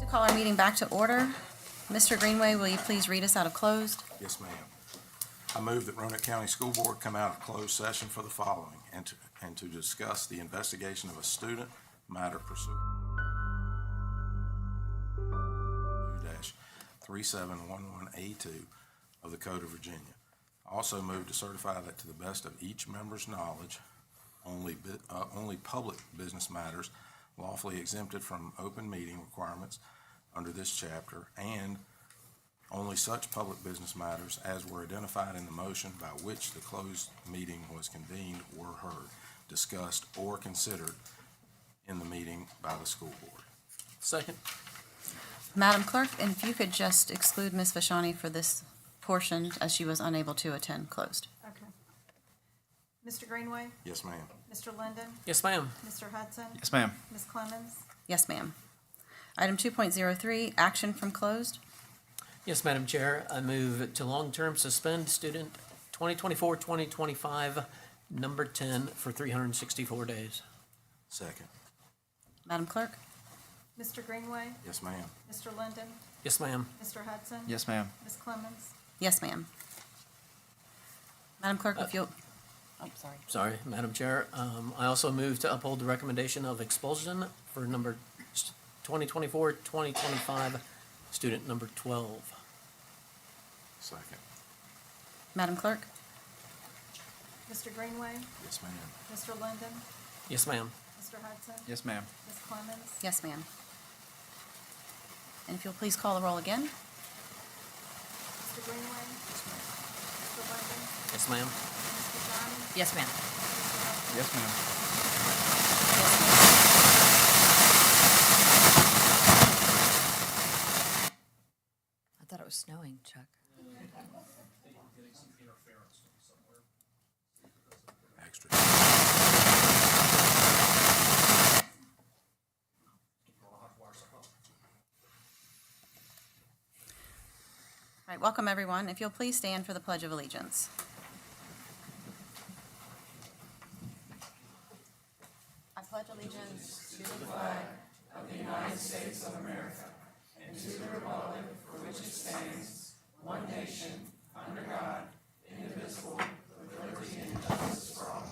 Call our meeting back to order. Mr. Greenway, will you please read us out of closed? Yes, ma'am. I move that Roanoke County School Board come out of closed session for the following, and to discuss the investigation of a student matter pursuant 2-3711A2 of the Code of Virginia. Also move to certify that to the best of each member's knowledge, only public business matters lawfully exempted from open meeting requirements under this chapter, and only such public business matters as were identified in the motion by which the closed meeting was convened were heard, discussed, or considered in the meeting by the school board. Second. Madam Clerk, and if you could just exclude Ms. Vashani for this portion as she was unable to attend closed. Okay. Mr. Greenway? Yes, ma'am. Mr. Linden? Yes, ma'am. Mr. Hudson? Yes, ma'am. Ms. Clemens? Yes, ma'am. Item 2.03, action from closed. Yes, Madam Chair. I move to long-term suspend student 2024-2025, number 10, for 364 days. Second. Madam Clerk? Mr. Greenway? Yes, ma'am. Mr. Linden? Yes, ma'am. Mr. Hudson? Yes, ma'am. Ms. Clemens? Yes, ma'am. Madam Clerk, if you'll... Oh, sorry. Sorry, Madam Chair. I also move to uphold the recommendation of expulsion for number 2024-2025, student number 12. Second. Madam Clerk? Mr. Greenway? Yes, ma'am. Mr. Linden? Yes, ma'am. Mr. Hudson? Yes, ma'am. Ms. Clemens? Yes, ma'am. And if you'll please call the roll again. Mr. Greenway? Yes, ma'am. Mr. Linden? Yes, ma'am. Mr. Johnny? Yes, ma'am. Mr. Hudson? Yes, ma'am. I thought it was snowing, Chuck. Extra. All right, welcome everyone. If you'll please stand for the Pledge of Allegiance. I pledge allegiance to the flag of the United States of America and to the republic for which it stands, one nation, under God, indivisible, with liberty and justice for all.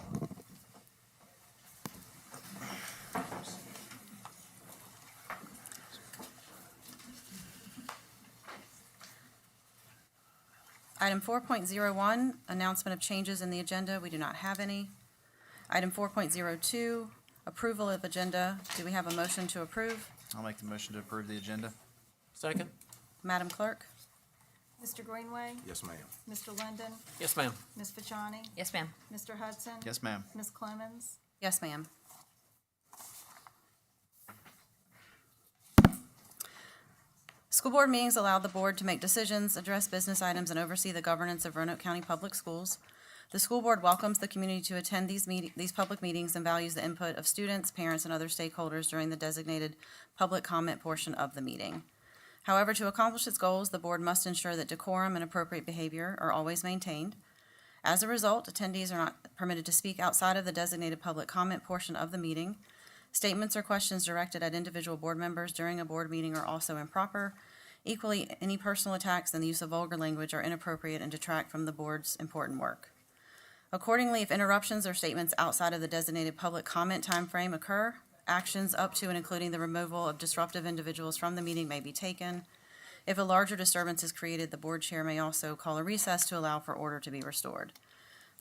Item 4.01, announcement of changes in the agenda. We do not have any. Item 4.02, approval of agenda. Do we have a motion to approve? I'll make the motion to approve the agenda. Second? Madam Clerk? Mr. Greenway, Yes, ma'am. Mr. Linden, Yes, ma'am. Ms. Fashani, Yes, ma'am. Mr. Hudson. Yes, ma'am. Ms. Clemens. Yes, ma'am. School board meetings allow the board to make decisions, address business items, and oversee the governance of Roanoke County Public Schools. The school board welcomes the community to attend these public meetings and values the input of students, parents, and other stakeholders during the designated public comment portion of the meeting. However, to accomplish its goals, the board must ensure that decorum and appropriate behavior are always maintained. As a result, attendees are not permitted to speak outside of the designated public comment portion of the meeting. Statements or questions directed at individual board members during a board meeting are also improper. Equally, any personal attacks and the use of vulgar language are inappropriate and detract from the board's important work. Accordingly, if interruptions or statements outside of the designated public comment timeframe occur, actions up to and including the removal of disruptive individuals from the meeting may be taken. If a larger disturbance is created, the board chair may also call a recess to allow for order to be restored.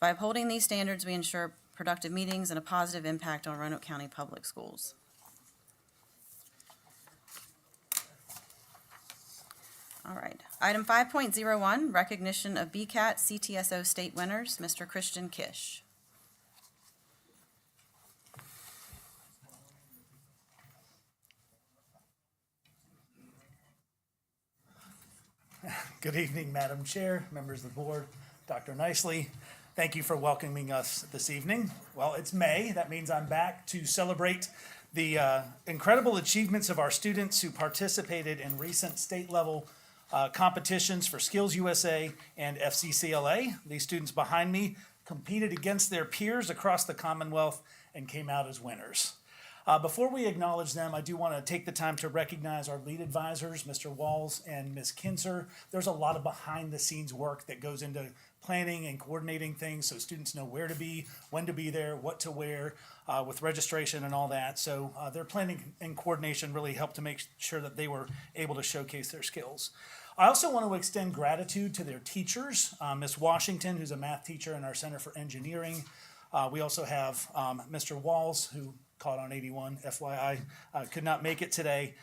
By upholding these standards, we ensure productive meetings and a positive impact on Roanoke County Public Schools. All right. Item 5.01, recognition of BCAT CTSO state winners, Mr. Christian Kish. Good evening, Madam Chair, members of the board, Dr. Nicely. Thank you for welcoming us this evening. Well, it's May. That means I'm back to celebrate the incredible achievements of our students who participated in recent state-level competitions for Skills USA and FCCLA. These students behind me competed against their peers across the Commonwealth and came out as winners. Before we acknowledge them, I do want to take the time to recognize our lead advisors, Mr. Walls and Ms. Kinzer. There's a lot of behind-the-scenes work that goes into planning and coordinating things so students know where to be, when to be there, what to wear, with registration and all that. So their planning and coordination really helped to make sure that they were able to showcase their skills. I also want to extend gratitude to their teachers, Ms. Washington, who's a math teacher in our Center for Engineering. We also have Mr. Walls, who caught on 81, FYI, could not make it today,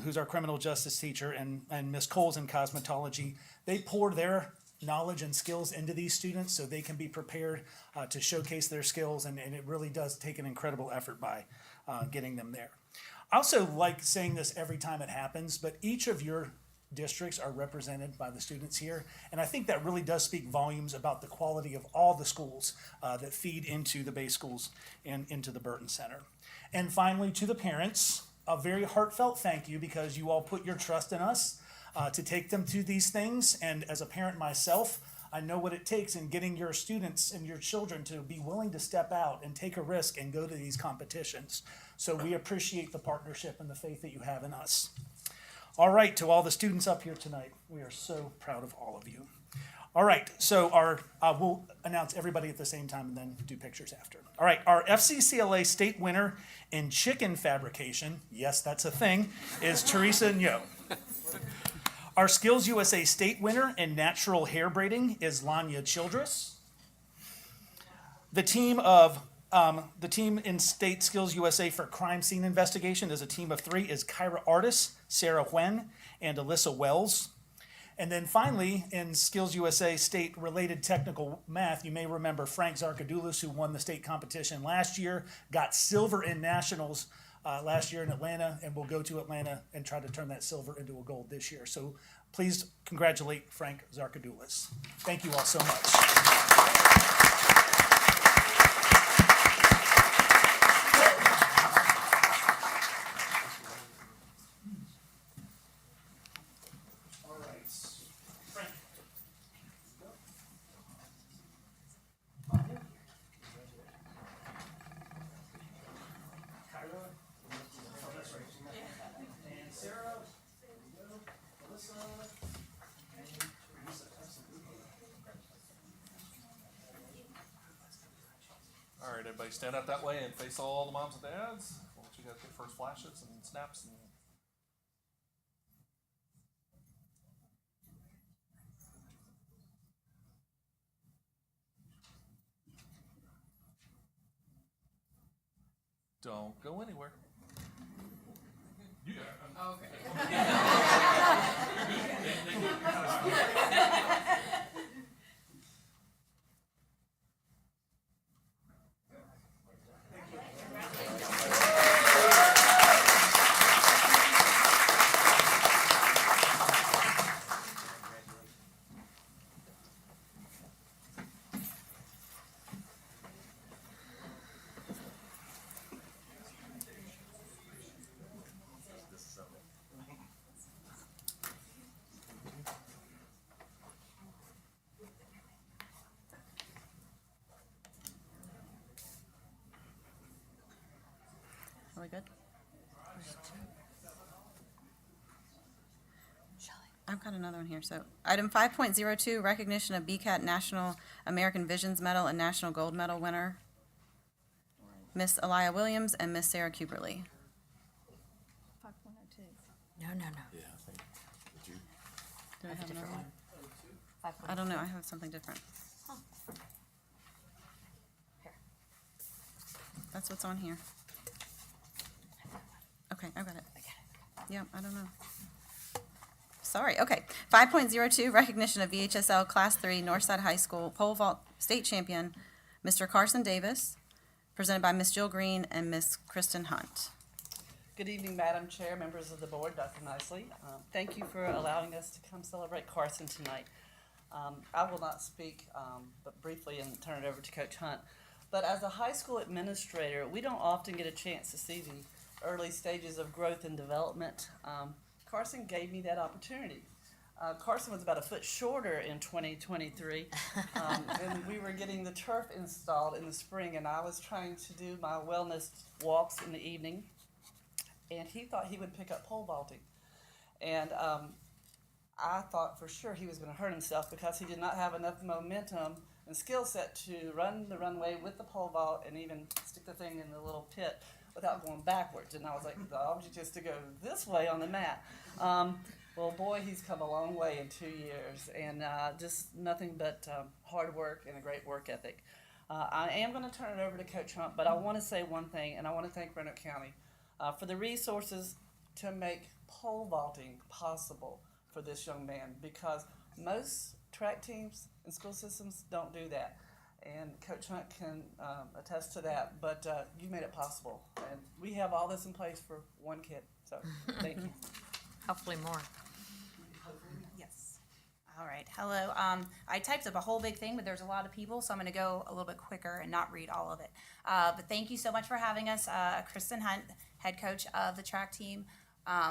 who's our criminal justice teacher, and Ms. Coles in cosmetology. They pour their knowledge and skills into these students so they can be prepared to showcase their skills, and it really does take an incredible effort by getting them there. I also like saying this every time it happens, but each of your districts are represented by the students here, and I think that really does speak volumes about the quality of all the schools that feed into the Bay Schools and into the Burton Center. And finally, to the parents, a very heartfelt thank you, because you all put your trust in us to take them to these things, and as a parent myself, I know what it takes in getting your students and your children to be willing to step out and take a risk and go to these competitions. So we appreciate the partnership and the faith that you have in us. All right, to all the students up here tonight, we are so proud of all of you. All right, so we'll announce everybody at the same time and then do pictures after. All right, our FCCLA state winner in chicken fabrication, yes, that's a thing, is Teresa Nyo. Our Skills USA state winner in natural hair braiding is Lanya Childress. The team in State Skills USA for crime scene investigation is a team of 3 is Kyra Artis, Sarah Huen, and Alyssa Wells. And then finally, in Skills USA state related technical math, you may remember Frank Zarkadoulis, who won the state competition last year, got silver in nationals last year in Atlanta, and will go to Atlanta and try to turn that silver into a gold this year. So please congratulate Frank Zarkadoulis. Thank you all so much. Frank, everybody stand up that way and face all the moms and dads. We'll let you guys get first flashes and snaps and. Don't go anywhere. You got it. Are we good? I've got another one here. So item 5.02, recognition of BCAT National American Visions Medal and National Gold Medal winner, Miss Elia Williams and Miss Sarah Kuberly. 5.02. No. Yeah, I think, did you? Do I I have a have different another one. I don't know. I have something different. Here. That's what's on here. Okay, I've got it. I got it. Yeah, I don't know. Sorry, okay. 5.02, recognition of VHSL Class 3 Northside High School pole vault state champion, Mr. Carson Davis, presented by Miss Jill Green and Miss Kristen Hunt. Good evening, Madam Chair, members of the board, Dr. Nicely. Thank you for allowing us to come celebrate Carson tonight. I will not speak but briefly and turn it over to Coach Hunt. But as a high school administrator, we don't often get a chance to see the early stages of growth and development. Carson gave me that opportunity. Carson was about a foot shorter in 2023, and we were getting the turf installed in the spring, and I was trying to do my wellness walks in the evening, and he thought he would pick up pole vaulting. And I thought for sure he was going to hurt himself because he did not have enough momentum and skill set to run the runway with the pole vault and even stick the thing in the little pit without going backwards. And I was like, the object is to go this way on the mat. Well, boy, he's come a long way in 2 years, and just nothing but hard work and a great work ethic. I am going to turn it over to Coach Hunt, but I want to say one thing, and I want to thank Roanoke County for the resources to make pole vaulting possible for this young man, because most track teams and school systems don't do that. And Coach Hunt can attest to that, but you made it possible. And we have all this in place for one kid, so thank you. Hopefully more. Yes. All right. Hello. I typed up a whole big thing, but there's a lot of people, so I'm going to go a little bit quicker and not read all of it. But thank you so much for having us. Kristen Hunt, head coach of the track team.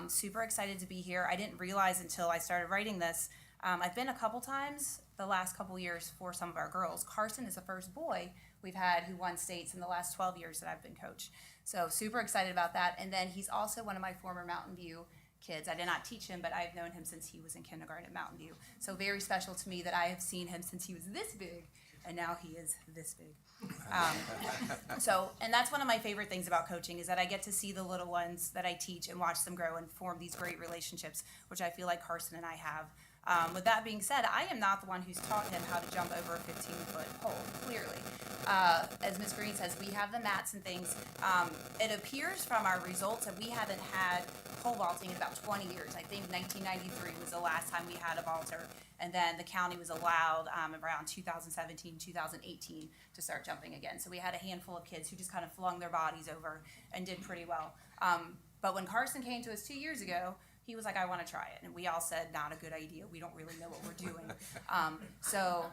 Super excited to be here. I didn't realize until I started writing this. I've been a couple times the last couple years for some of our girls. Carson is the first boy we've had who won states in the last 12 years that I've been coach. So super excited about that. And then he's also one of my former Mountain View kids. I did not teach him, but I've known him since he was in kindergarten at Mountain View. So very special to me that I have seen him since he was this big, and now he is this big. And that's one of my favorite things about coaching, is that I get to see the little ones that I teach and watch them grow and form these great relationships, which I feel like Carson and I have. With that being said, I am not the one who's taught him how to jump over a 15-foot pole, clearly. As Ms. Green says, we have the mats and things. It appears from our results that we haven't had pole vaulting in about 20 years. I think 1993 was the last time we had a vaulter, and then the county was allowed around 2017, 2018 to start jumping again. So we had a handful of kids who just kind of flung their bodies over and did pretty well. But when Carson came to us 2 years ago, he was like, I want to try it. And we all said, not a good idea. We don't really know what we're doing. So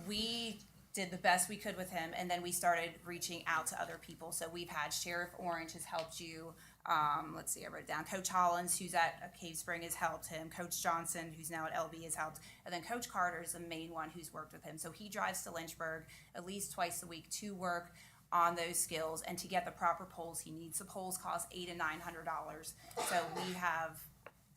we did the best we could with him, and then we started reaching out to other people. So we've had Sheriff Orange has helped you. Let's see, I wrote it down. Coach Hollins, who's at Cave Spring, has helped him. Coach Johnson, who's now at LB, has helped. And then Coach Carter is the main one who's worked with him. So he drives to Lynchburg at least twice a week to work on those skills and to get the proper poles he needs. The poles cost $800 and $900. So we have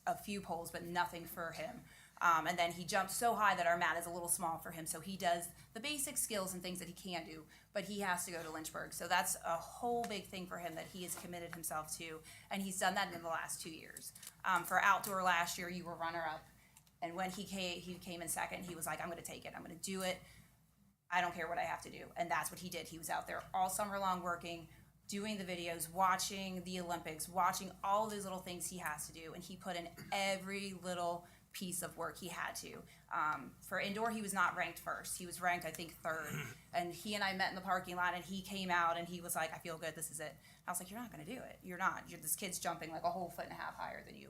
a few poles, but nothing for him. And then he jumped so high that our mat is a little small for him. So he does the basic skills and things that he can do, but he has to go to Lynchburg. So that's a whole big thing for him that he has committed himself to. And he's done that in the last 2 years. For outdoor last year, you were runner up. And when he came in second, he was like, I'm going to take it. I'm going to do it. I don't care what I have to do. And that's what he did. He was out there all summer long working, doing the videos, watching the Olympics, watching all those little things he has to do. And he put in every little piece of work he had to. For indoor, he was not ranked first. He was ranked, I think, third. And he and I met in the parking lot, and he came out, and he was like, I feel good, this is it. I was like, you're not going to do it. You're not. This kid's jumping like a whole 1.5 feet higher than you.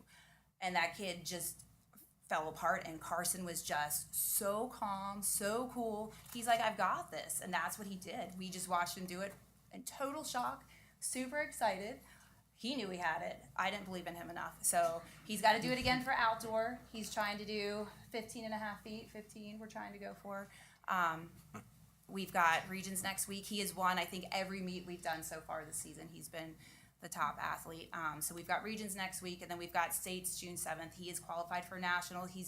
And that kid just fell apart, and Carson was just so calm, so cool. He's like, I've got this. And that's what he did. We just watched him do it in total shock, super excited. He knew he had it. I didn't believe in him enough. So he's got to do it again for outdoor. He's trying to do 15.5 feet, 15 we're trying to go for. We've got regions next week. He has won, I think, every meet we've done so far this season. He's been the top athlete. So we've got regions next week, and then we've got states June 7th. He is qualified for national. He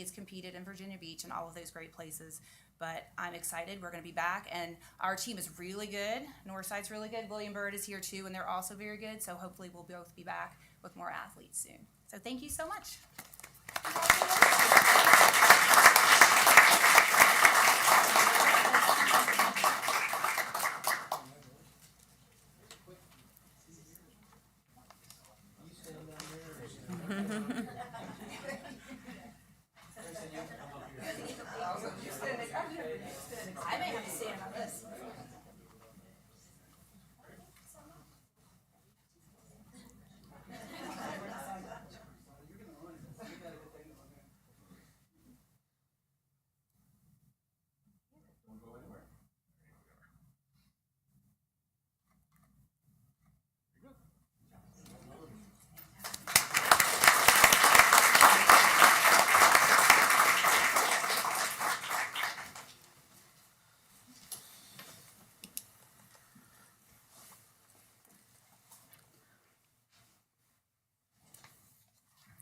has competed in Virginia Beach and all of those great places. But I'm excited. We're going to be back, and our team is really good. Northside's really good. William Byrd is here too, and they're also very good. So hopefully we'll both be back with more athletes soon. So thank you so much. I may have to stand on this.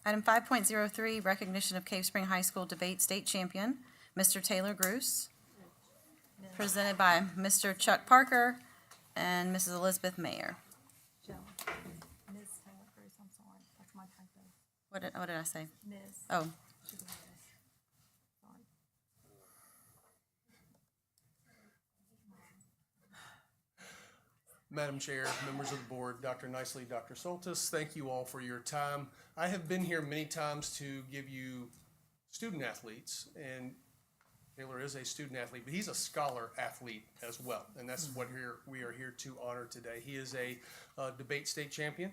Item 5.03, recognition of Cave Spring High School debate state champion, Mr. Taylor Gruce, presented by Mr. Chuck Parker and Mrs. Elizabeth Mayer. Joe, Ms. Taylor Cruz, I'm sorry, that's my typo. What did I say? Ms. Oh, Should be Ms. Sorry. Madam Chair, members of the board, Dr. Nicely, Dr. Soltis, thank you all for your time. I have been here many times to give you student athletes, and Taylor is a student athlete, but he's a scholar athlete as well, and that's what we are here to honor today. He is a debate state champion,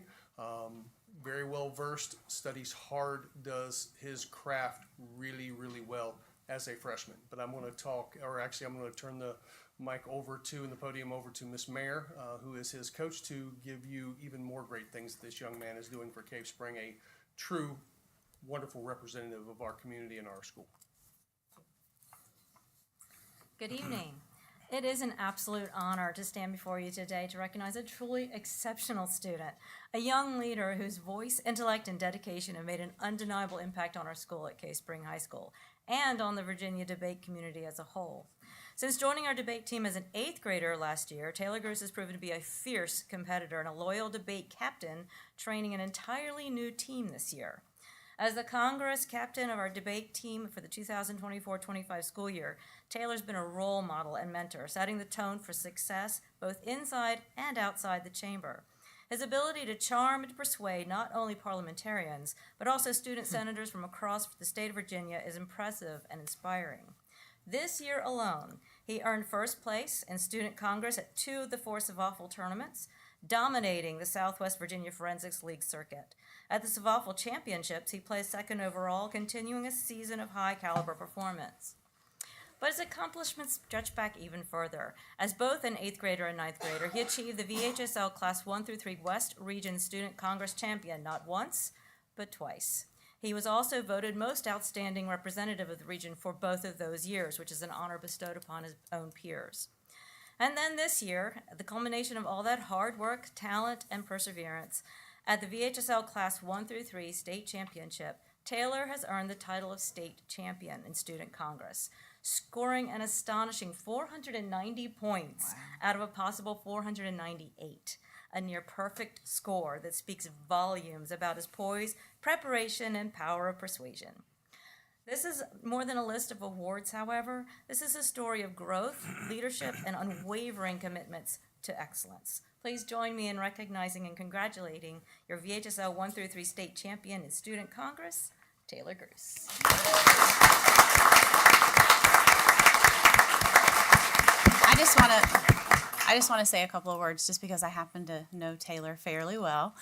very well versed, studies hard, does his craft really, really well as a freshman. But I'm going to talk, or actually I'm going to turn the mic over to, and the podium over to Miss Mayer, who is his coach, to give you even more great things that this young man is doing for Cave Spring, a true, wonderful representative of our community and our school. Good evening. It is an absolute honor to stand before you today to recognize a truly exceptional student, a young leader whose voice, intellect, and dedication have made an undeniable impact on our school at Cave Spring High School and on the Virginia debate community as a whole. Since joining our debate team as an 8th grader last year, Taylor Gruce has proven to be a fierce competitor and a loyal debate captain, training an entirely new team this year. As the Congress captain of our debate team for the 2024-25 school year, Taylor's been a role model and mentor, setting the tone for success both inside and outside the chamber. His ability to charm and to persuade not only parliamentarians, but also student senators from across the state of Virginia is impressive and inspiring. This year alone, he earned first place in Student Congress at 2 of the 4 Savafel tournaments, dominating the Southwest Virginia Forensics League circuit. At the Savafel Championships, he placed 2nd overall, continuing a season of high-caliber performance. But his accomplishments stretch back even further. As both an 8th grader and 9th grader, he achieved the VHSL Class 1 through 3 West Region Student Congress champion not once, but twice. He was also voted most outstanding representative of the region for both of those years, which is an honor bestowed upon his own peers. And then this year, the culmination of all that hard work, talent, and perseverance, at the VHSL Class 1 through 3 State Championship, Taylor has earned the title of state champion in Student Congress, scoring an astonishing 490 points out of a possible 498, a near perfect score that speaks volumes about his poise, preparation, and power of persuasion. This is more than a list of awards, however. This is a story of growth, leadership, and unwavering commitments to excellence. Please join me in recognizing and congratulating your VHSL 1 through 3 state champion in Student Congress, Taylor Gruce. I just want to say a couple of words just because I happen to know Taylor fairly well.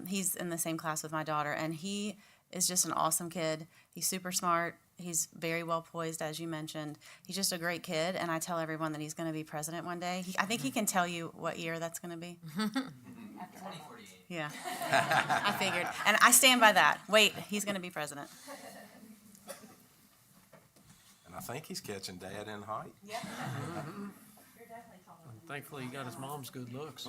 He's in the same class with my daughter, and he is just an awesome kid. He's super smart. He's very well poised, as you mentioned. He's just a great kid, and I tell everyone that he's going to be president one day. I think he can tell you what year that's going to be. 2048. Yeah, I figured. And I stand by that. Wait, he's going to be president. And I think he's catching Dad in height. Thankfully, he got his mom's good looks.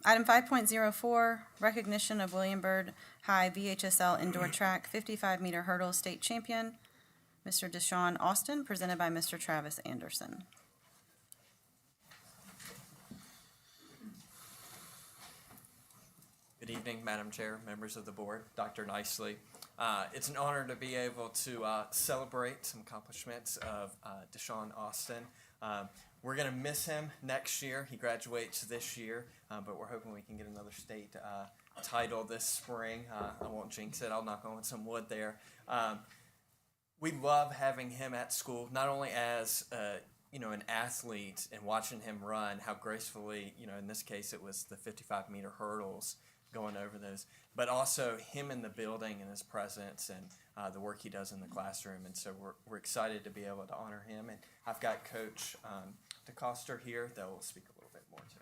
Item 5.04, recognition of William Byrd High VHSL Indoor Track 55-meter hurdle state champion, Mr. Deshaun Austin, presented by Mr. Travis Anderson. Good evening, Madam Chair, members of the board, Dr. Nicely. It's an honor to be able to celebrate some accomplishments of Deshaun Austin. We're going to miss him next year. He graduates this year, but we're hoping we can get another state title this spring. I won't jinx it. I'll knock on some wood there. We love having him at school, not only as an athlete and watching him run, how gracefully, in this case it was the 55-meter hurdles, going over those, but also him in the building and his presence and the work he does in the classroom. And so we're excited to be able to honor him. And I've got Coach DeCoster here that will speak a little bit more to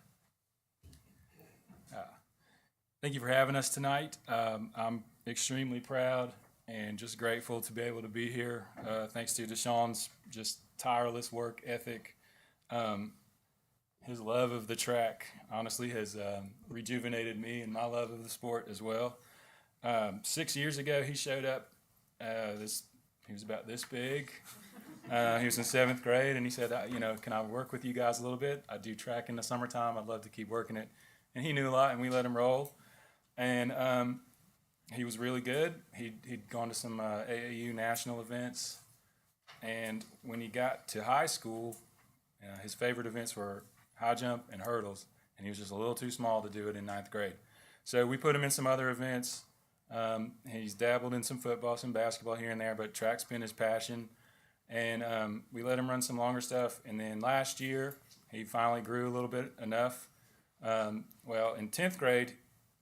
him. Thank you for having us tonight. I'm extremely proud and just grateful to be able to be here. Thanks to Deshaun's just tireless work ethic. His love of the track, honestly, has rejuvenated me and my love of the sport as well. 6 years ago, he showed up. He was about this big. He was in 7th grade, and he said, can I work with you guys a little bit? I do track in the summertime. I'd love to keep working it. And he knew a lot, and we let him roll. And he was really good. He'd gone to some AAU national events. And when he got to high school, his favorite events were high jump and hurdles, and he was just a little too small to do it in 9th grade. So we put him in some other events. He's dabbled in some football, some basketball here and there, but track's been his passion. And we let him run some longer stuff. And then last year, he finally grew a little bit enough. In 10th grade,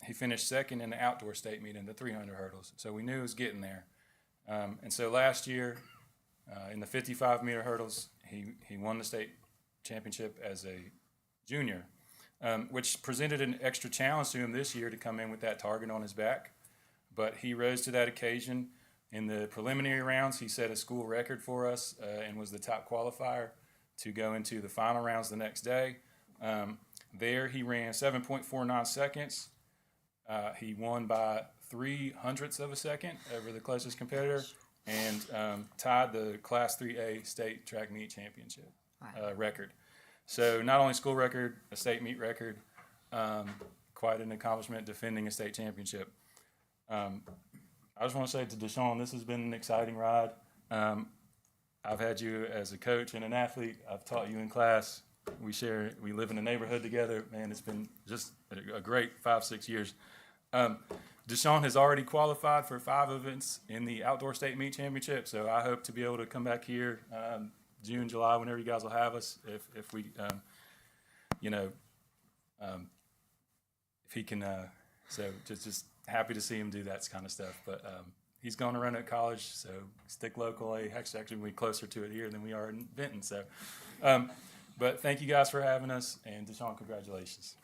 he finished second in the outdoor state meet in the 300 hurdles. So we knew he was getting there. And so last year, in the 55-meter hurdles, he won the state championship as a junior, which presented an extra challenge to him this year to come in with that target on his back. But he rose to that occasion. In the preliminary rounds, he set a school record for us and was the top qualifier to go into the final rounds the next day. There he ran 7.49 seconds. He won by 0.03 of a second over the closest competitor and tied the Class 3A state track meet championship record. So not only school record, a state meet record, quite an accomplishment defending a state championship. I just want to say to Deshaun, this has been an exciting ride. I've had you as a coach and an athlete. I've taught you in class. We live in a neighborhood together. Man, it's been just a great 5-6 years. Deshaun has already qualified for 5 events in the outdoor state meet championship, so I hope to be able to come back here June, July, whenever you guys will have us, if we, you know, if he can, so just happy to see him do that kind of stuff. But he's going to Roanoke College, so stick locally. Actually, we're closer to it here than we are in Benton. So, but thank you guys for having us, and Deshaun, congratulations.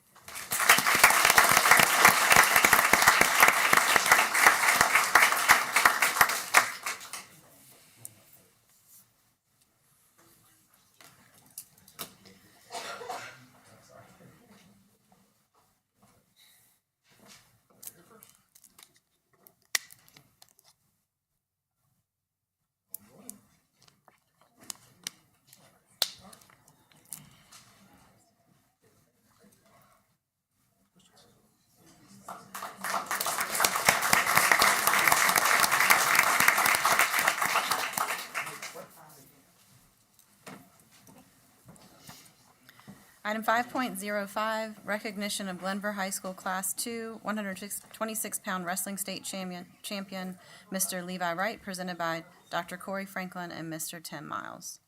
Item 5.05, recognition of Glenver High School Class 2, 126-pound wrestling state champion, Mr. Levi Wright, presented by Dr. Corey Franklin and Mr. Tim Miles.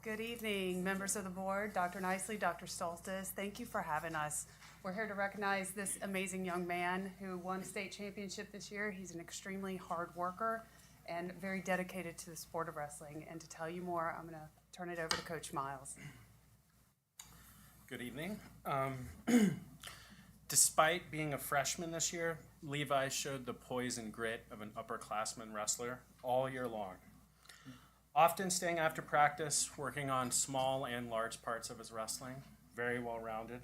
Good evening, members of the board, Dr. Nicely, Dr. Stoltis. Thank you for having us. We're here to recognize this amazing young man who won a state championship this year. He's an extremely hard worker and very dedicated to the sport of wrestling. And to tell you more, I'm going to turn it over to Coach Miles. Good evening. Despite being a freshman this year, Levi showed the poise and grit of an upperclassman wrestler all year long. Often staying after practice, working on small and large parts of his wrestling, very well-rounded.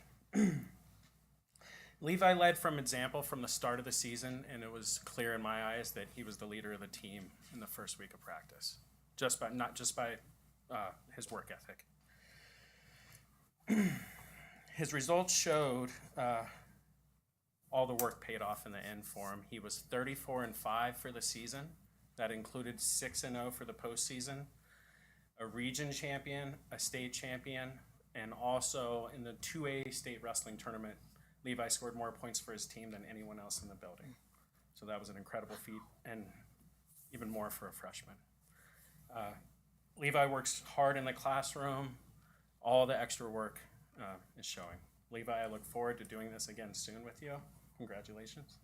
Levi led from example from the start of the season, and it was clear in my eyes that he was the leader of the team in the first week of practice, not just by his work ethic. His results showed all the work paid off in the end for him. He was 34-5 for the season. That included 6-0 for the postseason, a region champion, a state champion, and also in the 2A state wrestling tournament, Levi scored more points for his team than anyone else in the building. So that was an incredible feat, and even more for a freshman. Levi works hard in the classroom. All the extra work is showing. Levi, I look forward to doing this again soon with you. Congratulations.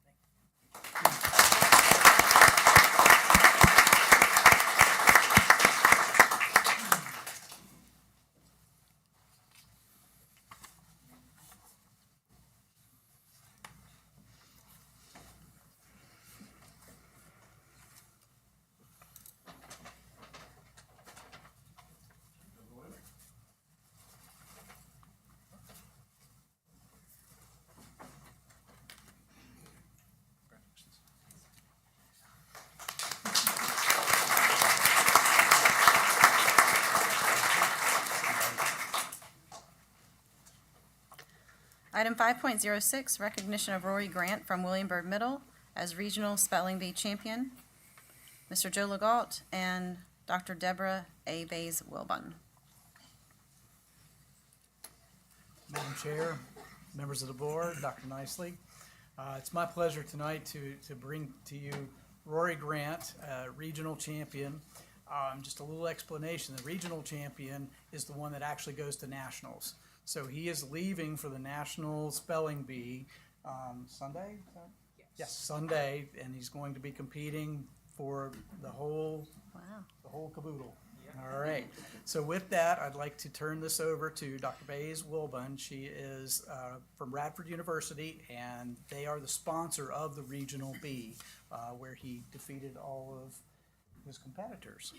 Item 5.06, recognition of Rory Grant from Williamburg Middle as regional spelling bee champion, Mr. Joe Legault and Dr. Deborah A. Bays-Wilbon. Madam Chair, members of the board, Dr. Nicely. It's my pleasure tonight to bring to you Rory Grant, regional champion. Just a little explanation, the regional champion is the one that actually goes to nationals. So he is leaving for the National Spelling Bee Sunday? Yes, Sunday, and he's going to be competing for the whole caboodle. All right. So with that, I'd like to turn this over to Dr. Bays-Wilbon. She is from Radford University, and they are the sponsor of the Regional Bee, where he defeated all of his competitors.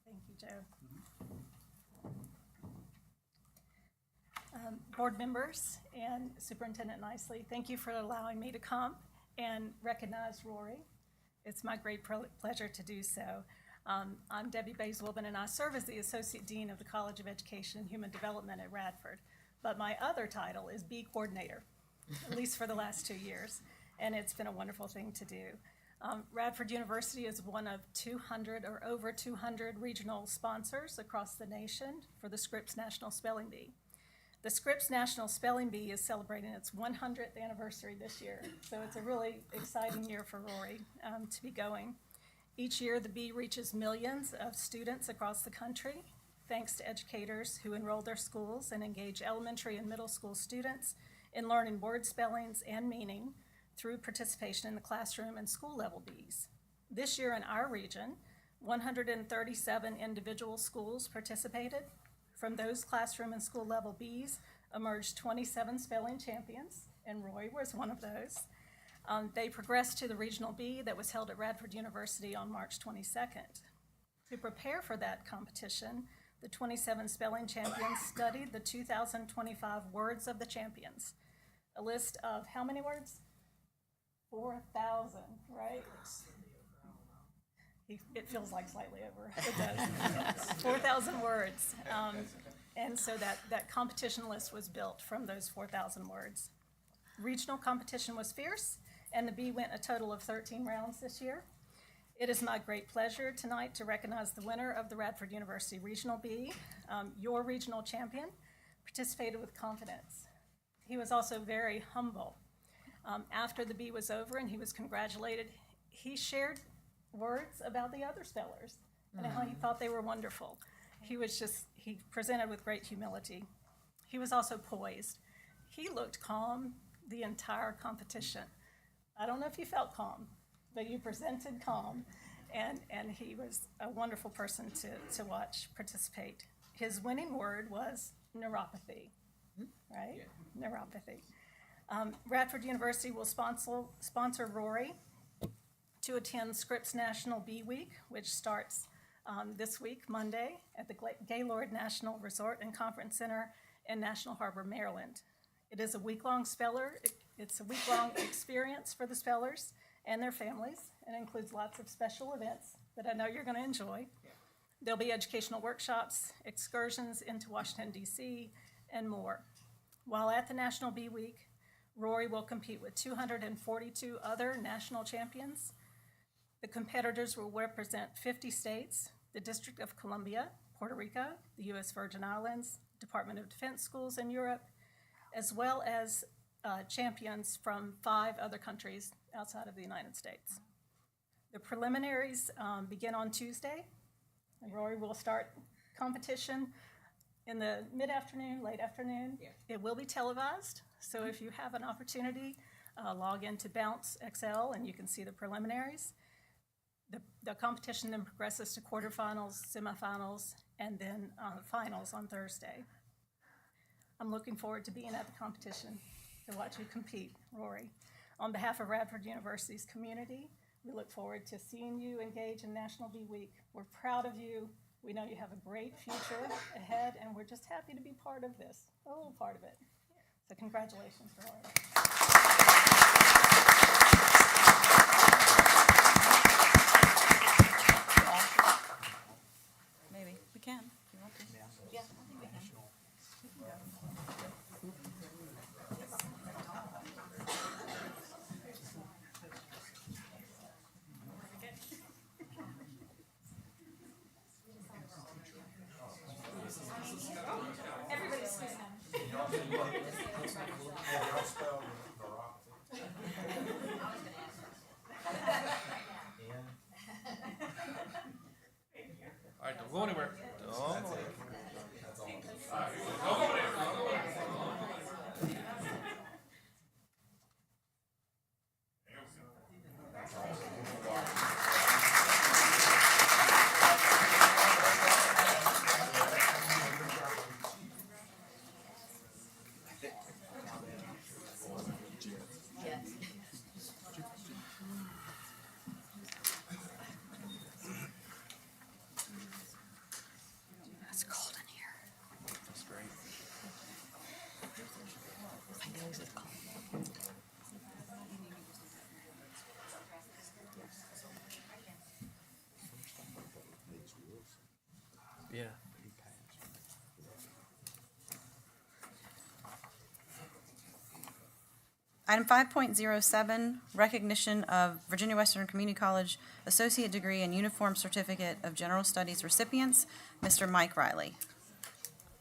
Thank you, Joe. Board members and Superintendent Nicely, thank you for allowing me to come and recognize Rory. It's my great pleasure to do so. I'm Debbie Bays-Wilbon, and I serve as the Associate Dean of the College of Education and Human Development at Radford. But my other title is Bee Coordinator, at least for the last 2 years, and it's been a wonderful thing to do. Radford University is one of 200 or over 200 regional sponsors across the nation for the Scripps National Spelling Bee. The Scripps National Spelling Bee is celebrating its 100th anniversary this year, so it's a really exciting year for Rory to be going. Each year, the bee reaches millions of students across the country, thanks to educators who enroll their schools and engage elementary and middle school students in learning word spellings and meaning through participation in the classroom and school level bees. This year in our region, 137 individual schools participated. From those classroom and school level bees emerged 27 spelling champions, and Roy was one of those. They progressed to the regional bee that was held at Radford University on March 22nd. To prepare for that competition, the 27 spelling champions studied the 2025 words of the champions. A list of how many words? 4,000, right? It feels like slightly over. It does. 4,000 words. And so that competition list was built from those 4,000 words. Regional competition was fierce, and the bee went a total of 13 rounds this year. It is my great pleasure tonight to recognize the winner of the Radford University Regional Bee. Your regional champion participated with confidence. He was also very humble. After the bee was over and he was congratulated, he shared words about the other spellers and how he thought they were wonderful. He presented with great humility. He was also poised. He looked calm the entire competition. I don't know if you felt calm, but you presented calm, and he was a wonderful person to watch participate. His winning word was neuropathy, right? Yeah. Neuropathy. Radford University will sponsor Rory to attend Scripps National Bee Week, which starts this week, Monday, at the Gaylord National Resort and Conference Center in National Harbor, Maryland. It is a week-long it's a week-long experience for the spellers and their families, and includes lots of special events that I know you're going to enjoy. There'll be educational workshops, excursions into Washington, D.C., and more. While at the National Bee Week, Rory will compete with 242 other national champions. The competitors will represent 50 states, the District of Columbia, Puerto Rico, the U.S. Virgin Islands, Department of Defense schools in Europe, as well as champions from 5 other countries outside of the United States. The preliminaries begin on Tuesday, and Rory will start competition in the mid-afternoon, late afternoon. Yeah. It will be televised, so if you have an opportunity, log into Bounce XL and you can see the preliminaries. The competition then progresses to quarterfinals, semifinals, and then finals on Thursday. I'm looking forward to being at the competition to watch you compete, Rory. On behalf of Radford University's community, we look forward to seeing you engage in National Bee Week. We're proud of you. We know you have a great future ahead, and we're just happy to be part of this, a little part of it. So congratulations, Rory. Maybe, we can, if you want to. Yeah, I think we can. Everybody's sitting All right, don't go anywhere. Don't go anywhere. It's cold in here. That's great. My nose is cold. Yeah. Item 5.07, recognition of Virginia Western Community College Associate Degree and Uniform Certificate of General Studies recipients, Mr. Mike Riley.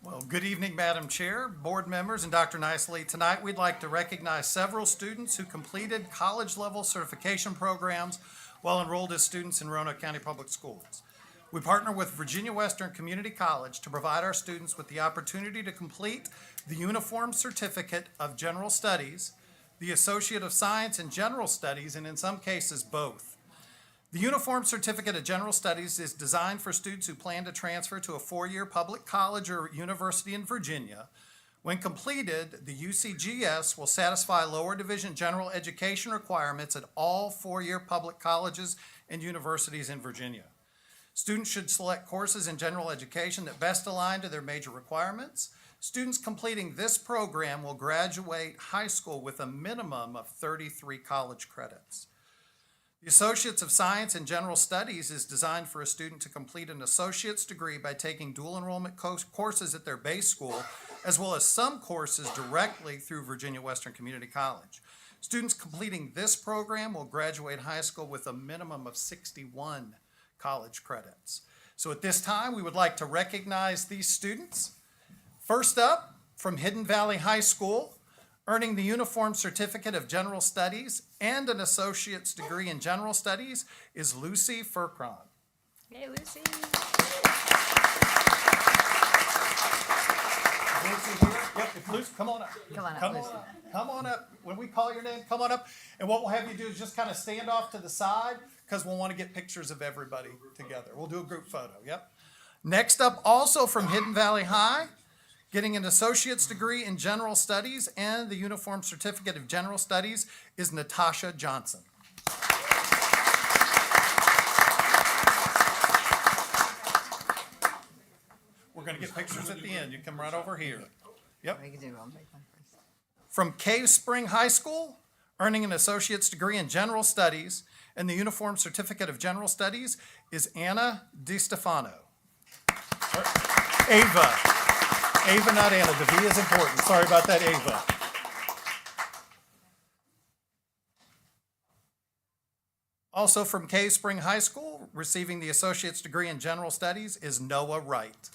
Well, good evening, Madam Chair, board members, and Dr. Nicely. Tonight, we'd like to recognize several students who completed college-level certification programs while enrolled as students in Roanoke County Public Schools. We partner with Virginia Western Community College to provide our students with the opportunity to complete the Uniform Certificate of General Studies, the Associate of Science in General Studies, and in some cases, both. The Uniform Certificate of General Studies is designed for students who plan to transfer to a four-year public college or university in Virginia. When completed, the UCGS will satisfy lower division general education requirements at all four-year public colleges and universities in Virginia. Students should select courses in general education that best align to their major requirements. Students completing this program will graduate high school with a minimum of 33 college credits. The Associates of Science in General Studies is designed for a student to complete an associate's degree by taking dual enrollment courses at their base school, as well as some courses directly through Virginia Western Community College. Students completing this program will graduate high school with a minimum of 61 college credits. So at this time, we would like to recognize these students. First up, from Hidden Valley High School, earning the Uniform Certificate of General Studies and an associate's degree in General Studies, is Lucy Furcron. Hey, Lucy. Lucy here? Yep, if Lucy, come on up. Come on up, Come Lucy. on up. Come on up. When we call your name, come on up. And what we'll have you do is just kind of stand off to the side because we'll want to get pictures of everybody together. We'll do a group photo, yep. Next up, also from Hidden Valley High, getting an associate's degree in General Studies and the Uniform Certificate of General Studies, is Natasha Johnson. We're going to get pictures at the end. You come right over here. Yep. We can do one. Take one first. From Cave Spring High School, earning an associate's degree in General Studies and the Uniform Certificate of General Studies, is Anna DiStefano. Ava. Ava, not Anna. The V is important. Sorry about that, Ava. Also from Cave Spring High School, receiving the associate's degree in General Studies, is Noah Wright.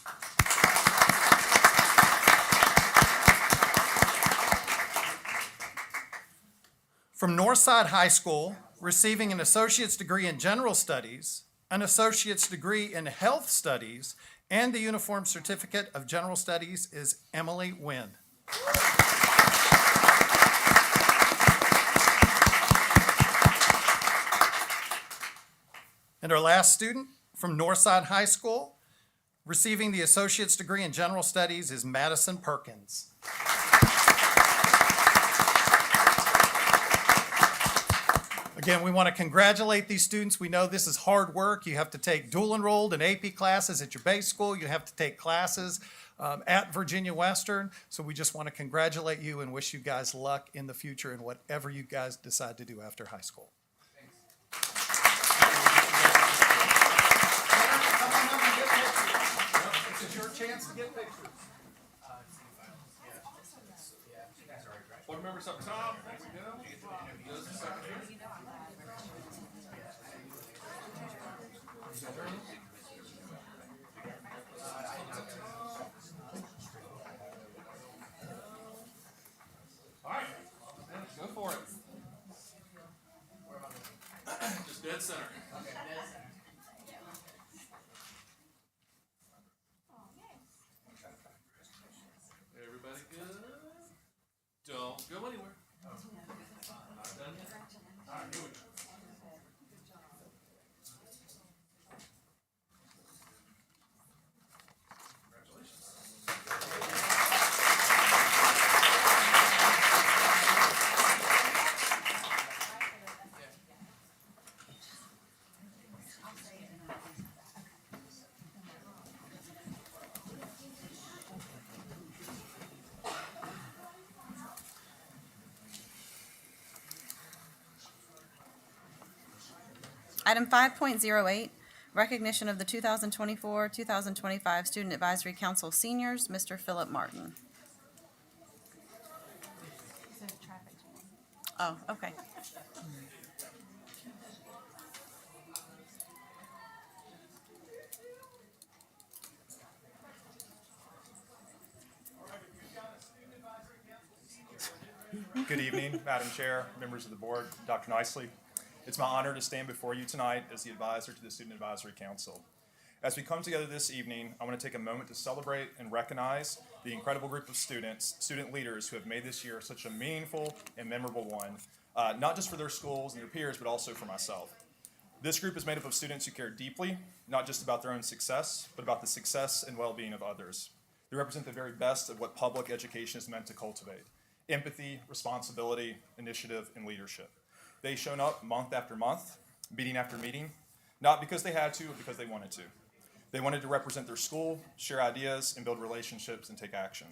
From Northside High School, receiving an associate's degree in General Studies, an associate's degree in Health Studies, and the Uniform Certificate of General Studies, is Emily Wynn. And our last student from Northside High School, receiving the associate's degree in General Studies, is Madison Perkins. Again, we want to congratulate these students. We know this is hard work. You have to take dual enrolled and AP classes at your base school. You have to take classes at Virginia Western. So we just want to congratulate you and wish you guys luck in the future in whatever you guys decide to do after high school. This is your chance to get pictures. Board members up top, there we go. Just a second here. All right, go for it. Just dead center. Everybody good? Don't go anywhere. Not done yet? All right, here we go. Item 5.08, recognition of the 2024-2025 Student Advisory Council seniors, Mr. Philip Martin. Oh, okay. Good evening, Madam Chair, members of the board, Dr. Nicely. It's my honor to stand before you tonight as the advisor to the Student Advisory Council. As we come together this evening, I want to take a moment to celebrate and recognize the incredible group of students, student leaders who have made this year such a meaningful and memorable one, not just for their schools and their peers, but also for myself. This group is made up of students who care deeply, not just about their own success, but about the success and well-being of others. They represent the very best of what public education is meant to cultivate: empathy, responsibility, initiative, and leadership. They've shown up month after month, meeting after meeting, not because they had to, but because they wanted to. They wanted to represent their school, share ideas, and build relationships and take action.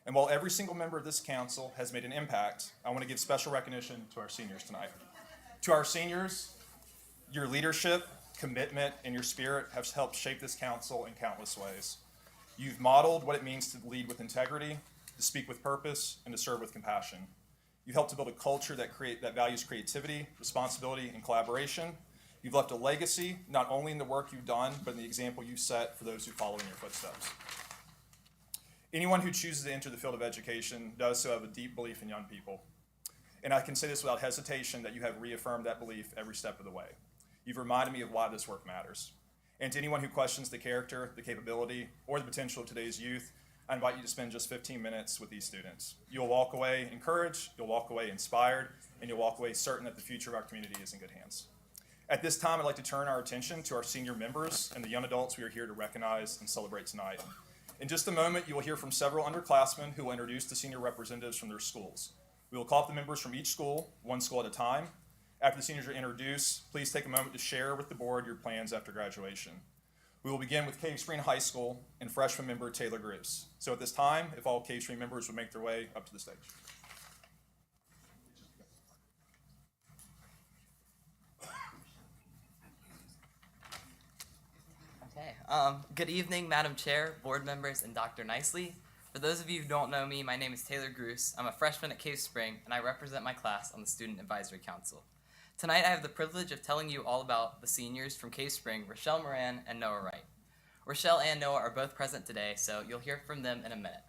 And while every single member of this council has made an impact, I want to give special recognition to our seniors tonight. To our seniors, your leadership, commitment, and your spirit have helped shape this council in countless ways. You've modeled what it means to lead with integrity, to speak with purpose, and to serve with compassion. You've helped to build a culture that values creativity, responsibility, and collaboration. You've left a legacy, not only in the work you've done, but in the example you've set for those who follow in your footsteps. Anyone who chooses to enter the field of education does so have a deep belief in young people. And I can say this without hesitation, that you have reaffirmed that belief every step of the way. You've reminded me of why this work matters. And to anyone who questions the character, the capability, or the potential of today's youth, I invite you to spend just 15 minutes with these students. You'll walk away encouraged, you'll walk away inspired, and you'll walk away certain that the future of our community is in good hands. At this time, I'd like to turn our attention to our senior members and the young adults we are here to recognize and celebrate tonight. In just a moment, you will hear from several underclassmen who will introduce the senior representatives from their schools. We will call up the members from each school, one school at a time. After the seniors are introduced, please take a moment to share with the board your plans after graduation. We will begin with Cave Spring High School and freshman member Taylor Gruce. So at this time, if all Cave Spring members would make their way up to the stage. Okay. Good evening, Madam Chair, board members, and Dr. Nicely. For those of you who don't know me, my name is Taylor Gruce. I'm a freshman at Cave Spring, and I represent my class on the Student Advisory Council. Tonight, I have the privilege of telling you all about the seniors from Cave Spring, Rochelle Moran and Noah Wright. Rochelle and Noah are both present today, so you'll hear from them in a minute.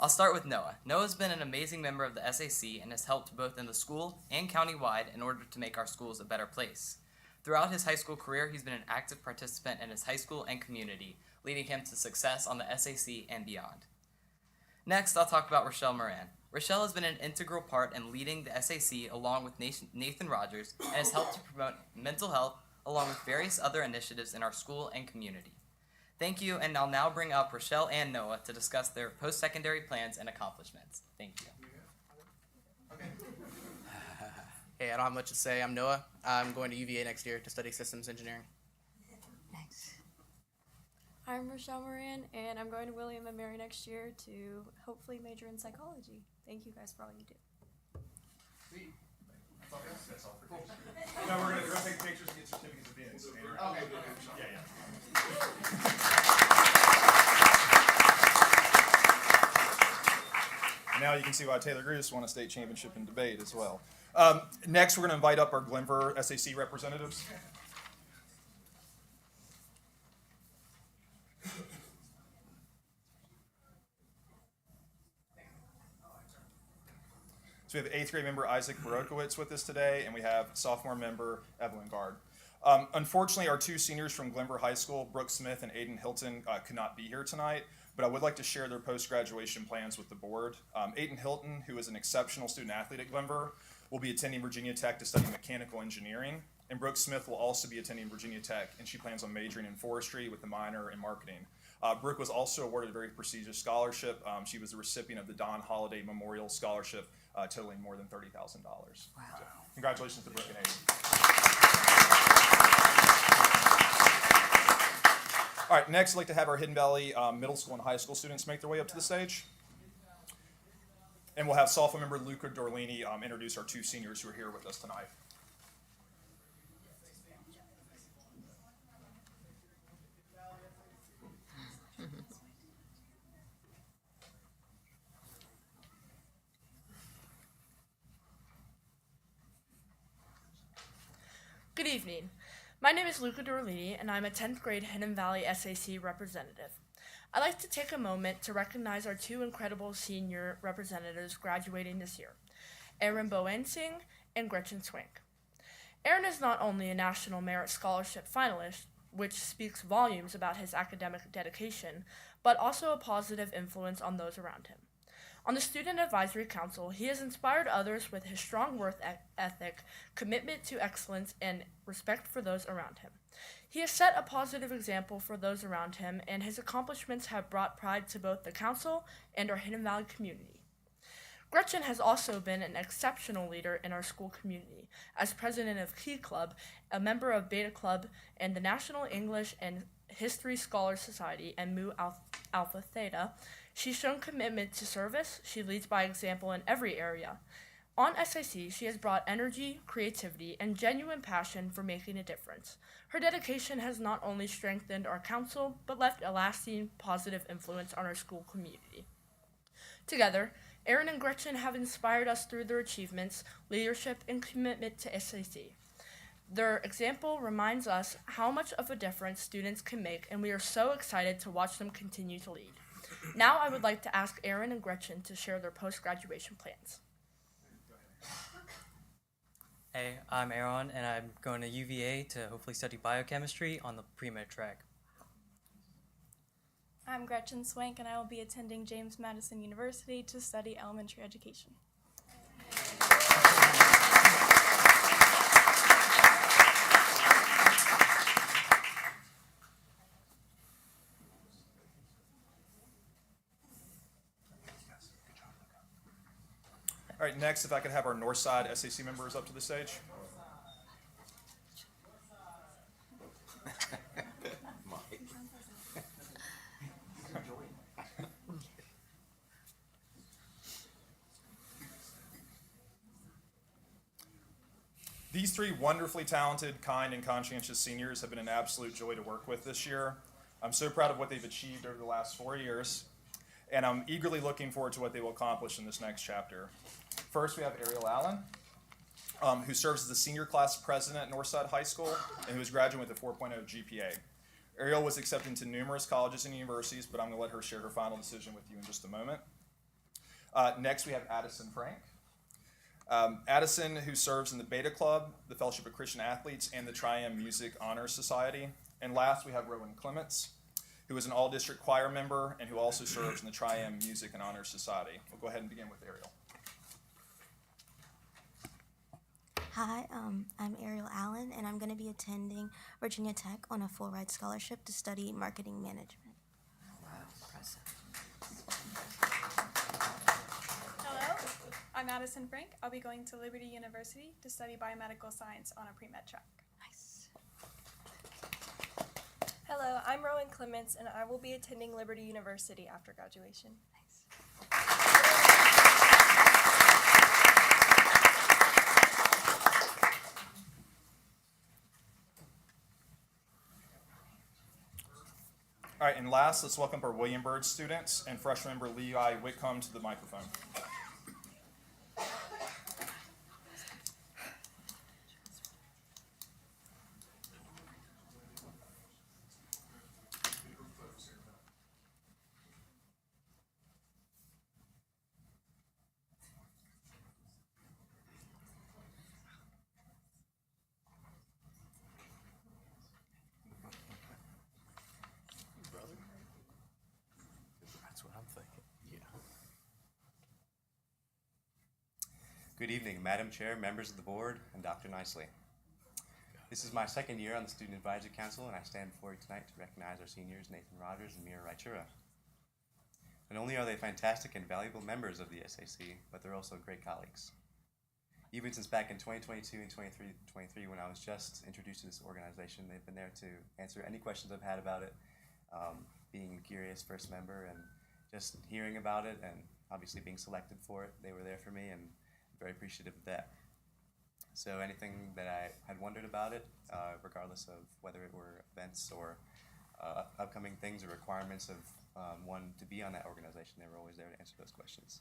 I'll start with Noah. Noah's been an amazing member of the SAC and has helped both in the school and county-wide in order to make our schools a better place. Throughout his high school career, he's been an active participant in his high school and community, leading him to success on the SAC and beyond. Next, I'll talk about Rochelle Moran. Rochelle has been an integral part in leading the SAC along with Nathan Rogers and has helped to promote mental health along with various other initiatives in our school and community. Thank you, and I'll now bring up Rochelle and Noah to discuss their post-secondary plans and accomplishments. Thank you. Hey, I don't have much to say. I'm Noah. I'm going to UVA next year to study systems engineering. I'm Rochelle Moran, and I'm going to William & Mary next year to hopefully major in psychology. Thank you guys for all you do. That's all for pictures. No, we're gonna take pictures and get certificates at the end. So okay. Yeah. Now you can see why Taylor Gruce won a state championship in debate as well. Next, we're going to invite up our Glenver SAC representatives. So we have 8th grade member Isaac Borokowitz with us today, and we have sophomore member Evelyn Gard. Unfortunately, our two seniors from Glenver High School, Brooke Smith and Aiden Hilton, could not be here tonight, but I would like to share their post-graduation plans with the board. Aiden Hilton, who is an exceptional student athlete at Glenver, will be attending Virginia Tech to study mechanical engineering, and Brooke Smith will also be attending Virginia Tech, and she plans on majoring in forestry with a minor in marketing. Brooke was also awarded a very prestigious scholarship. She was the recipient of the Don Holiday Memorial Scholarship, totaling more than $30,000. Wow. So, congratulations to Brooke and Aiden. All right, next I'd like to have our Hidden Valley middle school and high school students make their way up to the stage. And we'll have sophomore member Luca Dorlini introduce our two seniors who are here with us tonight. Good evening. My name is Luca Dorlini, and I'm a 10th grade Hidden Valley SAC representative. I'd like to take a moment to recognize our two incredible senior representatives graduating this year. Aaron Boensing, and Gretchen Swank. Aaron is not only a National Merit Scholarship finalist, which speaks volumes about his academic dedication, but also a positive influence on those around him. On the Student Advisory Council, he has inspired others with his strong work ethic, commitment to excellence, and respect for those around him. He has set a positive example for those around him, and his accomplishments have brought pride to both the council and our Hidden Valley community. Gretchen has also been an exceptional leader in our school community. As president of Key Club, a member of Beta Club, and the National English and History Scholars Society and Mu Alpha Theta, she's shown commitment to service. She leads by example in every area. On SIC, she has brought energy, creativity, and genuine passion for making a difference. Her dedication has not only strengthened our council, but left a lasting positive influence on our school community. Together, Aaron and Gretchen have inspired us through their achievements, leadership, and commitment to SIC. Their example reminds us how much of a difference students can make, and we are so excited to watch them continue to lead. Now I would like to ask Aaron and Gretchen to share their post-graduation plans. Hey, I'm Aaron, and I'm going to UVA to hopefully study biochemistry on the pre-med track. I'm Gretchen Swank, and I will be attending James Madison University to study elementary education. All right, next, if I could have our Northside SAC members up to the stage. These three wonderfully talented, kind, and conscientious seniors have been an absolute joy to work with this year. I'm so proud of what they've achieved over the last 4 years, and I'm eagerly looking forward to what they will accomplish in this next chapter. First, we have Ariel Allen, who serves as the senior class president at Northside High School and who is graduating with a 4.0 GPA. Ariel was accepted into numerous colleges and universities, but I'm going to let her share her final decision with you in just a moment. Next, we have Addison Frank. Addison, who serves in the Beta Club, the Fellowship of Christian Athletes, and the Tri-M Music Honors Society. And last, we have Rowan Clements, who is an all-district choir member and who also serves in the Tri-M Music and Honors Society. We'll go ahead and begin with Ariel. Hi, I'm Ariel Allen, and I'm going to be attending Virginia Tech on a full-ride scholarship to study marketing management. Hello, I'm Addison Frank. I'll be going to Liberty University to study biomedical science on a pre-med track. Nice. Hello, I'm Rowan Clements, and I will be attending Liberty University after graduation. All right, and last, let's welcome our William Byrd students and freshman member Levi Whitcomb to the microphone. Good evening, Madam Chair, members of the board, and Dr. Nicely. This is my second year on the Student Advisory Council, and I stand before you tonight to recognize our seniors, Nathan Rogers and Mira Raichura. Not only are they fantastic and valuable members of the SAC, but they're also great colleagues. Even since back in 2022 and 2023, when I was just introduced to this organization, they've been there to answer any questions I've had about it, being a curious first member and just hearing about it and obviously being selected for it. They were there for me, and very appreciative of that. So anything that I had wondered about it, regardless of whether it were events or upcoming things or requirements of one to be on that organization, they were always there to answer those questions.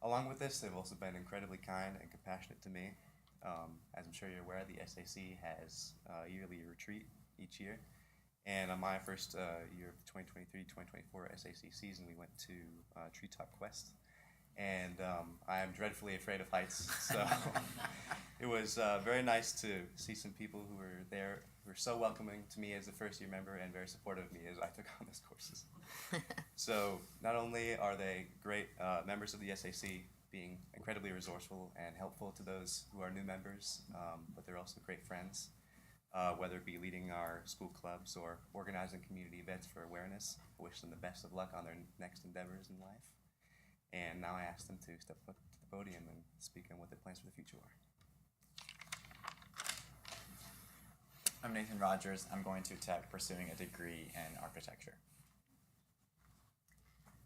Along with this, they've also been incredibly kind and compassionate to me. As I'm sure you're aware, the SAC has a yearly retreat each year. And on my first year of 2023-2024 SAC season, we went to Treetop Quest. and I am dreadfully afraid of heights. So it was very nice to see some people who were there, who were so welcoming to me as a first-year member and very supportive of me as I took on those courses. So not only are they great members of the SAC, being incredibly resourceful and helpful to those who are new members, but they're also great friends, whether it be leading our school clubs or organizing community events for awareness. I wish them the best of luck on their next endeavors in life. And now I ask them to step up to the podium and speak on what their plans for the future are. I'm Nathan Rogers. I'm going to Tech pursuing a degree in architecture.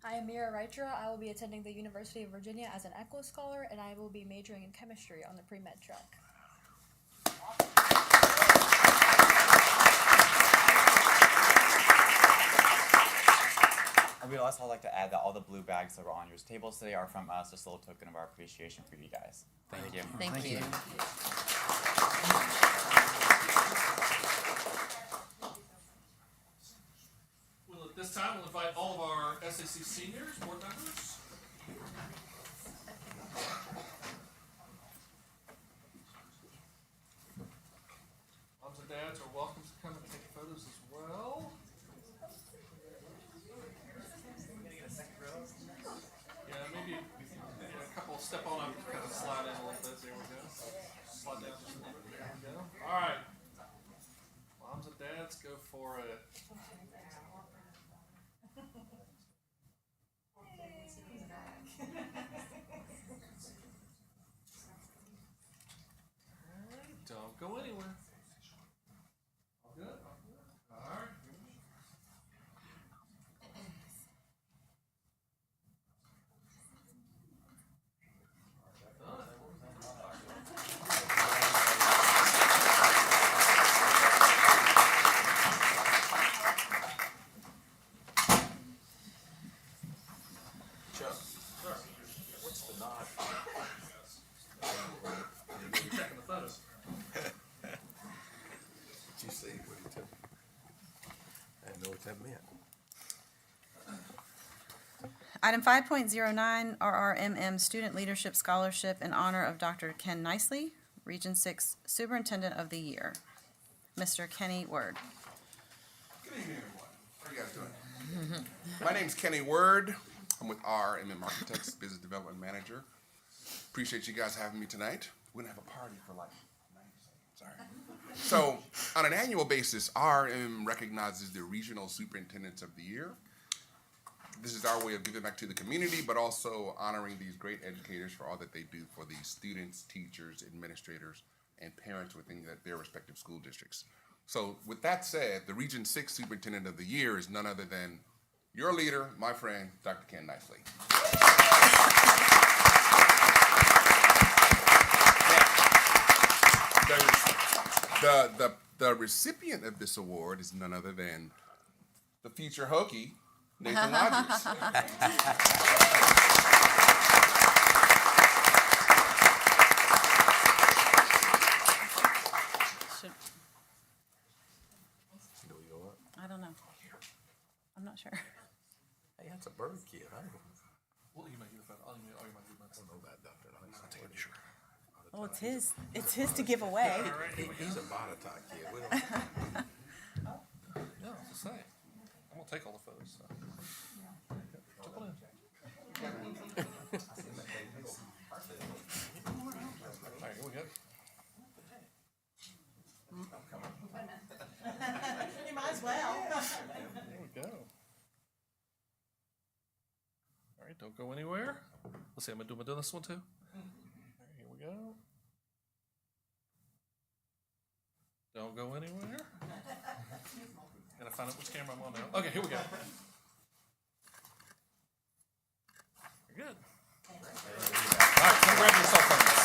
I am Mira Reichera. I will be attending the University of Virginia as an ECHO scholar, and I will be majoring in chemistry on the pre-med track. I would also like to add that all the blue bags that were on your tables today are from us, just a little token of our appreciation for you guys. Thank you. Thank you. Well, at this time, we'll invite all of our SAC seniors, board members. Moms and dads are welcome to come and take photos as well. Yeah, maybe a couple step on up, kind of slide in a little bit. There we go. Slide down just a little bit. There we go. All right. Moms and dads, go for it. Don't go anywhere. All good? All right. Chuck, Sir. what's the nod? You're checking the photos. Did you see what he told me? I didn't know what that meant. Item 5.09, RRMM Student Leadership Scholarship in honor of Dr. Ken Nicely, Region 6 Superintendent of the Year. Mr. Kenny Word. Good evening, everyone. How are you guys doing? My name's Kenny Word. I'm with RMM Architects, Business Development Manager. Appreciate you guys having me tonight. We're gonna have a party for like 90 seconds. Sorry. So, on an annual basis, RMM recognizes the Regional Superintendents of the Year. This is our way of giving back to the community, but also honoring these great educators for all that they do for the students, teachers, administrators, and parents within their respective school districts. So with that said, the Region 6 Superintendent of the Year is none other than your leader, my friend, Dr. Ken Nicely. The recipient of this award is none other than the future Hokie, Nathan Rogers. I don't know. I'm not sure. Hey, that's a bird kid. I don't know. We'll email you the photo. I'll email you my I don't know that, Doctor. I'm not taking sure. Oh, it's his. It's his to give away. He's a Botetourt kid. We don't. No, it's the same. I'm gonna take all the photos. So. Jump on in. All right, here we go. You might as well. There we go. All right, don't go anywhere. Let's see, am I doing this one too? All right, here we go. Don't go anywhere. Gotta find out which camera I'm on now. Okay, here we go. Very good. All right, come grab your cell phones.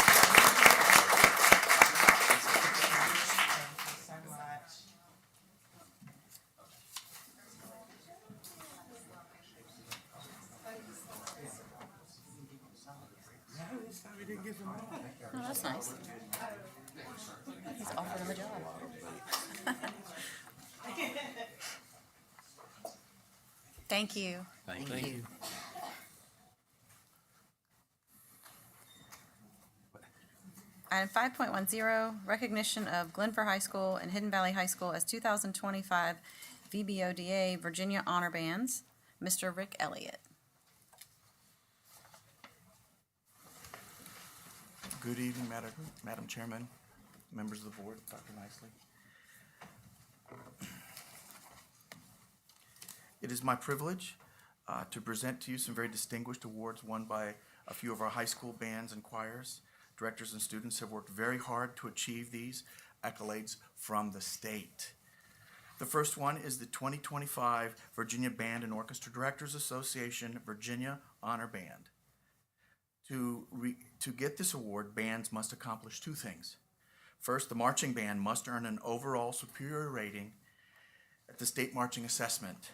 Oh, that's nice. He's offered him a job. Thank you. Thank you. Item 5.10, recognition of Glenfer High School and Hidden Valley High School as 2025 VBODA Virginia Honor Bands. Mr. Rick Elliott. Good evening, Madam Chairman, members of the board, Dr. Nicely. It is my privilege to present to you some very distinguished awards won by a few of our high school bands and choirs. Directors and students have worked very hard to achieve these accolades from the state. The first one is the 2025 Virginia Band and Orchestra Directors Association Virginia Honor Band. To get this award, bands must accomplish two things. First, the marching band must earn an overall superior rating at the state marching assessment.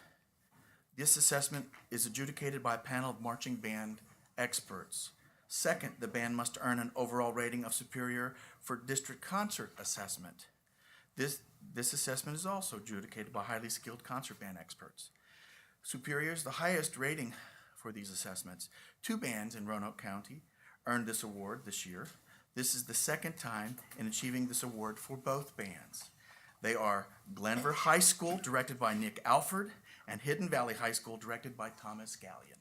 This assessment is adjudicated by a panel of marching band experts. Second, the band must earn an overall rating of superior for district concert assessment. This assessment is also adjudicated by highly skilled concert band experts. Superior is the highest rating for these assessments. 2 bands in Roanoke County earned this award this year. This is the second time in achieving this award for both bands. They are Glenver High School, directed by Nick Alford, and Hidden Valley High School, directed by Thomas Gallion.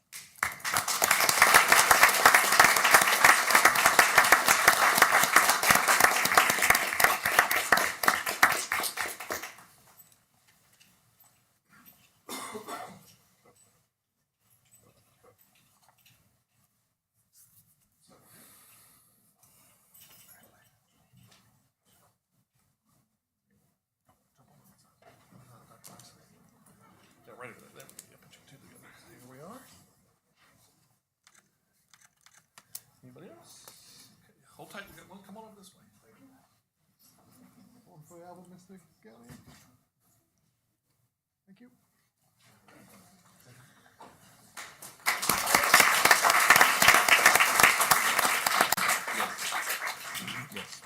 Right over there. Put you two together. Here we are. Anybody else? Okay. Hold tight. We got one. Come on over this way. Thank you. One for the album, Mr. Gallion. Thank you. Yes.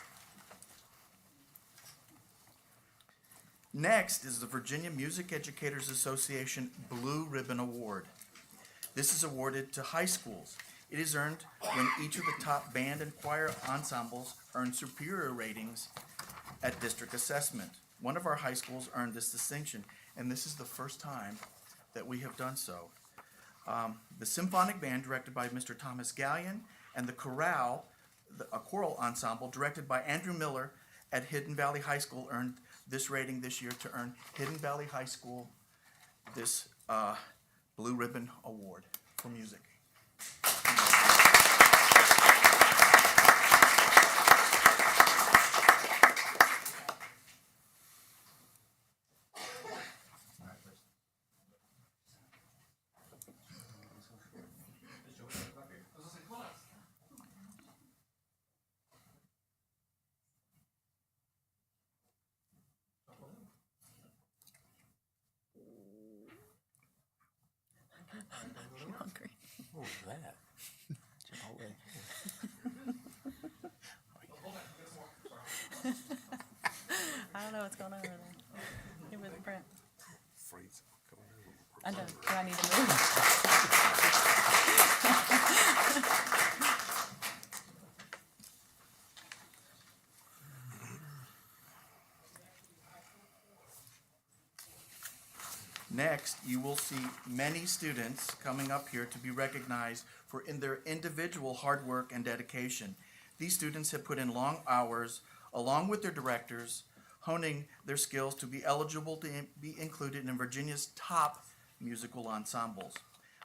Next is the Virginia Music Educators Association Blue Ribbon Award. This is awarded to high schools. It is earned when each of the top band and choir ensembles earn superior ratings at district assessment. One of our high schools earned this distinction, and this is the first time that we have done so. The symphonic band, directed by Mr. Thomas Gallion, and the chorale, a choral ensemble, directed by Andrew Miller at Hidden Valley High School, earned this rating this year to earn Hidden Valley High School this Blue Ribbon Award for music. I'm hungry. What was that? I don't know what's going on over there. It was print. Freeze. I know. Do I need to move? Next, you will see many students coming up here to be recognized for their individual hard work and dedication. These students have put in long hours, along with their directors, honing their skills to be eligible to be included in Virginia's top musical ensembles.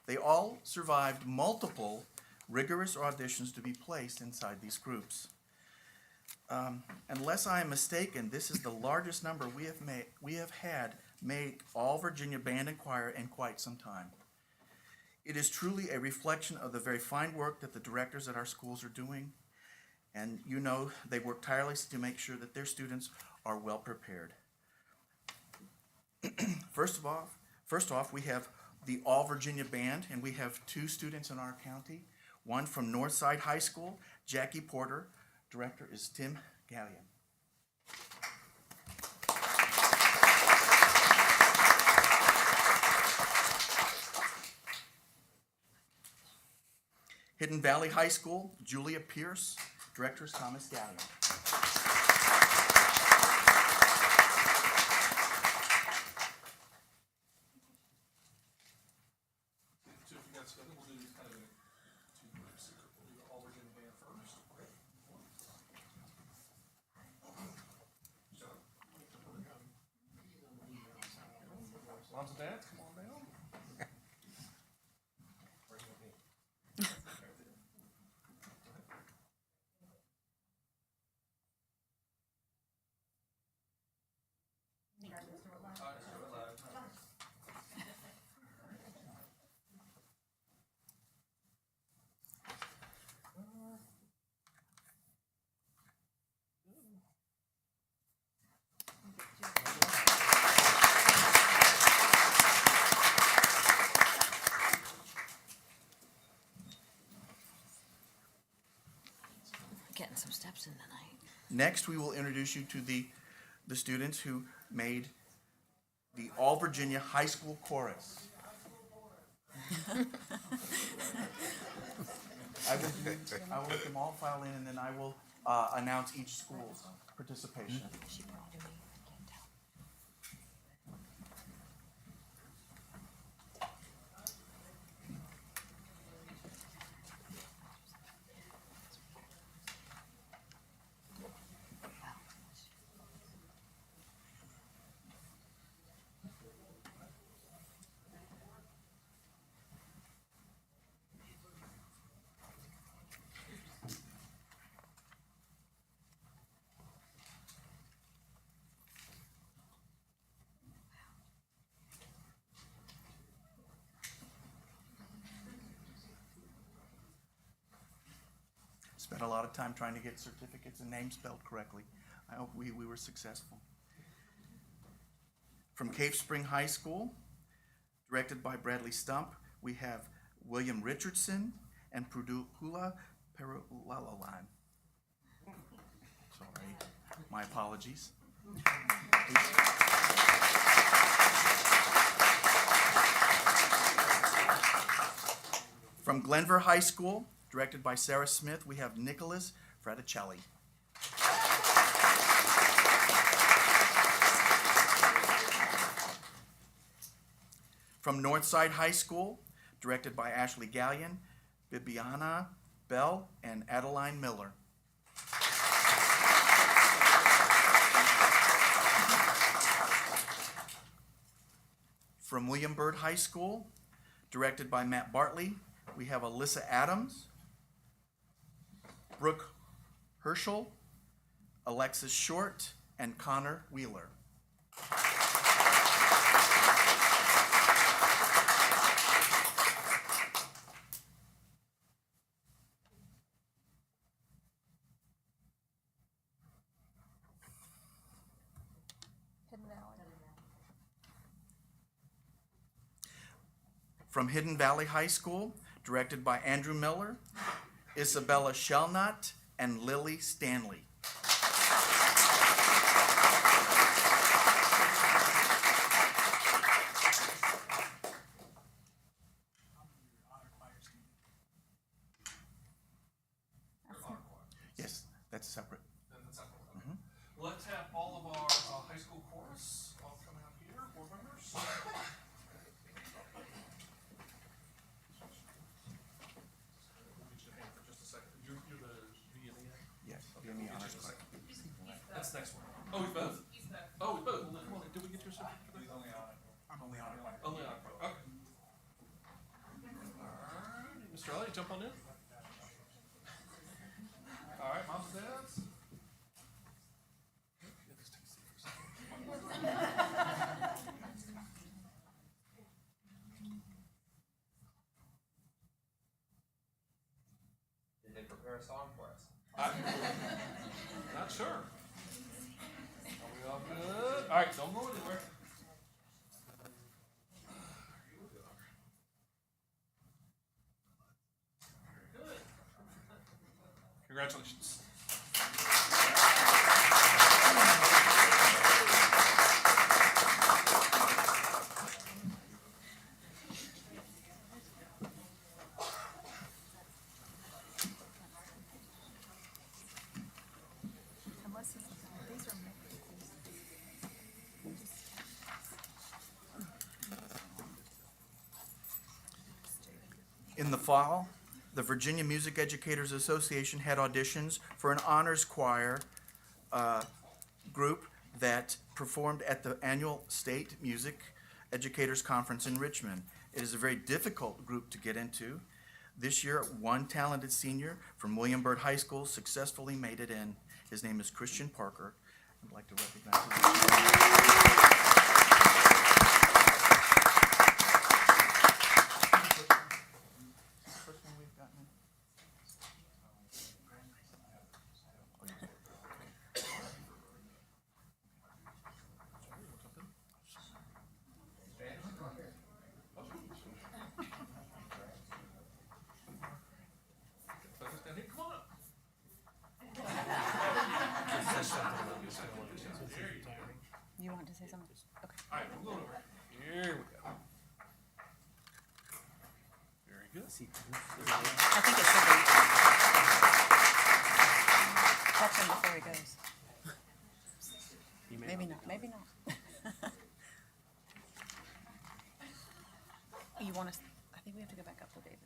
They all survived multiple rigorous auditions to be placed inside these groups. Unless I am mistaken, this is the largest number we have had make all Virginia band and choir in quite some time. It is truly a reflection of the very fine work that the directors at our schools are doing, and you know they work tirelessly to make sure that their students are well prepared. First off, we have the All Virginia Band, and we have 2 students in our county, one from Northside High School, Jackie Porter. Director is Tim Gallion. Hidden Valley High School, Julia Pierce. Director is Thomas Gallion. Next, we will introduce you to the students who made the All Virginia High School Chorus. I will let them all file in, and then I will announce each school's participation. Spent a lot of time trying to get certificates and names spelled correctly. I hope we were successful. From Cave Spring High School, directed by Bradley Stump, we have William Richardson and Pudula Perulalalan. Sorry, my apologies. From Glenver High School, directed by Sarah Smith, we have Nicholas Fraticelli. From Northside High School, directed by Ashley Gallion, Bibiana Bell, and Adeline Miller. From William Byrd High School, directed by Matt Bartley, we have Alyssa Adams, Brooke Herschel, Alexis Short, and Connor Wheeler. From Hidden Valley High School, directed by Andrew Miller, Isabella Shelnut, and Lily Stanley. Yes, that's separate. Let's have all of our high school chorus all come out here, board members. Yes, give me honors card. That's the next one. Oh, we both? Oh, we both. Well, then, come on, did we get your certificate? I'm only on it. Only on it. Okay. Alright, Mr. Elliott, jump on in. Alright, moms and dads. Did they prepare a song for us? Not sure. Are we all good? Alright, don't go anywhere. Good. Congratulations. In the fall, the Virginia Music Educators Association had auditions for an honors choir group that performed at the annual State Music Educators Conference in Richmond. It is a very difficult group to get into. This year, one talented senior from William Byrd High School successfully made it in. His name is Christian Parker. I'd like to recognize him. Come on up. I think it should be. Catch him before he goes. Maybe not, maybe not. You want us, I think we have to go back up to David.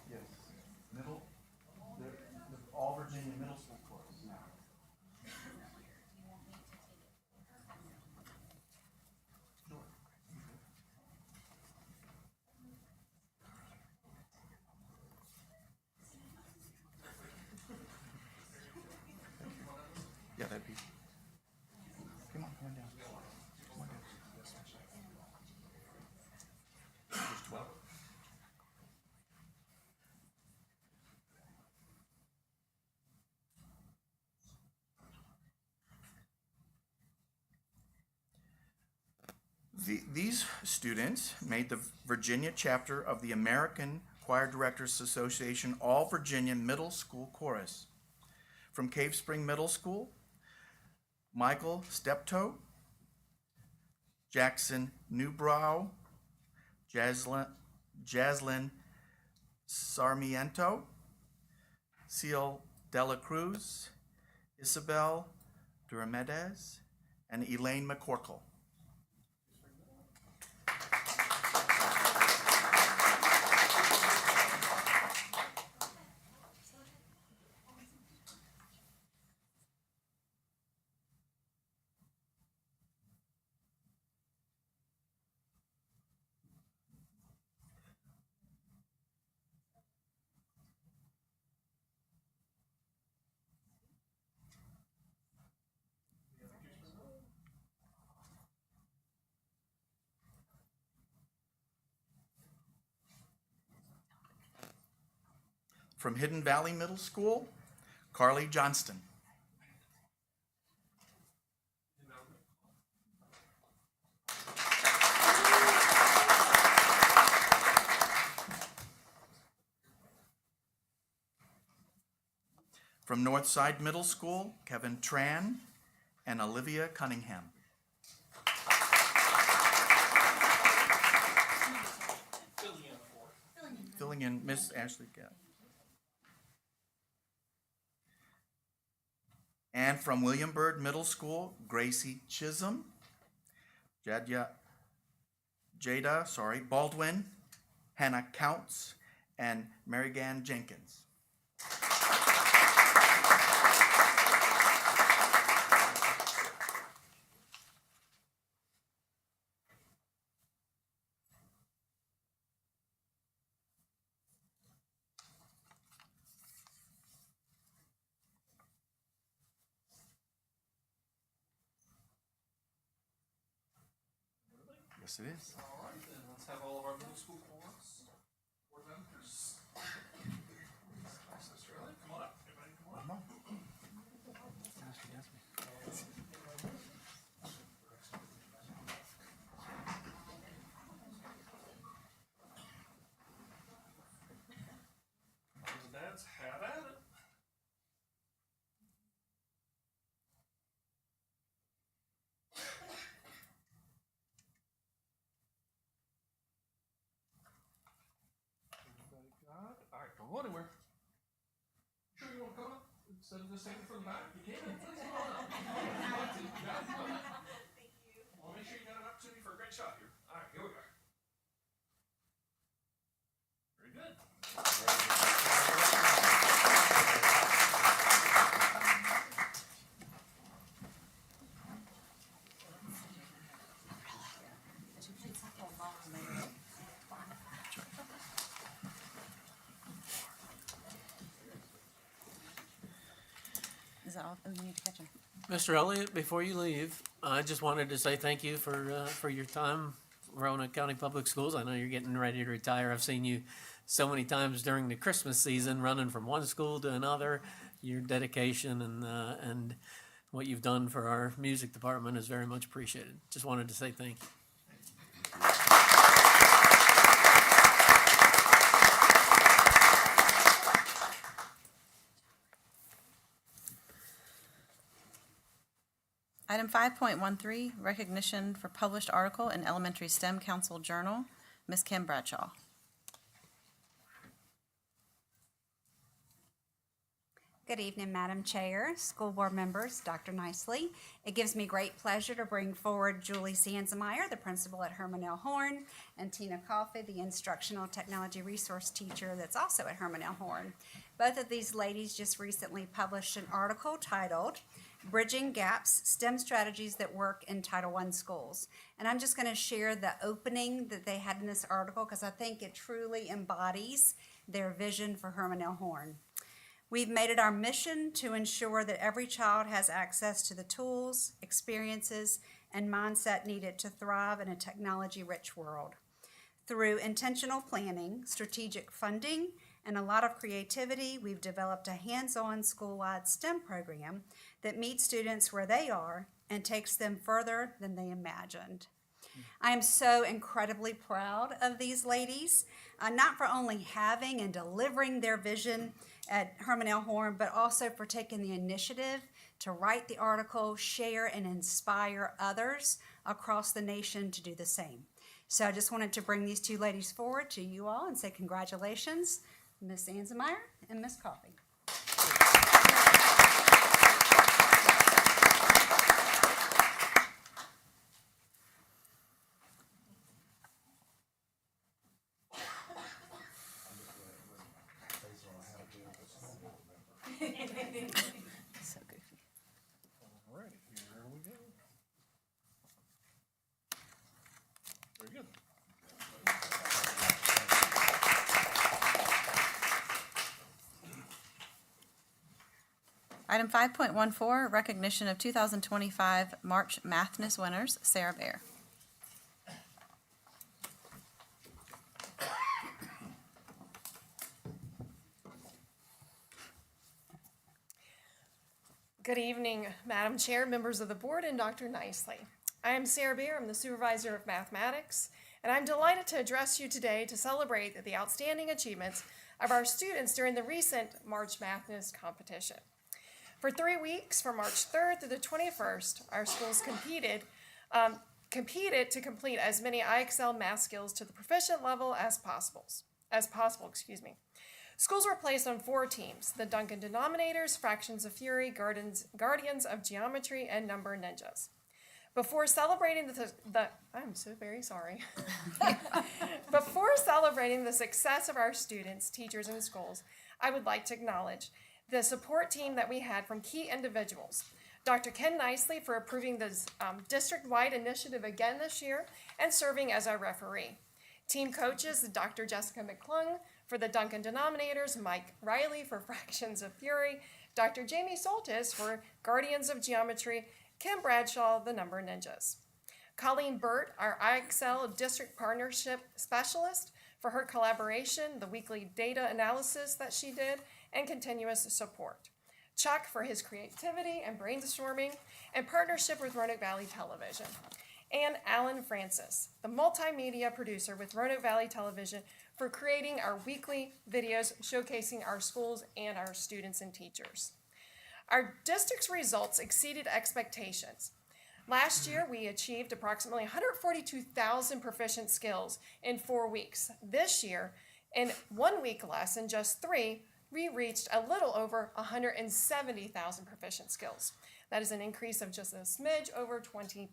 Yes, middle, all Virginia middle school course now. Yeah, that'd be. Come on down. Come on down. There's 12. These students made the Virginia chapter of the American Choir Directors Association All Virginia Middle School Chorus. From Cave Spring Middle School, Michael Steptoe, Jackson Newbrow, Jaslyn Sarmiento, Seal Dela Cruz, Isabel Duramedes, and Elaine McCorkle. From Hidden Valley Middle School, Carly Johnston. From Northside Middle School, Kevin Tran and Olivia Cunningham. Filling in Miss Ashley Gatt. And from William Byrd Middle School, Gracie Chisholm, Jada Baldwin, Hannah Counts, and Mariganne Jenkins. Yes, it is. All right, then let's have all of our middle school boards, board members. Sister Elliott, come on up. Everybody come on up. Dad's had at it. Everybody got it? All right, don't go anywhere. Sure you want to come up instead of just taking it from the back? You can. Please come on up. If you'd like to. Yeah, come on. Thank you. Well, make sure you got an opportunity for a great shot here. All right, here we go. Very good. Is that all? Oh, you need to catch him. Mr. Elliott, before you leave, I just wanted to say thank you for your time, Roanoke County Public Schools. I know you're getting ready to retire. I've seen you so many times during the Christmas season, running from one school to another. Your dedication and what you've done for our music department is very much appreciated. Just wanted to say thank you. Item 5.13, recognition for published article in Elementary STEM Council Journal. Ms. Kim Bradshaw. Good evening, Madam Chair, school board members, Dr. Nicely. It gives me great pleasure to bring forward Julie Sansemeyer, the principal at Herman L. Horn, and Tina Coffey, the instructional technology resource teacher that's also at Herman L. Horn. Both of these ladies just recently published an article titled Bridging Gaps, STEM Strategies That Work in Title I Schools. And I'm just going to share the opening that they had in this article because I think it truly embodies their vision for Herman L. Horn. We've made it our mission to ensure that every child has access to the tools, experiences, and mindset needed to thrive in a technology-rich world. Through intentional planning, strategic funding, and a lot of creativity, we've developed a hands-on school-wide STEM program that meets students where they are and takes them further than they imagined. I am so incredibly proud of these ladies, not for only having and delivering their vision at Herman L. Horn, but also for taking the initiative to write the article, share, and inspire others across the nation to do the same. So I just wanted to bring these two ladies forward to you all and say congratulations, Ms. Sansemeyer and Ms. Coffey. So goofy. All right, here we go. Very good. Item 5.14, recognition of 2025 March Mathness winners, Sarah Bear. Good evening, Madam Chair, members of the board, and Dr. Nicely. I am Sarah Beer. I'm the supervisor of mathematics, and I'm delighted to address you today to celebrate the outstanding achievements of our students during the recent March Mathness competition. For 3 weeks, from March 3rd through the 21st, our schools competed to complete as many IXL math skills to the proficient level as possible. Schools were placed on 4 teams: the Duncan Denominators, Fractions of Fury, Guardians of Geometry, and Number Ninjas. Before celebrating I'm so very sorry. Before celebrating the success of our students, teachers, and schools, I would like to acknowledge the support team that we had from key individuals. Dr. Ken Nicely for approving this district-wide initiative again this year and serving as our referee. Team coaches, Dr. Jessica McClung for the Duncan Denominators, Mike Riley for Fractions of Fury, Dr. Jamie Soltis for Guardians of Geometry, Kim Bradshaw, the Number Ninjas. Colleen Burt, our IXL District Partnership Specialist, for her collaboration, the weekly data analysis that she did, and continuous support. Chuck for his creativity and brainstorming and partnership with Roanoke Valley Television. And Alan Francis, the multimedia producer with Roanoke Valley Television, for creating our weekly videos showcasing our schools and our students and teachers. Our district's results exceeded expectations. Last year, we achieved approximately 142,000 proficient skills in 4 weeks. This year, in 1 week less, in just 3, we reached a little over 170,000 proficient skills. That is an increase of just a smidge over 20%.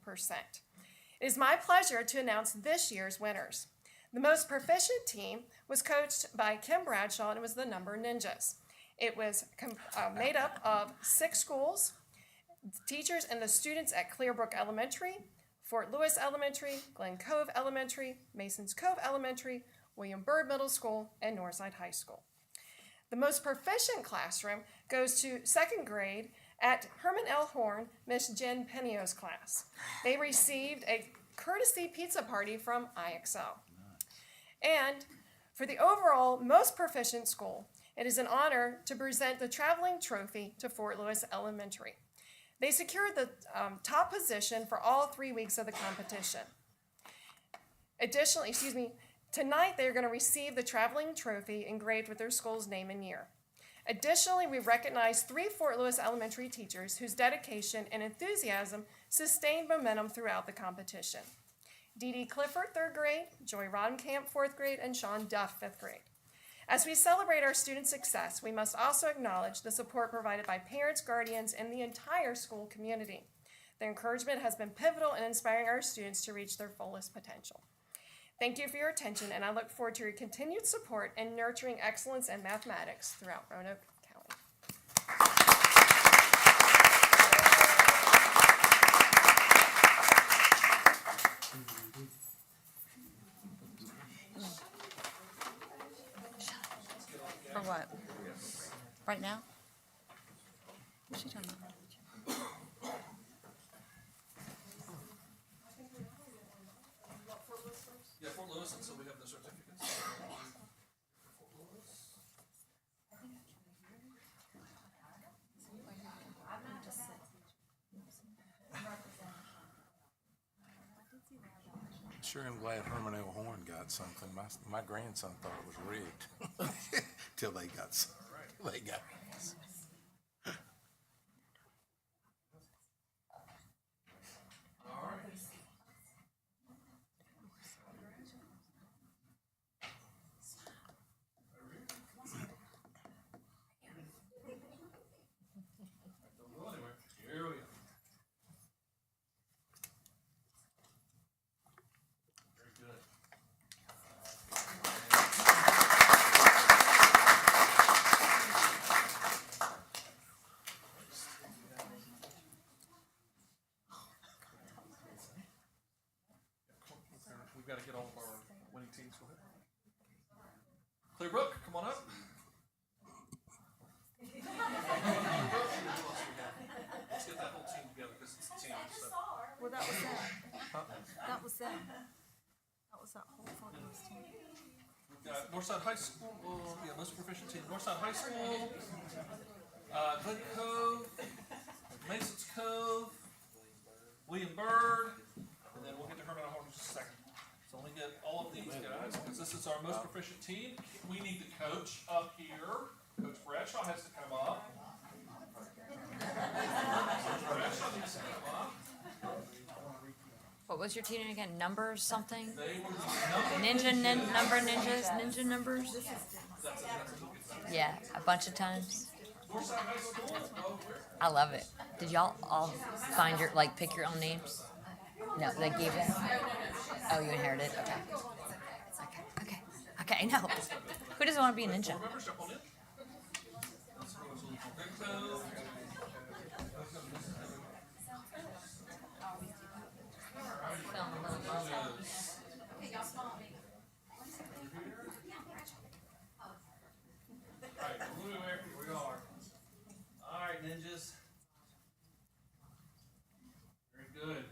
It is my pleasure to announce this year's winners. The most proficient team was coached by Kim Bradshaw, and it was the Number Ninjas. It was made up of 6 schools, teachers and the students at Clearbrook Elementary, Fort Lewis Elementary, Glen Cove Elementary, Masons Cove Elementary, William Byrd Middle School, and Northside High School. The most proficient classroom goes to 2nd grade at Herman L. Horn, Miss Jen Penio's class. They received a courtesy pizza party from IXL. And for the overall most proficient school, it is an honor to present the traveling trophy to Fort Lewis Elementary. They secured the top position for all 3 weeks of the competition. Additionally, tonight they're going to receive the traveling trophy engraved with their school's name and year. Additionally, we recognize 3 Fort Lewis elementary teachers whose dedication and enthusiasm sustained momentum throughout the competition. Dee Dee Clifford, 3rd grade, Joy Rodenkamp, 4th grade, and Sean Duff, 5th grade. As we celebrate our students' success, we must also acknowledge the support provided by parents, guardians, and the entire school community. Their encouragement has been pivotal in inspiring our students to reach their fullest potential. Thank you for your attention, and I look forward to your continued support in nurturing excellence in mathematics throughout Roanoke County. For what? Right now? What's she talking about? Yeah, Fort Lewis, and so we have the certificates. Sure am glad Herman L. Horn got something. My grandson thought it was rigged till they got Here we go. Very good. We've got to get all of our winning teams. Go ahead. Clearbrook, come on up. Let's get that whole team together because it's a team. So. Well, that was them. Huh? That was them. That was that whole Fort Lewis team. We've got Northside High School, yeah, most proficient team. Northside High School, Glen Cove, Mason's Cove, William Byrd, and then we'll get to Herman L. Horn in just a second. So let me get all of these guys, because this is our most proficient team. We need the coach up here. Coach Bradshaw has to come up. Coach Bradshaw needs to come up. What was your team again? Numbers something? They were the Ninja numbers? Yeah, a bunch of times. I love it. Did y'all all find your, pick your own names? No, they gave it? Oh, you inherited? Okay, I know. Who doesn't want to be a ninja? Here we are. All right, ninjas. Very good.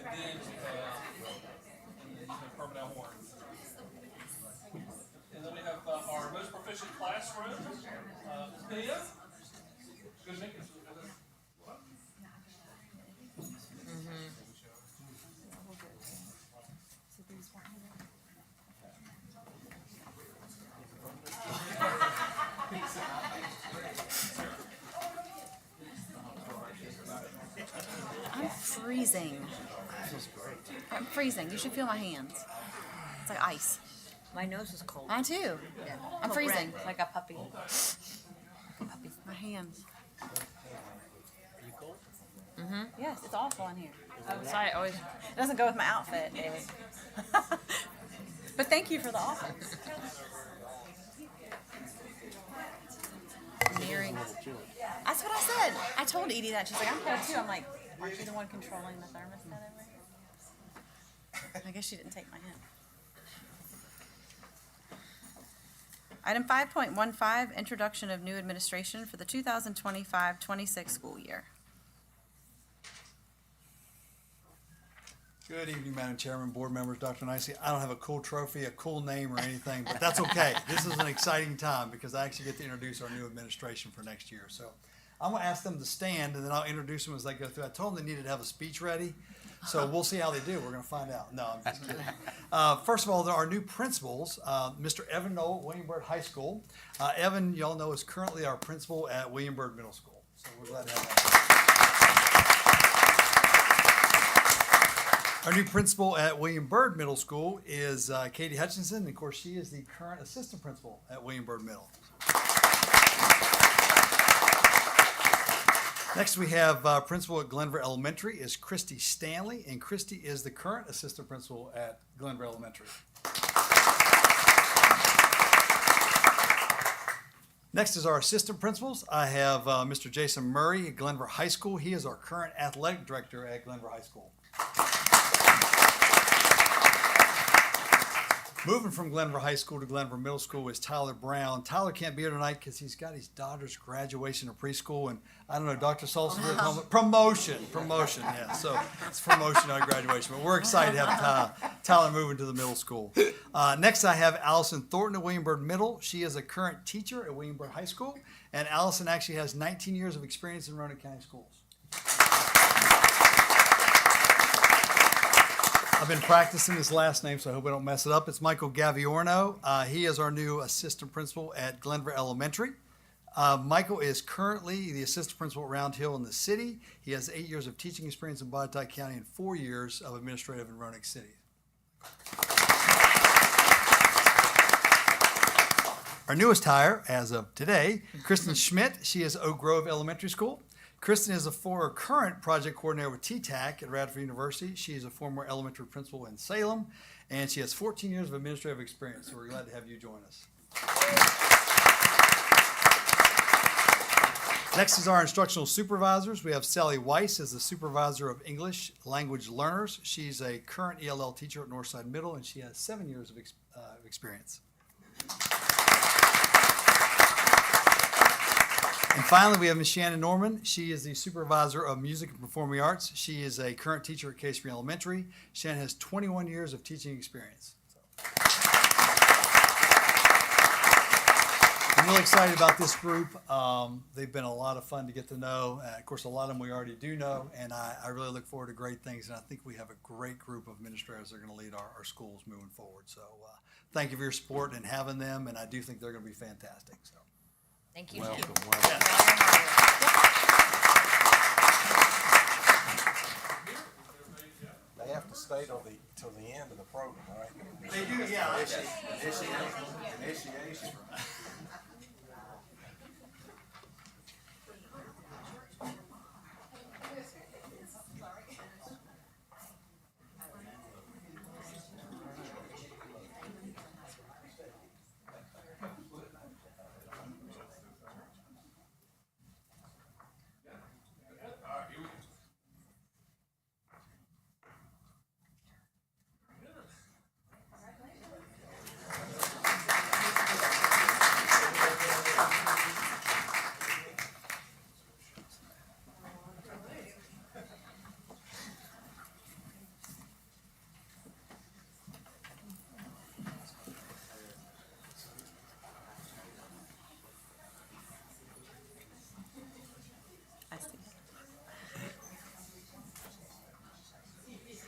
And then we have Herman L. Horn. And then we have our most proficient classroom. Mia. Good making. I'm freezing. I'm freezing. You should feel my hands. It's like ice. My nose is cold. Mine too. Yeah. I'm freezing. Like a puppy. My hands. Are you cold? Mm-hmm. Yes, it's awful in here. So I always. It doesn't go with my outfit, David. But thank you for the offer. Nearing. That's what I said. I told Edie that. She's like, I'm cold too. I'm like, aren't you the one controlling the thermostat over here? I guess she didn't take my hint. Item 5.15, introduction of new administration for the 2025-26 school year. Good evening, Madam Chairman, board members, Dr. Nicely. I don't have a cool trophy, a cool name, or anything, but that's okay. This is an exciting time because I actually get to introduce our new administration for next year. So I'm going to ask them to stand, and then I'll introduce them as they go through. I told them they needed to have a speech ready, So we'll see how they do. We're going to find out. No, I'm just kidding. First of all, there are new principals. Mr. Evan Knoll at William Byrd High School. Evan, y'all know, is currently our principal at William Byrd Middle School. So we're glad to have that. Our new principal at William Byrd Middle School is Katie Hutchinson. And of course, she is the current assistant principal at William Byrd Middle. Next, we have principal at Glenver Elementary is Christy Stanley, and Christy is the current assistant principal at Glenver Elementary. Next is our assistant principals. I have Mr. Jason Murray at Glenver High School. He is our current athletic director at Glenver High School. Moving from Glenver High School to Glenver Middle School is Tyler Brown. Tyler can't be here tonight because he's got his daughter's graduation of preschool, and I don't know, Dr. Salsa, promotion, yeah. So it's promotion on graduation, but we're excited to have Tyler moving to the middle school. Next, I have Allison Thornton at William Byrd Middle. She is a current teacher at William Byrd High School, and Allison actually has 19 years of experience in Roanoke County schools. I've been practicing his last name, so I hope I don't mess it up. It's Michael Gaviorno. He is our new assistant principal at Glenver Elementary. Michael is currently the assistant principal at Round Hill in the city. He has 8 years of teaching experience in Botetourt County and 4 years of administrative in Roanoke City. Our newest hire, as of today, Kristen Schmidt. She is Oak Grove Elementary School. Kristen is a current project coordinator with TTAC at Radford University. She is a former elementary principal in Salem, and she has 14 years of administrative experience. So we're glad to have you join us. Next is our instructional supervisors. We have Sally Weiss as the supervisor of English language learners. She's a current ELL teacher at Northside Middle, and she has 7 years of experience. And finally, we have Ms. Shannon Norman. She is the supervisor of music and performing arts. She is a current teacher at Case Green Elementary. Shannon has 21 years of teaching experience. I'm really excited about this group. They've been a lot of fun to get to know. Of course, a lot of them we already do know, and I really look forward to great things. And I think we have a great group of administrators that are going to lead our schools moving forward. So thank you for your support and having them, and I do think they're going to be fantastic. So. Thank you. Welcome. They have to stay till the end of the program, right? They do, yeah. Initiation.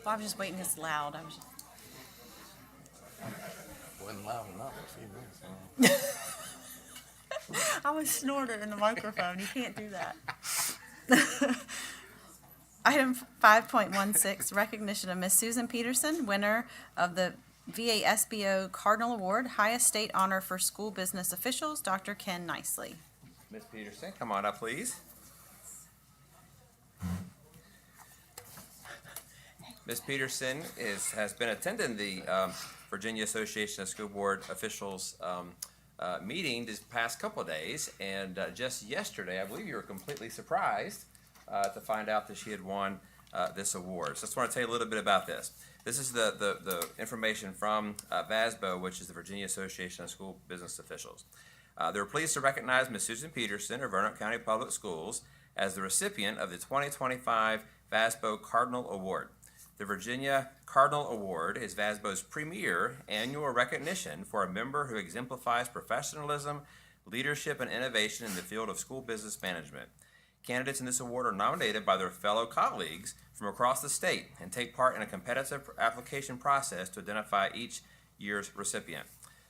Well, I was just waiting. It's loud. Wasn't loud enough a few minutes ago. I was snorting in the microphone. You can't do that. Item 5.16, recognition of Miss Susan Peterson, winner of the VASBO Cardinal Award, highest state honor for school business officials, Dr. Ken Nicely. Miss Peterson, come on up, please. Ms. Peterson has been attending the Virginia Association of School Board Officials meeting this past couple of days, and just yesterday, I believe you were completely surprised to find out that she had won this award. So I just want to tell you a little bit about this. This is the information from VASBO, which is the Virginia Association of School Business Officials. They're pleased to recognize Ms. Susan Peterson of Roanoke County Public Schools as the recipient of the 2025 VASBO Cardinal Award. The Virginia Cardinal Award is VASBO's premier annual recognition for a member who exemplifies professionalism, leadership, and innovation in the field of school business management. Candidates in this award are nominated by their fellow colleagues from across the state and take part in a competitive application process to identify each year's recipient.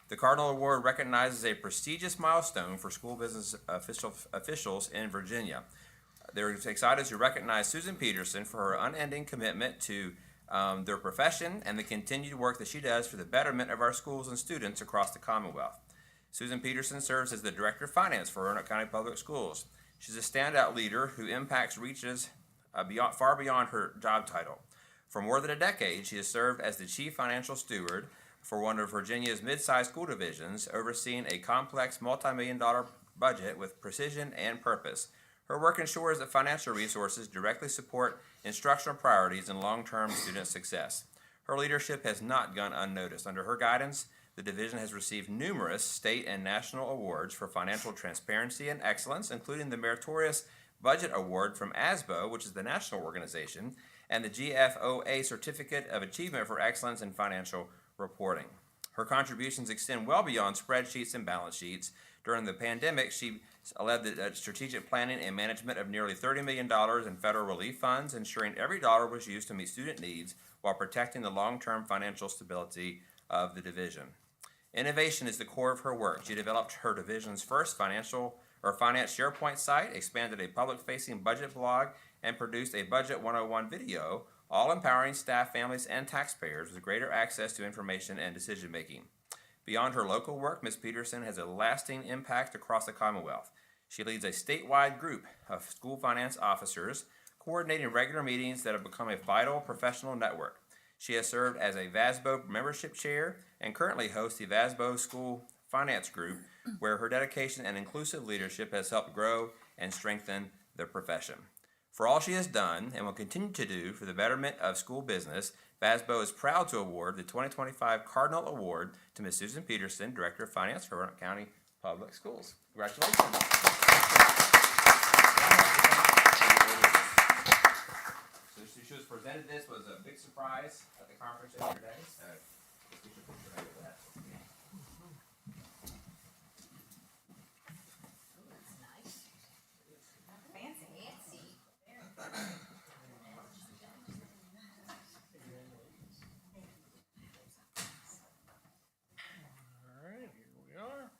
The Cardinal Award recognizes a prestigious milestone for school business officials in Virginia. They're excited to recognize Susan Peterson for her unending commitment to their profession and the continued work that she does for the betterment of our schools and students across the Commonwealth. Susan Peterson serves as the Director of Finance for Roanoke County Public Schools. She's a standout leader who reaches far beyond her job title. For more than a decade, she has served as the Chief Financial Steward for one of Virginia's mid-sized school divisions, overseeing a complex multi-million-dollar budget with precision and purpose. Her work ensures that financial resources directly support instructional priorities and long-term student success. Her leadership has not gone unnoticed. Under her guidance, the division has received numerous state and national awards for financial transparency and excellence, including the Meritorious Budget Award from ASBO, which is the national organization, and the GFOA Certificate of Achievement for Excellence in Financial Reporting. Her contributions extend well beyond spreadsheets and balance sheets. During the pandemic, she led the strategic planning and management of nearly $30 million in federal relief funds, ensuring every dollar was used to meet student needs while protecting the long-term financial stability of the division. Innovation is the core of her work. She developed her division's first finance SharePoint site, expanded a public-facing budget blog, and produced a Budget 101 video, all empowering staff, families, and taxpayers with greater access to information and decision-making. Beyond her local work, Ms. Peterson has a lasting impact across the Commonwealth. She leads a statewide group of school finance officers, coordinating regular meetings that have become a vital professional network. She has served as a VASBO membership chair and currently hosts the VASBO School Finance Group, where her dedication and inclusive leadership has helped grow and strengthen the profession. For all she has done and will continue to do for the betterment of school business, VASBO is proud to award the 2025 Cardinal Award to Ms. Susan Peterson, Director of Finance for Roanoke County Public Schools. Congratulations. So she was presented this, was a big surprise at the conference yesterday, so let's get your picture right with that. All right, here we are.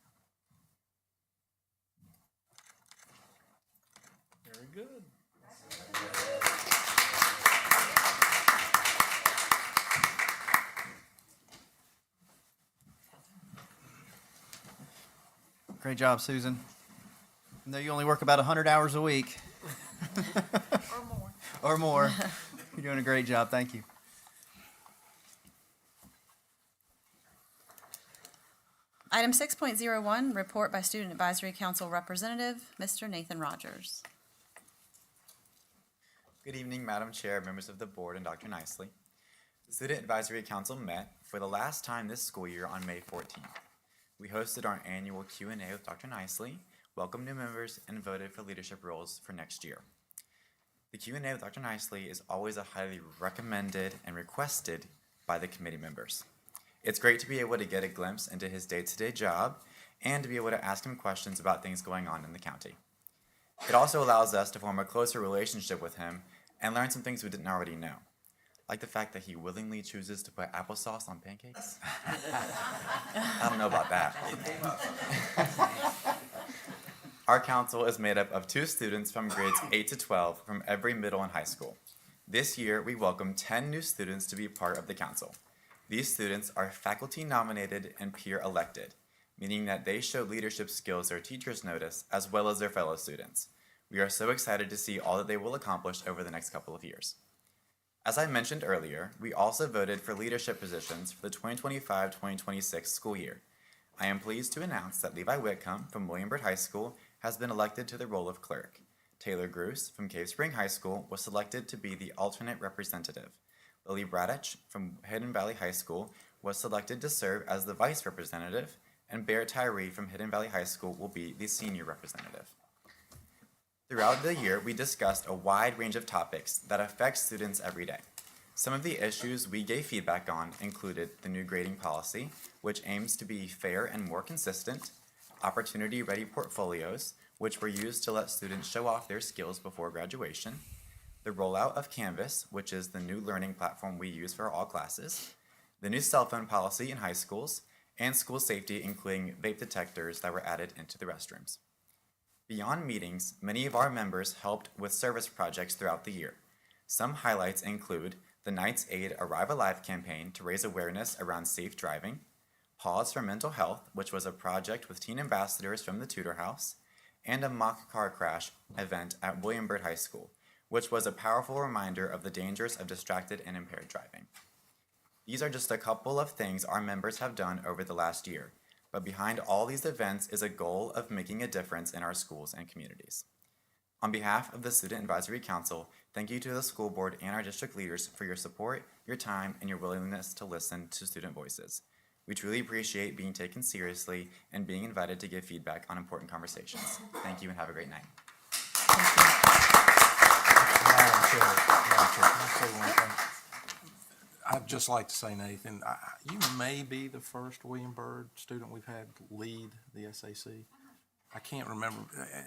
Very good. Great job, Susan. I know you only work about 100 hours a week. Or more. Or more. You're doing a great job. Thank you. Item 6.01, report by Student Advisory Council Representative, Mr. Nathan Rogers. Good evening, Madam Chair, members of the board, and Dr. Nicely. The Student Advisory Council met for the last time this school year on May 14th. We hosted our annual Q&A with Dr. Nicely, welcomed new members, and voted for leadership roles for next year. The Q&A with Dr. Nicely is always a highly recommended and requested by the committee members. It's great to be able to get a glimpse into his day-to-day job and to be able to ask him questions about things going on in the county. It also allows us to form a closer relationship with him and learn some things we didn't already know, like the fact that he willingly chooses to put applesauce on pancakes. I don't know about that. Our council is made up of 2 students from grades 8 to 12 from every middle and high school. This year, we welcome 10 new students to be part of the council. These students are faculty nominated and peer elected, meaning that they show leadership skills their teachers notice as well as their fellow students. We are so excited to see all that they will accomplish over the next couple of years. As I mentioned earlier, we also voted for leadership positions for the 2025-2026 school year. I am pleased to announce that Levi Whitcomb from William Byrd High School has been elected to the role of clerk. Taylor Gruce from Cave Spring High School was selected to be the alternate representative. Lily Bradich from Hidden Valley High School was selected to serve as the vice representative, and Bear Tyree from Hidden Valley High School will be the senior representative. Throughout the year, we discussed a wide range of topics that affect students every day. Some of the issues we gave feedback on included the new grading policy, which aims to be fair and more consistent, opportunity-ready portfolios, which were used to let students show off their skills before graduation, the rollout of Canvas, which is the new learning platform we use for all classes, the new cell phone policy in high schools, and school safety, including vape detectors that were added into the restrooms. Beyond meetings, many of our members helped with service projects throughout the year. Some highlights include the Knights Aid Arrive Alive campaign to raise awareness around safe driving, Pause for Mental Health, which was a project with teen ambassadors from the Tudor House, and a mock car crash event at William Byrd High School, which was a powerful reminder of the dangers of distracted and impaired driving. These are just a couple of things our members have done over the last year, but behind all these events is a goal of making a difference in our schools and communities. On behalf of the Student Advisory Council, thank you to the school board and our district leaders for your support, your time, and your willingness to listen to student voices. We truly appreciate being taken seriously and being invited to give feedback on important conversations. Thank you and have a great night. Madam Chair, can I say one thing? I'd just like to say, Nathan, you may be the first William Byrd student we've had lead the SAC. I can't remember,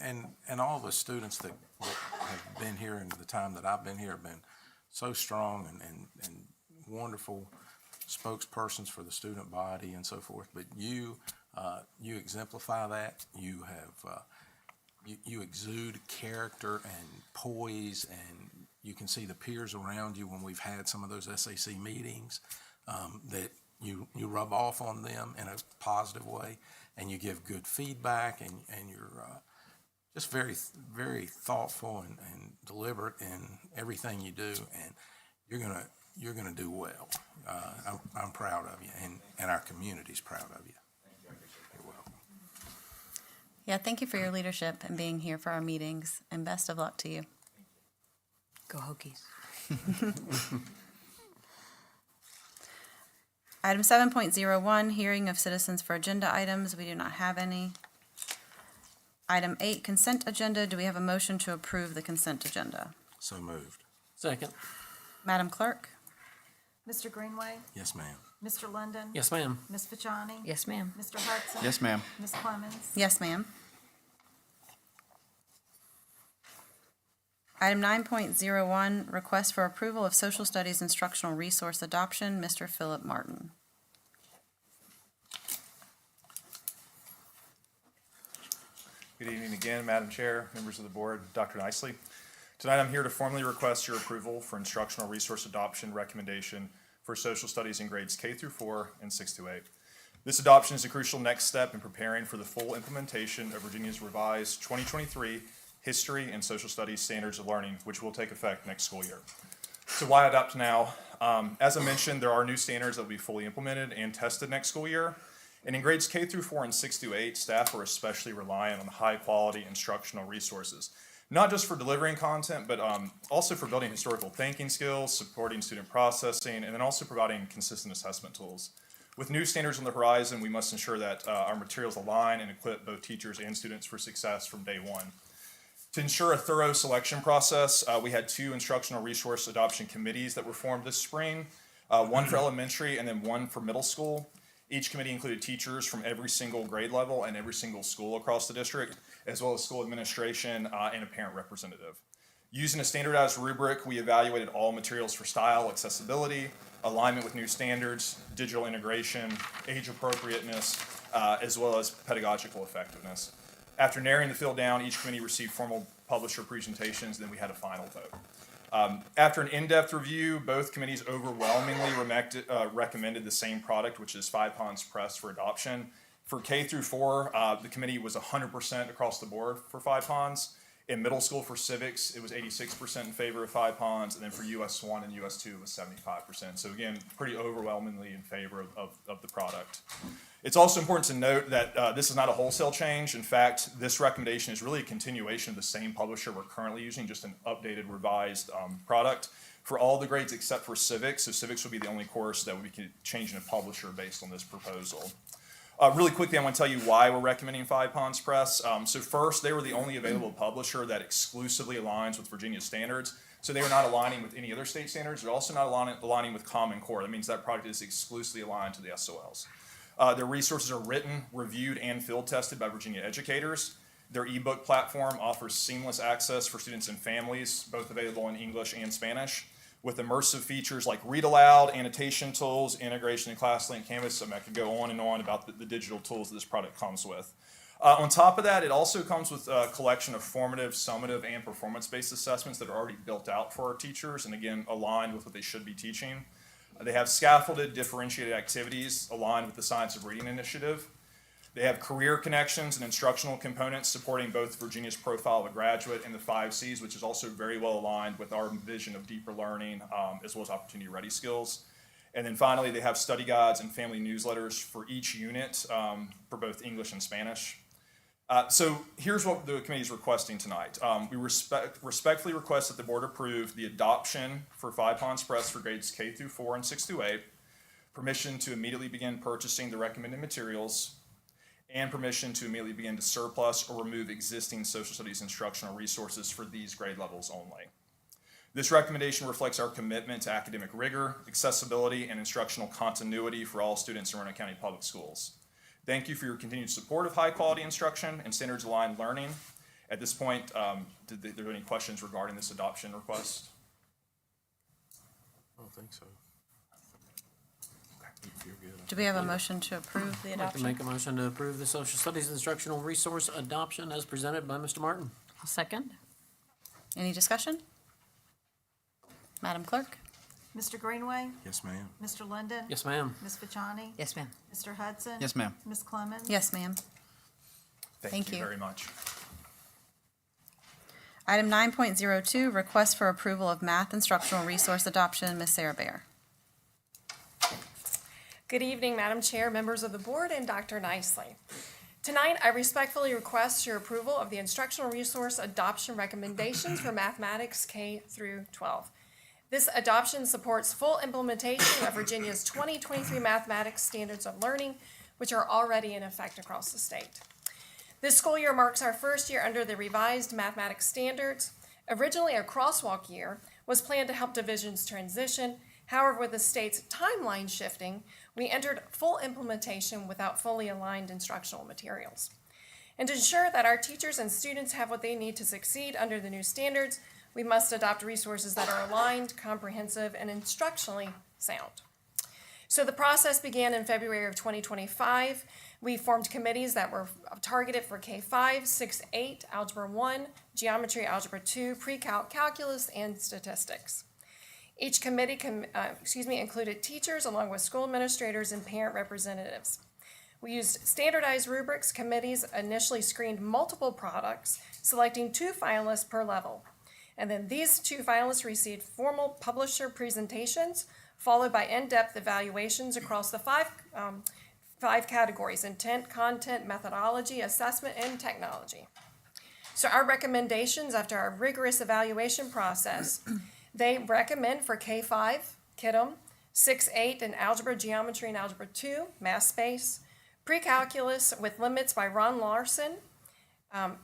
and all the students that have been here in the time that I've been here have been so strong and wonderful spokespersons for the student body and so forth. But you exemplify that. You have you exude character and poise, and you can see the peers around you when we've had some of those SAC meetings that you rub off on them in a positive way, and you give good feedback, and you're just very, very thoughtful and deliberate in everything you do, and you're gonna do well. I'm proud of you, and our community's proud of you. You're welcome. Yeah, thank you for your leadership and being here for our meetings, and best of luck to you. Go Hokies. Item 7.01, hearing of citizens for agenda items. We do not have any. Item 8, consent agenda. Do we have a motion to approve the consent agenda? So moved. Second. Madam Clerk? Mr. Greenway? Yes, ma'am. Mr. London? Yes, ma'am. Ms. Fachani? Yes, ma'am. Mr. Hudson? Yes, ma'am. Ms. Clemens? Yes, ma'am. Item 9.01, request for approval of social studies instructional resource adoption. Mr. Philip Martin. Good evening again, Madam Chair, members of the board, Dr. Nicely. Tonight I'm here to formally request your approval for instructional resource adoption recommendation for social studies in grades K through 4 and 6 to 8. This adoption is a crucial next step in preparing for the full implementation of Virginia's revised 2023 History and Social Studies Standards of Learning, which will take effect next school year. So why adopt now? As I mentioned, there are new standards that will be fully implemented and tested next school year. And in grades K through 4 and 6 to 8, staff are especially reliant on high-quality instructional resources, not just for delivering content, but also for building historical thinking skills, supporting student processing, and then also providing consistent assessment tools. With new standards on the horizon, we must ensure that our materials align and equip both teachers and students for success from day one. To ensure a thorough selection process, we had 2 instructional resource adoption committees that were formed this spring, one for elementary and then one for middle school. Each committee included teachers from every single grade level and every single school across the district, as well as school administration and a parent representative. Using a standardized rubric, we evaluated all materials for style, accessibility, alignment with new standards, digital integration, age appropriateness, as well as pedagogical effectiveness. After narrowing the field down, each committee received formal publisher presentations, then we had a final vote. After an in-depth review, both committees overwhelmingly recommended the same product, which is 5 Ponds Press for adoption. For K through 4, the committee was 100% across the board for 5 Ponds. In middle school for civics, it was 86% in favor of 5 Ponds, and then for US 1 and US 2, it was 75%. So again, pretty overwhelmingly in favor of the product. It's also important to note that this is not a wholesale change. In fact, this recommendation is really a continuation of the same publisher we're currently using, just an updated, revised product for all the grades except for civics. So civics would be the only course that we could change in a publisher based on this proposal. Really quickly, I want to tell you why we're recommending 5 Ponds Press. So first, they were the only available publisher that exclusively aligns with Virginia standards. So they were not aligning with any other state standards. They're also not aligning with Common Core. That means that product is exclusively aligned to the SOLs. Their resources are written, reviewed, and field tested by Virginia educators. Their ebook platform offers seamless access for students and families, both available in English and Spanish, with immersive features like read aloud, annotation tools, integration in ClassLink, Canvas. I mean, I could go on and on about the digital tools that this product comes with. On top of that, it also comes with a collection of formative, summative, and performance-based assessments that are already built out for our teachers, and again, aligned with what they should be teaching. They have scaffolded, differentiated activities aligned with the Science of Reading initiative. They have career connections and instructional components supporting both Virginia's profile of a graduate and the 5 Cs, which is also very well aligned with our vision of deeper learning, as well as opportunity-ready skills. And then finally, they have study guides and family newsletters for each unit for both English and Spanish. So here's what the committee is requesting tonight. We respectfully request that the board approve the adoption for Five Ponds Press for grades K through 4 and 6 through 8, permission to immediately begin purchasing the recommended materials, and permission to immediately begin to surplus or remove existing social studies instructional resources for these grade levels only. This recommendation reflects our commitment to academic rigor, accessibility, and instructional continuity for all students in Roanoke County Public Schools. Thank you for your continued support of high-quality instruction and standards-aligned learning. At this point, are there any questions regarding this adoption request? I don't think so. You're good. Do we have a motion to approve the I'd like to adoption? make a motion to approve the social studies instructional resource adoption as presented by Mr. Martin. I'll second. Any discussion? Madam Clerk? Mr. Greenway, Yes, ma'am. Mr. Linden. Yes, ma'am. Ms. Fachani. Yes, ma'am. Mr. Hudson. Yes, ma'am. Ms. Clemens. Yes, ma'am. Thank Thank you you. very much. Item 9.02, request for approval of math instructional resource adoption. Ms. Sarah Bear. Good evening, Madam Chair, members of the board, and Dr. Nicely. Tonight, I respectfully request your approval of the instructional resource adoption recommendations for mathematics K through 12. This adoption supports full implementation of Virginia's 2023 mathematics standards of learning, which are already in effect across the state. This school year marks our first year under the revised mathematics standards. Originally, a crosswalk year was planned to help divisions transition. However, with the state's timeline shifting, we entered full implementation without fully aligned instructional materials. And to ensure that our teachers and students have what they need to succeed under the new standards, we must adopt resources that are aligned, comprehensive, and instructionally sound. So the process began in February of 2025. We formed committees that were targeted for K-5, 6, 8, Algebra 1, Geometry, Algebra 2, Pre-Calc, Calculus, and Statistics. Each committee included teachers along with school administrators and parent representatives. We used standardized rubrics. Committees initially screened multiple products, selecting 2 finalists per level. And then these 2 finalists received formal publisher presentations, followed by in-depth evaluations across the 5 categories: intent, content, methodology, assessment, and technology. So our recommendations after our rigorous evaluation process, they recommend for K-5, KIDM, 6, 8, and Algebra, Geometry, and Algebra 2, Math Space, Pre-Calculus with Limits by Ron Larson,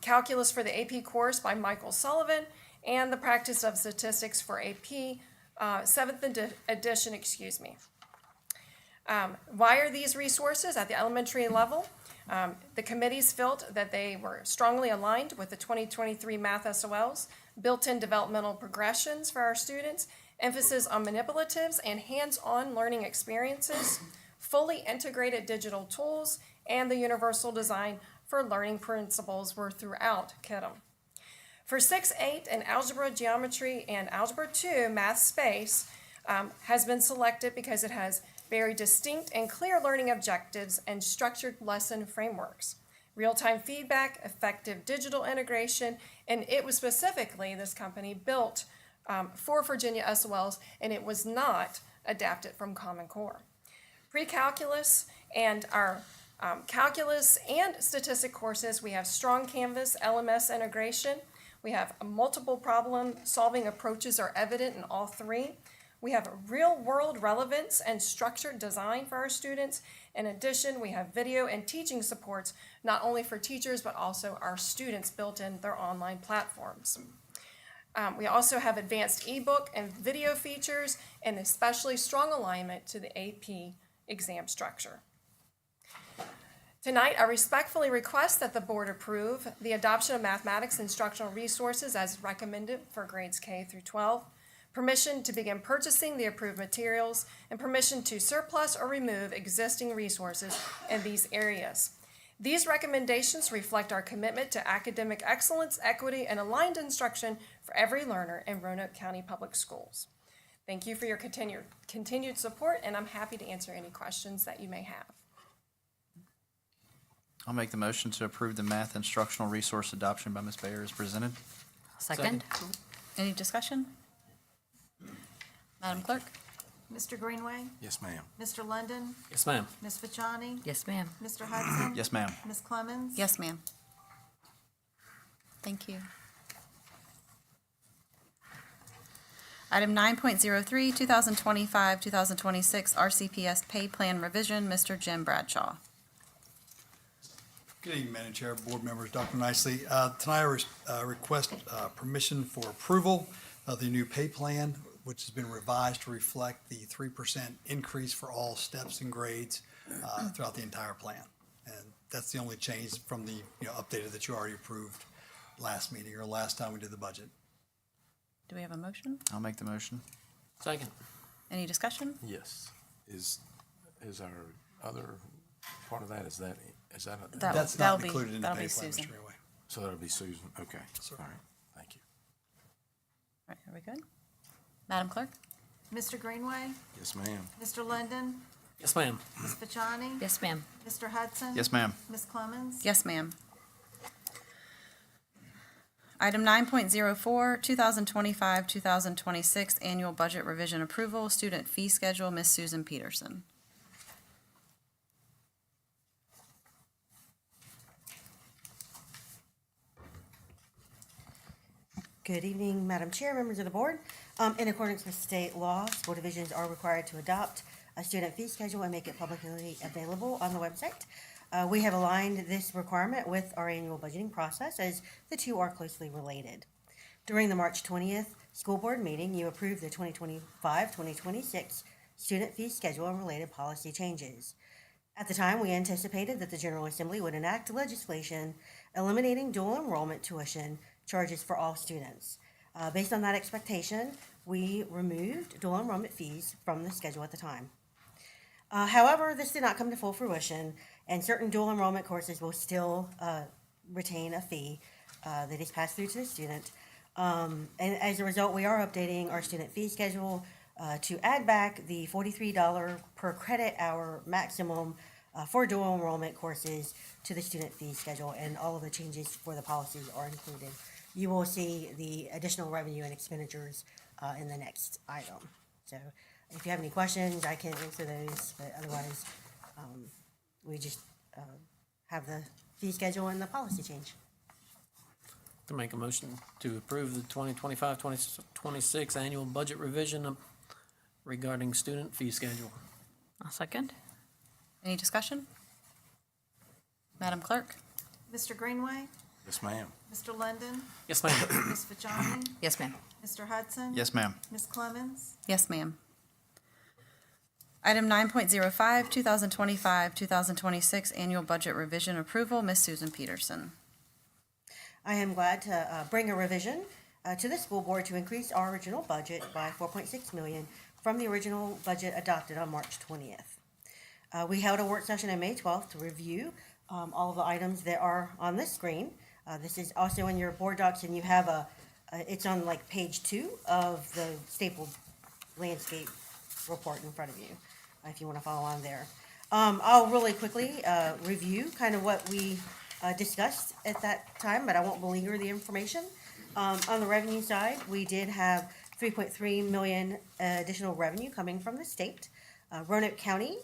Calculus for the AP course by Michael Sullivan, and the Practice of Statistics for AP, 7th edition, Why are these resources at the elementary level? The committees felt that they were strongly aligned with the 2023 Math SOLs, built-in developmental progressions for our students, emphasis on manipulatives and hands-on learning experiences, fully integrated digital tools, and the universal design for learning principles were throughout KIDM. For 6, 8, and Algebra, Geometry, and Algebra 2, Math Space has been selected because it has very distinct and clear learning objectives and structured lesson frameworks, real-time feedback, effective digital integration, and it was specifically, this company, built for Virginia SOLs, and it was not adapted from Common Core. Pre-calculus and our calculus and statistic courses, we have strong Canvas LMS integration. We have multiple problem-solving approaches are evident in all 3. We have real-world relevance and structured design for our students. In addition, we have video and teaching supports, not only for teachers, but also our students built in their online platforms. We also have advanced ebook and video features, and especially strong alignment to the AP exam structure. Tonight, I respectfully request that the board approve the adoption of mathematics instructional resources as recommended for grades K through 12, permission to begin purchasing the approved materials, and permission to surplus or remove existing resources in these areas. These recommendations reflect our commitment to academic excellence, equity, and aligned instruction for every learner in Roanoke County Public Schools. Thank you for your continued support, and I'm happy to answer any questions that you may have. I'll make the motion to approve the math instructional resource adoption by Ms. Bayer as presented. Second. Any discussion? Madam Clerk? Mr. Greenway, Yes, ma'am. Mr. London, Yes, ma'am. Ms. Fachani, Yes, ma'am. Mr. Hudson. Yes, ma'am. Ms. Clemens. Yes, ma'am. Thank you. Item 9.03, 2025-2026 RCPS Pay Plan Revision, Mr. Jim Bradshaw. Good evening, Madam Chair, board members, Dr. Nicely. Tonight I request permission for approval of the new pay plan, which has been revised to reflect the 3% increase for all steps and grades throughout the entire plan. And that's the only change from the updated that you already approved last meeting or last time we did the budget. Do we have a motion? I'll make the motion. Second. Any discussion? Yes. Is our other part of that, is that That's not included in the that'll pay be plan, Susan. Mr. Greenway. so that'll be Susan? Okay. Sir. All right. Thank you. All right, are we good? Madam Clerk? Mr. Greenway, Yes, ma'am. Mr. London, Yes, ma'am. Ms. Fachani. Yes, ma'am. Mr. Hudson. Yes, ma'am. Ms. Clemens. Yes, ma'am. Item 9.04, 2025-2026 Annual Budget Revision Approval, Student Fee Schedule, Ms. Susan Peterson. Good evening, Madam Chair, members of the board. In accordance with state law, school divisions are required to adopt a student fee schedule and make it publicly available on the website. We have aligned this requirement with our annual budgeting process as the two are closely related. During the March 20th school board meeting, you approved the 2025-2026 student fee schedule and related policy changes. At the time, we anticipated that the General Assembly would enact legislation eliminating dual enrollment tuition charges for all students. Based on that expectation, we removed dual enrollment fees from the schedule at the time. However, this did not come to full fruition, and certain dual enrollment courses will still retain a fee that is passed through to the student. And as a result, we are updating our student fee schedule to add back the $43 per credit hour maximum for dual enrollment courses to the student fee schedule, and all of the changes for the policies are included. You will see the additional revenue and expenditures in the next item. So if you have any questions, I can answer those, but otherwise, we just have the fee schedule and the policy change. To make a motion to approve the 2025-2026 annual budget revision regarding student fee schedule. I'll second. Any discussion? Madam Clerk? Mr. Greenway, Yes, ma'am. Mr. London, Yes, ma'am. Ms. Fachani. Yes, ma'am. Mr. Hudson. Yes, ma'am. Ms. Clemens. Yes, ma'am. Item 9.05, 2025-2026 Annual Budget Revision Approval, Ms. Susan Peterson. I am glad to bring a revision to the school board to increase our original budget by $4.6 million from the original budget adopted on March 20th. We held a work session on May 12th to review all of the items that are on this screen. This is also in your board docs, and you have it's on like page 2 of the stapled landscape report in front of you, if you want to follow on there. I'll really quickly review kind of what we discussed at that time, but I won't beleaguer the information. On the revenue side, we did have $3.3 million additional revenue coming from the state. Roanoke County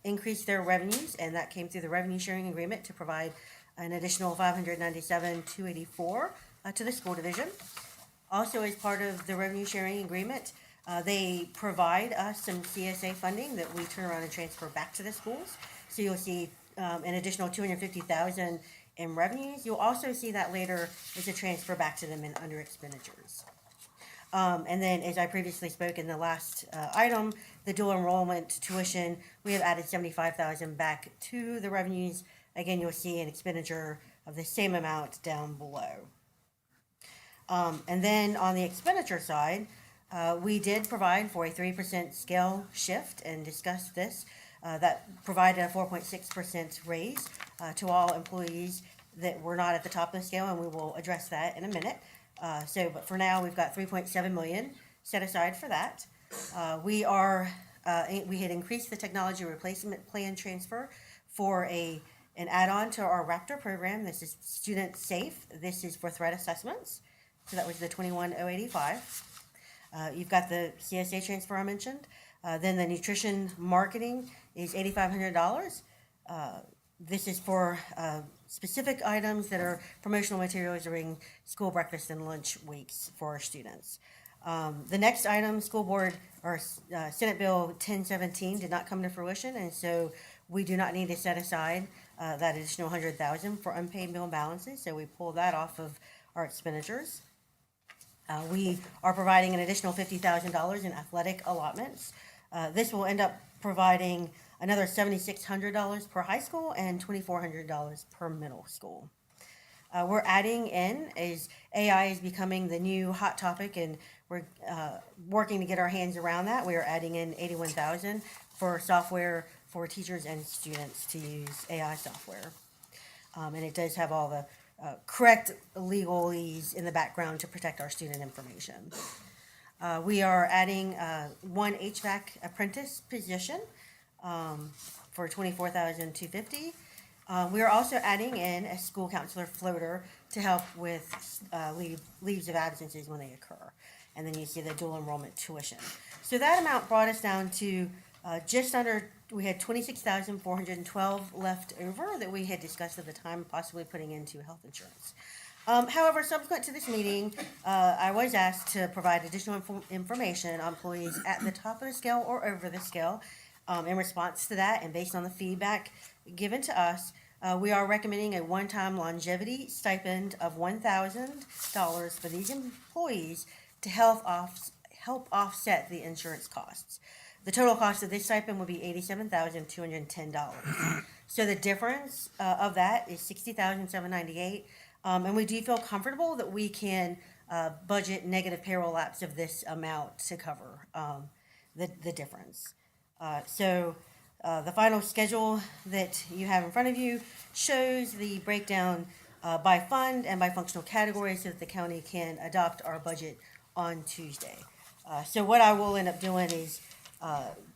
increased their revenues, and that came through the revenue sharing agreement to provide an additional $597,284 to the school division. Also, as part of the revenue sharing agreement, they provide us some CSA funding that we turn around and transfer back to the schools. So you'll see an additional $250,000 in revenues. You'll also see that later as a transfer back to them in under expenditures. And then, as I previously spoke in the last item, the dual enrollment tuition, we have added $75,000 back to the revenues again, you'll see an expenditure of the same amount down below. And then on the expenditure side, we did provide for a 3% scale shift and discussed this. That provided a 4.6% raise to all employees that were not at the top of the scale, and we will address that in a minute. But for now, we've got 3.7 million set aside for that. We had increased the technology replacement plan transfer for an add-on to our Raptor program. This is Student Safe. This is for threat assessments. So that was the 21,085. You've got the CSA transfer I mentioned. Then the nutrition marketing is $8,500. This is for specific items that are promotional materials during school breakfast and lunch weeks for our students. The next item, school board or Senate Bill 1017 did not come to fruition, and so we do not need to set aside that additional $100,000 for unpaid bill balances. So we pull that off of our expenditures. We are providing an additional $50,000 in athletic allotments. This will end up providing another $7,600 per high school and $2,400 per middle school. We're adding in, as AI is becoming the new hot topic, and we're working to get our hands around that. We are adding in $81,000 for software for teachers and students to use AI software. And it does have all the correct legalese in the background to protect our student information. We are adding one HVAC apprentice position for $24,250. We are also adding in a school counselor floater to help with leaves of absences when they occur. And then you see the dual enrollment tuition. So that amount brought us down to just under, we had $26,412 left over that we had discussed at the time, possibly putting into health insurance. However, subsequent to this meeting, I was asked to provide additional information on employees at the top of the scale or over the scale. In response to that, and based on the feedback given to us, we are recommending a one-time longevity stipend of $1,000 for these employees to help offset the insurance costs. The total cost of this stipend would be $87,210. So the difference of that is $60,798. And we do feel comfortable that we can budget negative payroll lapse of this amount to cover the difference. The final schedule that you have in front of you shows the breakdown by fund and by functional category so that the county can adopt our budget on Tuesday. So what I will end up doing is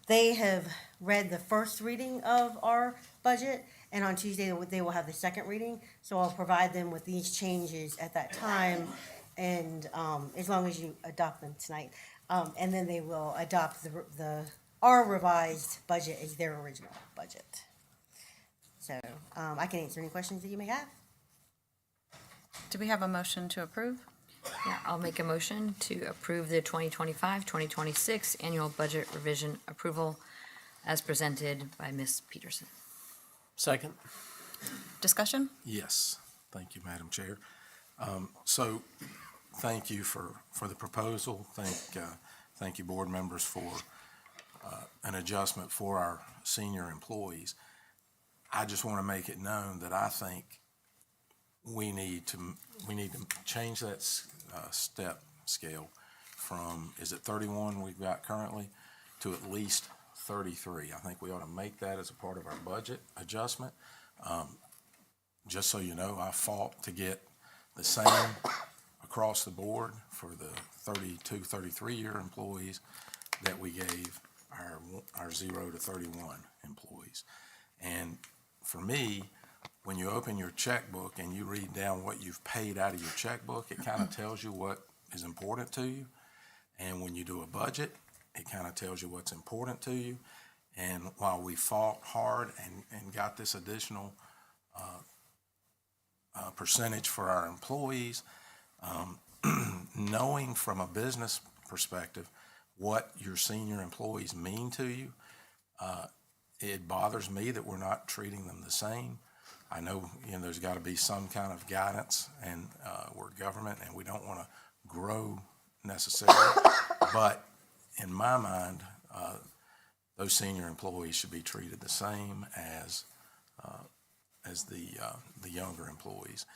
they have read the first reading of our budget, and on Tuesday they will have the second reading. So I'll provide them with these changes at that time, and as long as you adopt them tonight, and then they will adopt our revised budget as their original budget. So I can answer any questions that you may have. Do we have a motion to approve? Yeah, I'll make a motion to approve the 2025-2026 annual budget revision approval as presented by Ms. Peterson. Second. Discussion? Yes, thank you, Madam Chair. So, thank you for the proposal. Thank you, board members, for an adjustment for our senior employees. I just want to make it known that I think we need to change that step scale from, is it 31 we've got currently, to at least 33. I think we ought to make that as a part of our budget adjustment. Just so you know, I fought to get the same across the board for the 32, 33-year employees that we gave our 0 to 31 employees. And for me, when you open your checkbook and you read down what you've paid out of your checkbook, it kind of tells you what is important to you. And when you do a budget, it kind of tells you what's important to you. And while we fought hard and got this additional percentage for our employees, knowing from a business perspective what your senior employees mean to you, it bothers me that we're not treating them the same. I know, there's got to be some kind of guidance, and we're government and we don't want to grow necessarily, but in my mind, those senior employees should be treated the same as as the younger employees,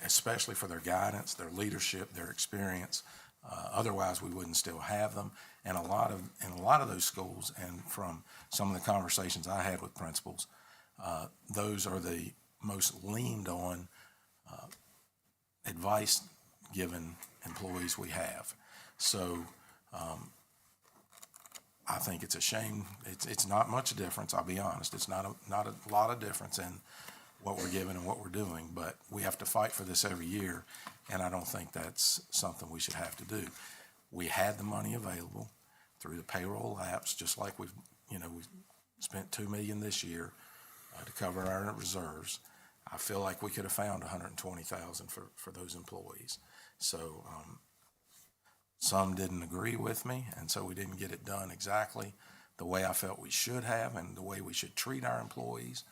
especially for their guidance, their leadership, their experience. Otherwise, we wouldn't still have them. And in a lot of those schools, and from some of the conversations I had with principals, those are the most leaned on advice given employees we have. So I think it's a shame. It's not much difference, I'll be honest. It's not a lot of difference in what we're given and what we're doing, but we have to fight for this every year, and I don't think that's something we should have to do. We had the money available through the payroll lapse, just like we've spent $2 million this year to cover our reserves. I feel like we could have found $120,000 for those employees. So some didn't agree with me, and so we didn't get it done exactly the way I felt we should have and the way we should treat our employees,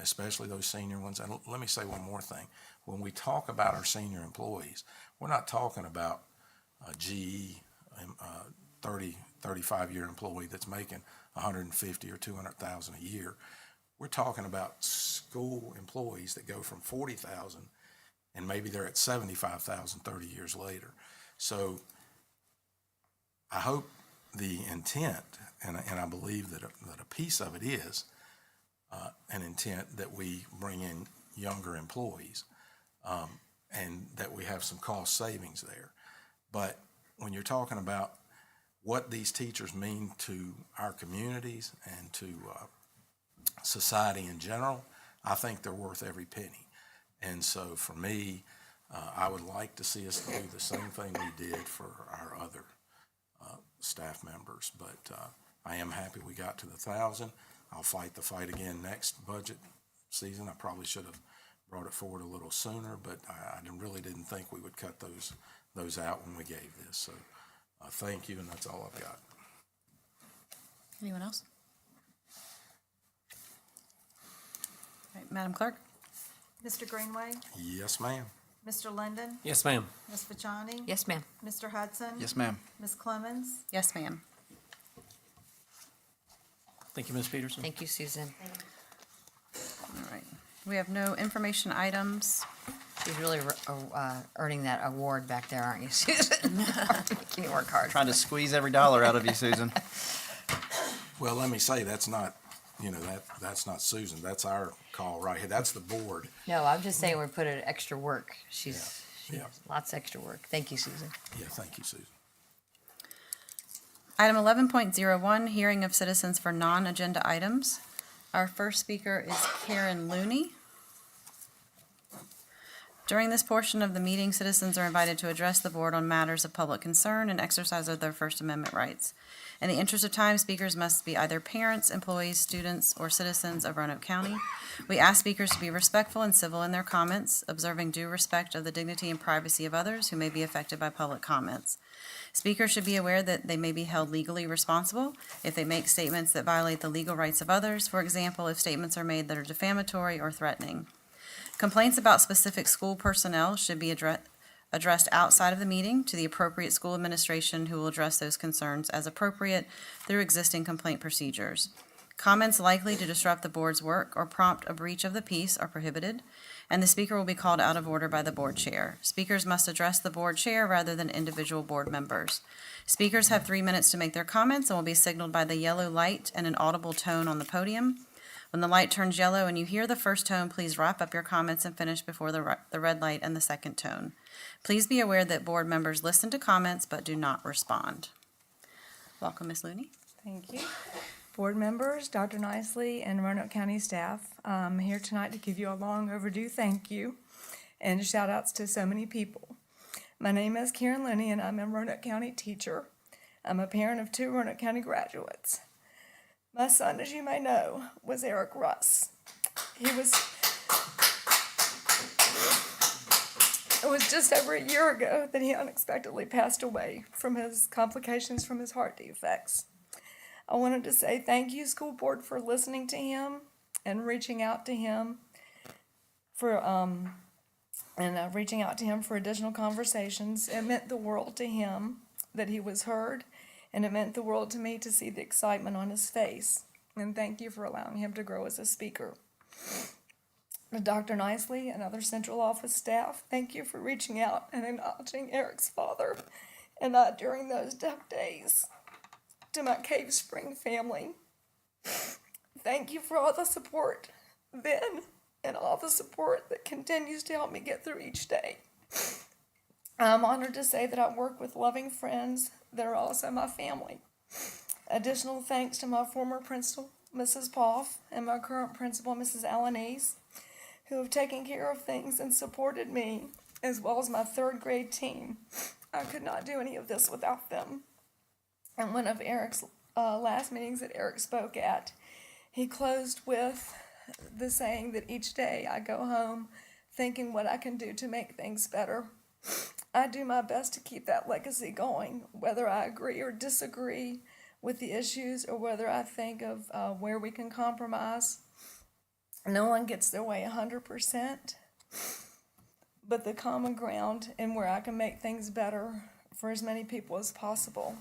especially those senior ones. And let me say one more thing. When we talk about our senior employees, we're not talking about a GE 35-year employee that's making $150,000 or $200,000 a year. We're talking about school employees that go from $40,000 and maybe they're at $75,000 30 years later. So I hope the intent, and I believe that a piece of it is an intent that we bring in younger employees and that we have some cost savings there. But when you're talking about what these teachers mean to our communities and to society in general, I think they're worth every penny. And so for me, I would like to see us do the same thing we did for our other staff members. But I am happy we got to the 1,000. I'll fight the fight again next budget season. I probably should have brought it forward a little sooner, but I really didn't think we would cut those out when we gave this. So thank you, and that's all I've got. Anyone else? All right, Madam Clerk? Mr. Greenway, Yes, ma'am. Mr. Linden, Yes, ma'am. Ms. Fachani. Yes, ma'am. Mr. Hudson. Yes, ma'am. Ms. Clemens. Yes, ma'am. Thank you, Ms. Peterson. Thank you, Susan. All right. We have no information items. She's really earning that award back there, aren't you, Susan? Making you work hard. Trying to squeeze every dollar out of you, Susan. Well, let me say, that's not, that's not Susan. That's our call right here. That's the board. No, I'm just saying we put in extra work. She Yeah. has lots of extra work. Thank you, Susan. Yeah, thank you, Susan. Item 11.01, hearing of citizens for non-agenda items. Our first speaker is Karen Looney. During this portion of the meeting, citizens are invited to address the board on matters of public concern and exercise of their First Amendment rights. In the interest of time, speakers must be either parents, employees, students, or citizens of Roanoke County. We ask speakers to be respectful and civil in their comments, observing due respect of the dignity and privacy of others who may be affected by public comments. Speakers should be aware that they may be held legally responsible if they make statements that violate the legal rights of others, for example, if statements are made that are defamatory or threatening. Complaints about specific school personnel should be addressed outside of the meeting to the appropriate school administration, who will address those concerns as appropriate through existing complaint procedures. Comments likely to disrupt the board's work or prompt a breach of the peace are prohibited, and the speaker will be called out of order by the board chair. Speakers must address the board chair rather than individual board members. Speakers have 3 minutes to make their comments and will be signaled by the yellow light and an audible tone on the podium. When the light turns yellow and you hear the first tone, please wrap up your comments and finish before the red light and the second tone. Please be aware that board members listen to comments but do not respond. Welcome, Ms. Looney. Thank you. Board members, Dr. Nicely, and Roanoke County staff, I'm here tonight to give you a long overdue thank you and shout outs to so many people. My name is Karen Looney and I'm a Roanoke County teacher. I'm a parent of 2 Roanoke County graduates. My son, as you may know, was Eric Russ. It was just over a year ago that he unexpectedly passed away from his complications from his heart defects. I wanted to say thank you, school board, for listening to him and reaching out to him for additional conversations. It meant the world to him that he was heard, and it meant the world to me to see the excitement on his face. And thank you for allowing him to grow as a speaker. To Dr. Nicely and other central office staff, thank you for reaching out and acknowledging Eric's father and I during those tough days. To my Cave Spring family, thank you for all the support then and all the support that continues to help me get through each day. I'm honored to say that I work with loving friends that are also my family. Additional thanks to my former principal, Mrs. Poff, and my current principal, Mrs. Alanis, who have taken care of things and supported me, as well as my third grade team. I could not do any of this without them. And one of Eric's last meetings that Eric spoke at, he closed with the saying that each day I go home thinking what I can do to make things better. I do my best to keep that legacy going, whether I agree or disagree with the issues or whether I think of where we can compromise. No one gets their way 100%, but the common ground and where I can make things better for as many people as possible.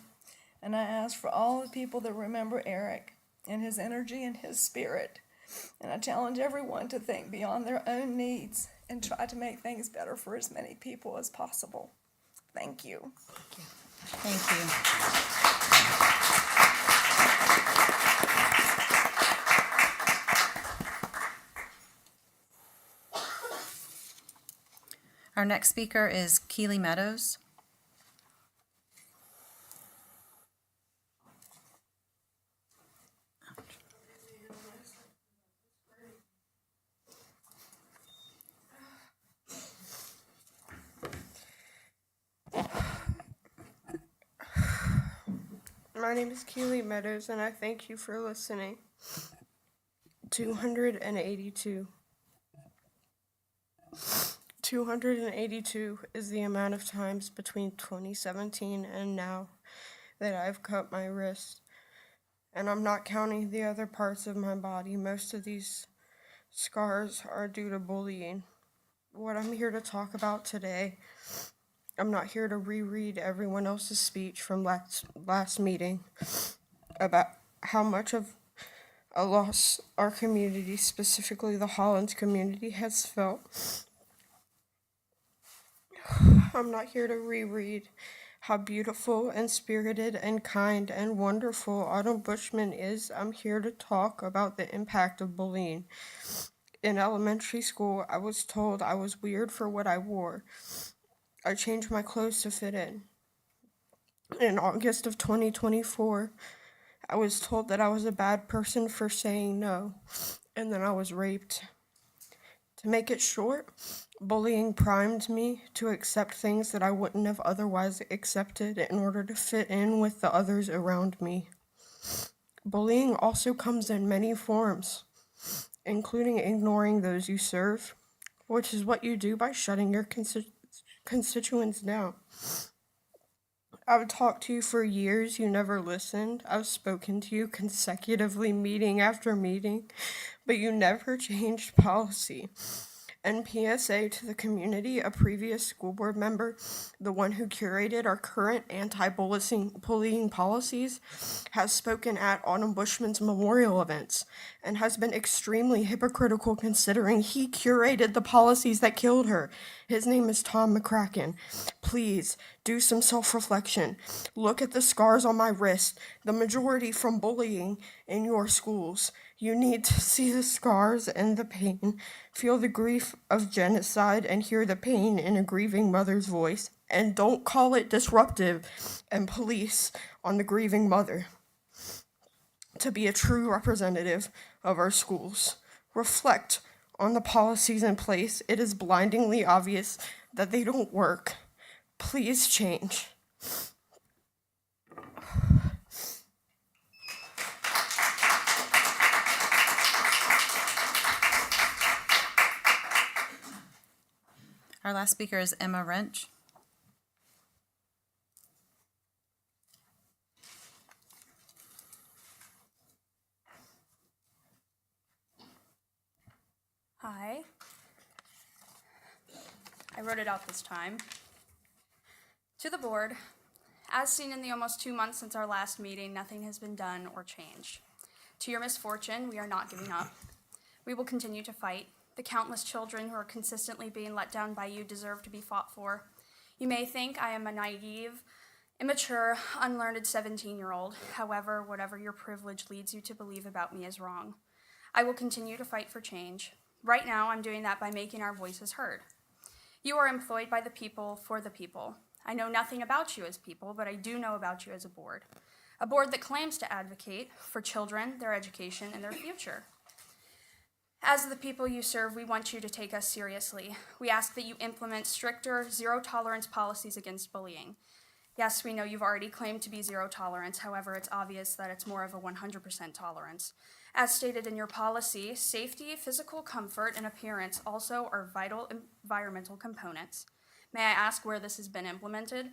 And I ask for all the people that remember Eric and his energy and his spirit. And I challenge everyone to think beyond their own needs and try to make things better for as many people as possible. Thank you. Thank you. Our next speaker is Keely Meadows. My name is Keely Meadows, and I thank you for listening. 282. 282 is the amount of times between 2017 and now that I've cut my wrist. And I'm not counting the other parts of my body. Most of these scars are due to bullying. What I'm here to talk about today, I'm not here to reread everyone else's speech from last meeting about how much of a loss our community, specifically the Hollins community, has felt. I'm not here to reread how beautiful and spirited and kind and wonderful Autumn Bushman is. I'm here to talk about the impact of bullying. In elementary school, I was told I was weird for what I wore. I changed my clothes to fit in. In August of 2024, I was told that I was a bad person for saying no, and then I was raped. To make it short, bullying primed me to accept things that I wouldn't have otherwise accepted in order to fit in with the others around me. Bullying also comes in many forms, including ignoring those you serve, which is what you do by shutting your constituents down. I've talked to you for years, you never listened. I've spoken to you consecutively, meeting after meeting, but you never changed policy. And PSA to the community, a previous school board member, the one who curated our current anti-bullying policies, has spoken at Autumn Bushman's memorial events and has been extremely hypocritical considering he curated the policies that killed her. His name is Tom McCracken. Please do some self-reflection. Look at the scars on my wrist, the majority from bullying in your schools. You need to see the scars and the pain, feel the grief of genocide, and hear the pain in a grieving mother's voice. And don't call it disruptive and police on the grieving mother. To be a true representative of our schools, reflect on the policies in place. It is blindingly obvious that they don't work. Please change. Our last speaker is Emma Wrench. Hi. I wrote it out this time. To the board, as seen in the almost 2 months since our last meeting, nothing has been done or changed. To your misfortune, we are not giving up. We will continue to fight. The countless children who are consistently being let down by you deserve to be fought for. You may think I am a naive, immature, unlearned 17-year-old. However, whatever your privilege leads you to believe about me is wrong. I will continue to fight for change. Right now, I'm doing that by making our voices heard. You are employed by the people for the people. I know nothing about you as people, but I do know about you as a board that claims to advocate for children, their education, and their future. As the people you serve, we want you to take us seriously. We ask that you implement stricter, zero-tolerance policies against bullying. Yes, we know you've already claimed to be zero tolerance. However, it's obvious that it's more of a 100% tolerance. As stated in your policy, safety, physical comfort, and appearance also are vital environmental components. May I ask where this has been implemented?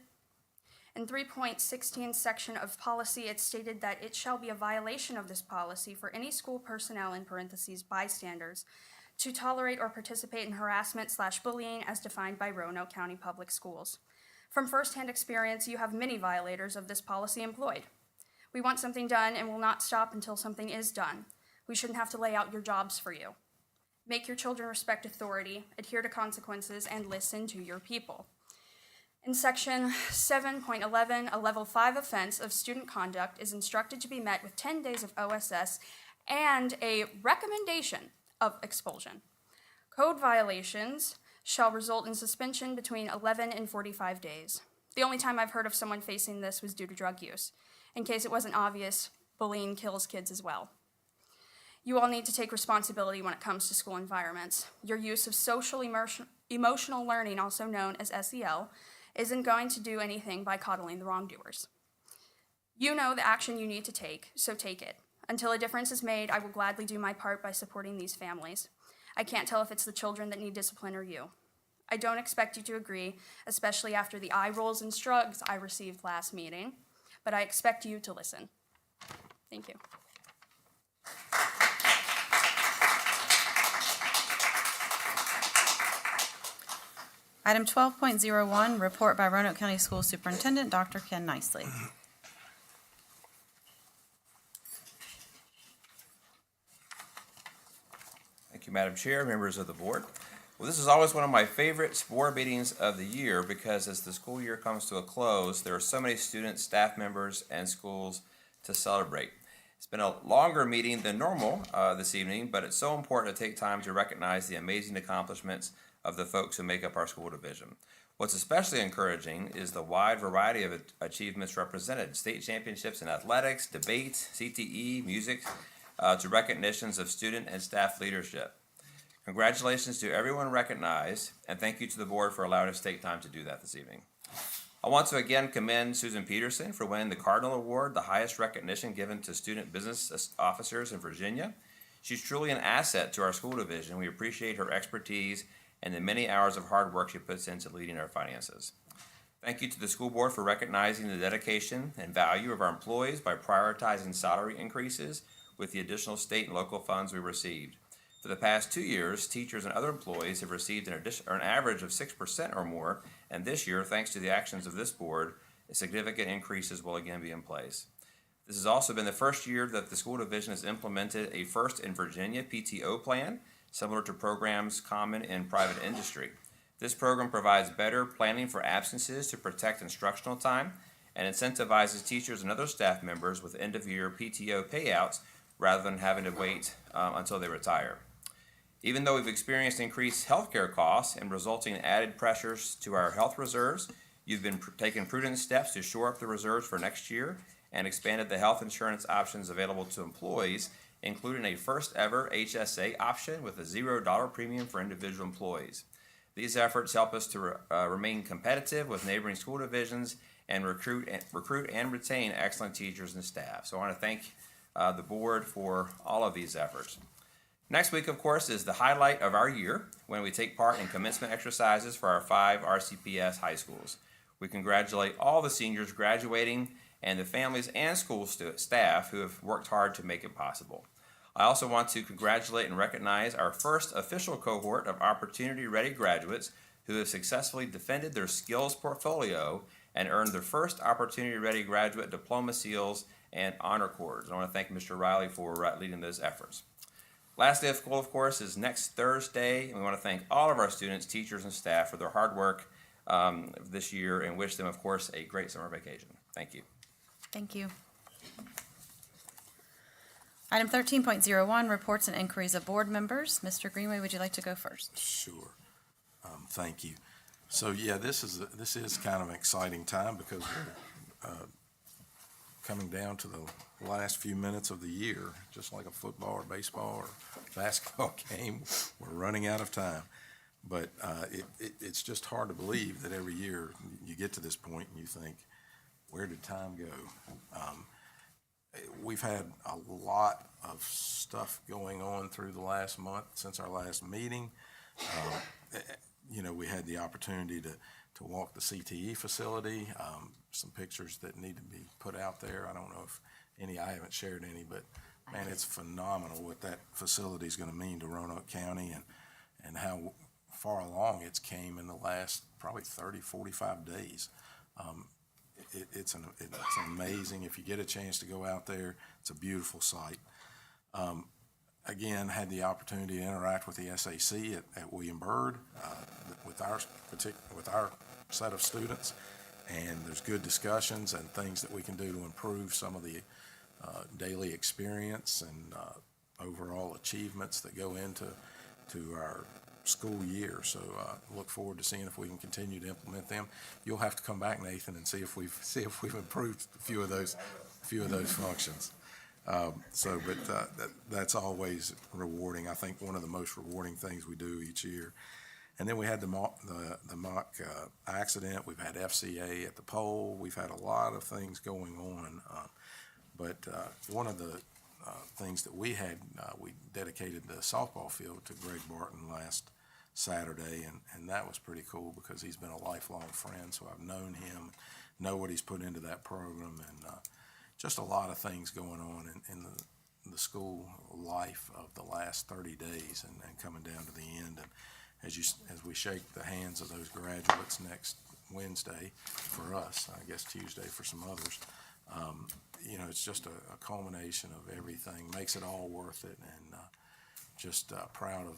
In 3.16 section of policy, it's stated that it shall be a violation of this policy for any school personnel, in parentheses, bystanders, to tolerate or participate in harassment/bullying as defined by Roanoke County Public Schools. From firsthand experience, you have many violators of this policy employed. We want something done and will not stop until something is done. We shouldn't have to lay out your jobs for you. Make your children respect authority, adhere to consequences, and listen to your people. In section 7.11, a level 5 offense of student conduct is instructed to be met with 10 days of OSS and a recommendation of expulsion. Code violations shall result in suspension between 11 and 45 days. The only time I've heard of someone facing this was due to drug use. In case it wasn't obvious, bullying kills kids as well. You all need to take responsibility when it comes to school environments. Your use of social emotional learning, also known as SEL, isn't going to do anything by coddling the wrongdoers. You know the action you need to take, so take it. Until a difference is made, I will gladly do my part by supporting these families. I can't tell if it's the children that need discipline or you. I don't expect you to agree, especially after the eye rolls and shrugs I received last meeting, but I expect you to listen. Thank you. Item 12.01, report by Roanoke County School Superintendent, Dr. Ken Nicely. Thank you, Madam Chair, members of the board. Well, this is always one of my favorite board meetings of the year because as the school year comes to a close, there are so many students, staff members, and schools to celebrate. It's been a longer meeting than normal this evening, but it's so important to take time to recognize the amazing accomplishments of the folks who make up our school division. What's especially encouraging is the wide variety of achievements represented: state championships in athletics, debate, CTE, music, to recognitions of student and staff leadership. Congratulations to everyone recognized, and thank you to the board for allowing us to take time to do that this evening. I want to again commend Susan Peterson for winning the Cardinal Award, the highest recognition given to student business officers in Virginia. She's truly an asset to our school division. We appreciate her expertise and the many hours of hard work she puts into leading our finances. Thank you to the school board for recognizing the dedication and value of our employees by prioritizing salary increases with the additional state and local funds we received. For the past 2 years, teachers and other employees have received an average of 6% or more, and this year, thanks to the actions of this board, significant increases will again be in place. This has also been the first year that the school division has implemented a first in Virginia PTO plan, similar to programs common in private industry. This program provides better planning for absences to protect instructional time and incentivizes teachers and other staff members with end-of-year PTO payouts rather than having to wait until they retire. Even though we've experienced increased healthcare costs and resulting added pressures to our health reserves, you've been taking prudent steps to shore up the reserves for next year and expanded the health insurance options available to employees, including a first-ever HSA option with a $0 premium for individual employees. These efforts help us to remain competitive with neighboring school divisions and recruit and retain excellent teachers and staff. So I want to thank the board for all of these efforts. Next week, of course, is the highlight of our year when we take part in commencement exercises for our 5 RCPS high schools. We congratulate all the seniors graduating and the families and school staff who have worked hard to make it possible. I also want to congratulate and recognize our first official cohort of Opportunity Ready graduates who have successfully defended their skills portfolio and earned their first Opportunity Ready graduate diploma seals and honor cords. I want to thank Mr. Riley for leading those efforts. Last day of school, of course, is next Thursday, and we want to thank all of our students, teachers, and staff for their hard work this year, and wish them, of course, a great summer vacation. Thank you. Thank you. Item 13.01, reports and inquiries of board members. Mr. Greenway, would you like to go first? Sure. Thank you. So, yeah, this is kind of an exciting time because we're coming down to the last few minutes of the year, just like a football or baseball or basketball game. We're running out of time. But it's just hard to believe that every year you get to this point and you think, where did time go? We've had a lot of stuff going on through the last month since our last meeting. We had the opportunity to walk the CTE facility, some pictures that need to be put out there. I don't know if I haven't shared any, but man, it's phenomenal what that facility is going to mean to Roanoke County and how far along it's came in the last probably 30, 45 days. It's amazing. If you get a chance to go out there, it's a beautiful sight. Again, had the opportunity to interact with the SAC at William Byrd with our set of students, and there's good discussions and things that we can do to improve some of the daily experience and overall achievements that go into our school year. So look forward to seeing if we can continue to implement them. You'll have to come back, Nathan, and see if we've improved a few of those functions. That's always rewarding. I think one of the most rewarding things we do each year. And then we had the mock accident. We've had FCA at the poll. We've had a lot of things going on. But one of the things that we dedicated the softball field to Greg Barton last Saturday, and that was pretty cool because he's been a lifelong friend, so I've known him, know what he's put into that program, and just a lot of things going on in the school life of the last 30 days and coming down to the end. And as we shake the hands of those graduates next Wednesday for us, I guess Tuesday for some others, it's just a culmination of everything, makes it all worth it, and just proud of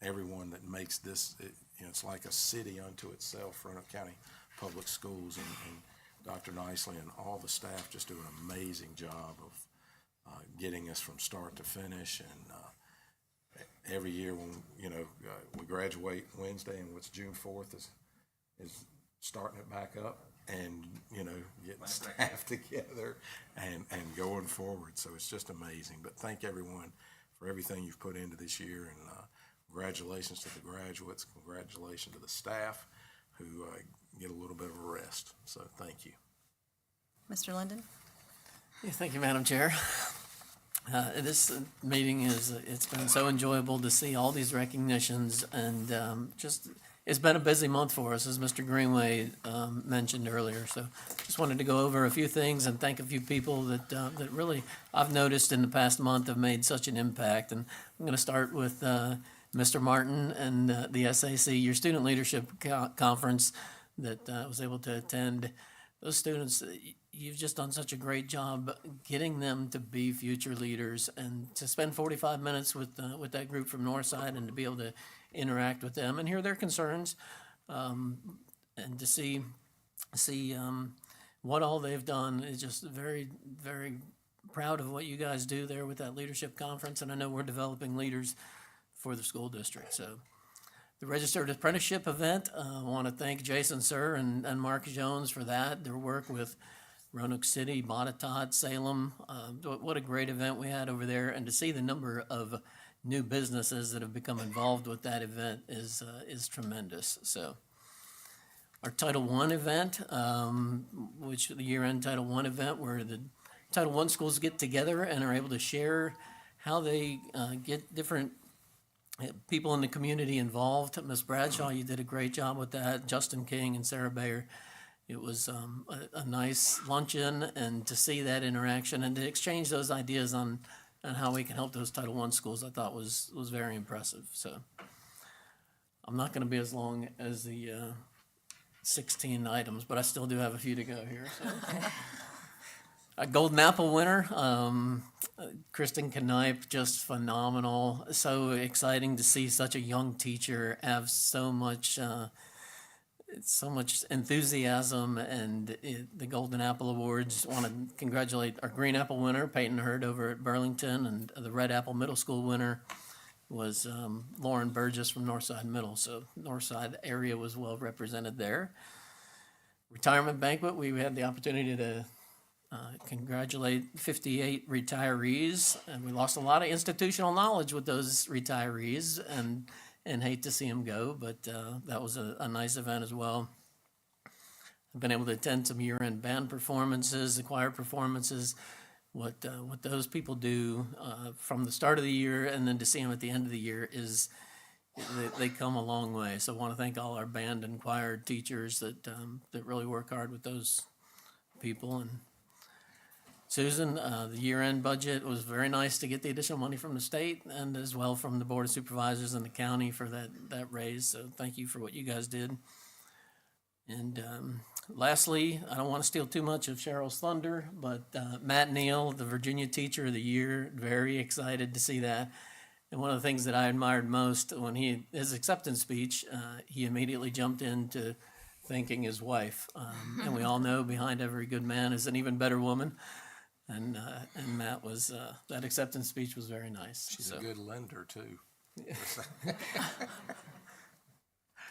everyone that makes this. It's like a city unto itself, Roanoke County Public Schools, and Dr. Nicely and all the staff just do an amazing job of getting us from start to finish. And every year when we graduate Wednesday, and what's June 4th is starting it back up, and getting staff together and going forward. So it's just amazing. But thank everyone for everything you've put into this year, and congratulations to the graduates, congratulations to the staff who get a little bit of a rest. So thank you. Mr. Linden? Yeah, thank you, Madam Chair. This meeting it's been so enjoyable to see all these recognitions, and it's been a busy month for us, as Mr. Greenway mentioned earlier. So just wanted to go over a few things and thank a few people that really I've noticed in the past month have made such an impact. And I'm going to start with Mr. Martin and the SAC, your Student Leadership Conference that I was able to attend. Those students, you've just done such a great job getting them to be future leaders, and to spend 45 minutes with that group from Northside and to be able to interact with them and hear their concerns, and to see what all they've done is just very, very proud of what you guys do there with that leadership conference. And I know we're developing leaders for the school district. So the Registered Apprenticeship event, I want to thank Jason Sir and Mark Jones for that, their work with Roanoke City, Botetourt, Salem. What a great event we had over there, and to see the number of new businesses that have become involved with that event is tremendous. So our Title I event, which the year-end Title I event, where the Title I schools get together and are able to share how they get different people in the community involved. Ms. Bradshaw, you did a great job with that. Justin King and Sarah Bayer. It was a nice luncheon, and to see that interaction and to exchange those ideas on how we can help those Title I schools, I thought was very impressive. So I'm not going to be as long as the 16 items, but I still do have a few to go here. So. A Golden Apple winner, Kristen Knipe, just phenomenal. So exciting to see such a young teacher have so much enthusiasm, and the Golden Apple Awards. Want to congratulate our Green Apple winner, Peyton Hurd over at Burlington, and the Red Apple Middle School winner was Lauren Burgess from Northside Middle. So Northside area was well represented there. Retirement banquet, we had the opportunity to congratulate 58 retirees, and we lost a lot of institutional knowledge with those retirees, and hate to see them go, but that was a nice event as well. I've been able to attend some year-end band performances, the choir performances, what those people do from the start of the year, and then to see them at the end of the year is they come a long way. So I want to thank all our band and choir teachers that really work hard with those people. And Susan, the year-end budget was very nice to get the additional money from the state and as well from the Board of Supervisors and the county for that raise. So thank you for what you guys did. And lastly, I don't want to steal too much of Cheryl's thunder, but Matt Neal, the Virginia Teacher of the Year, very excited to see that. And one of the things that I admired most when his acceptance speech, he immediately jumped into thanking his wife. And we all know behind every good man is an even better woman. And Matt was, that acceptance speech was very nice. She's a good lender, too.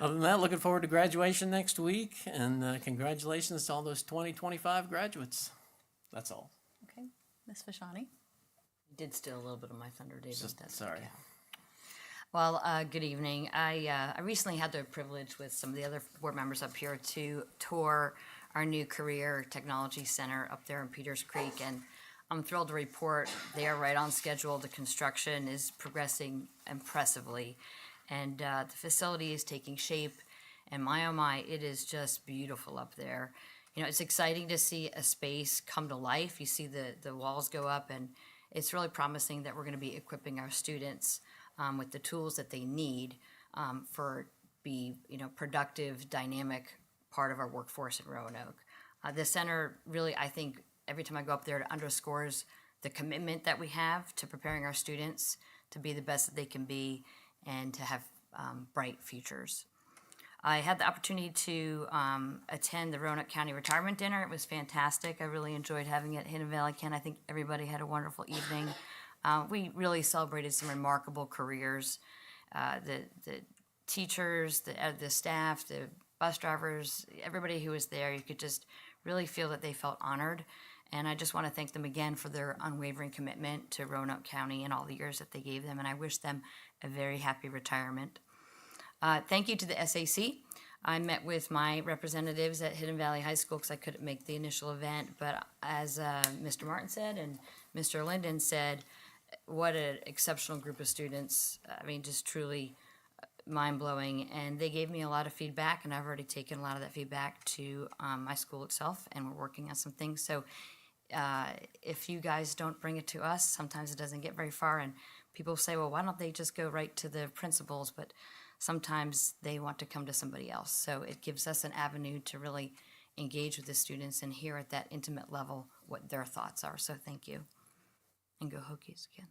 Other than that, looking forward to graduation next week, and congratulations to all those 2025 graduates. That's all. Okay, Ms. Fashani? Did steal a little bit of my thunder, David. That's Sorry. okay. Well, good evening. I recently had the privilege with some of the other board members up here to tour our new Career Technology Center up there in Peters Creek, and I'm thrilled to report they are right on schedule. The construction is progressing impressively, and the facility is taking shape, and my oh my, it is just beautiful up there. You know, it's exciting to see a space come to life. You see the walls go up, and it's really promising that we're going to be equipping our students with the tools that they need for productive, dynamic part of our workforce in Roanoke. The center really, I think, every time I go up there, it underscores the commitment that we have to preparing our students to be the best that they can be and to have bright futures. I had the opportunity to attend the Roanoke County Retirement Dinner. It was fantastic. I really enjoyed having it at Hidden Valley Ken. I think everybody had a wonderful evening. We really celebrated some remarkable careers. The teachers, the staff, the bus drivers, everybody who was there, you could just really feel that they felt honored. And I just want to thank them again for their unwavering commitment to Roanoke County and all the years that they gave them. And I wish them a very happy retirement. Thank you to the SAC. I met with my representatives at Hidden Valley High School because I couldn't make the initial event. But as Mr. Martin said and Mr. Linden said, what an exceptional group of students. I mean, just truly mind-blowing, and they gave me a lot of feedback, and I've already taken a lot of that feedback to my school itself, and we're working on some things. So if you guys don't bring it to us, sometimes it doesn't get very far, and people say, well, why don't they just go right to the principals? But sometimes they want to come to somebody else. So it gives us an avenue to really engage with the students and hear at that intimate level what their thoughts are. So thank you. And go Hokies again.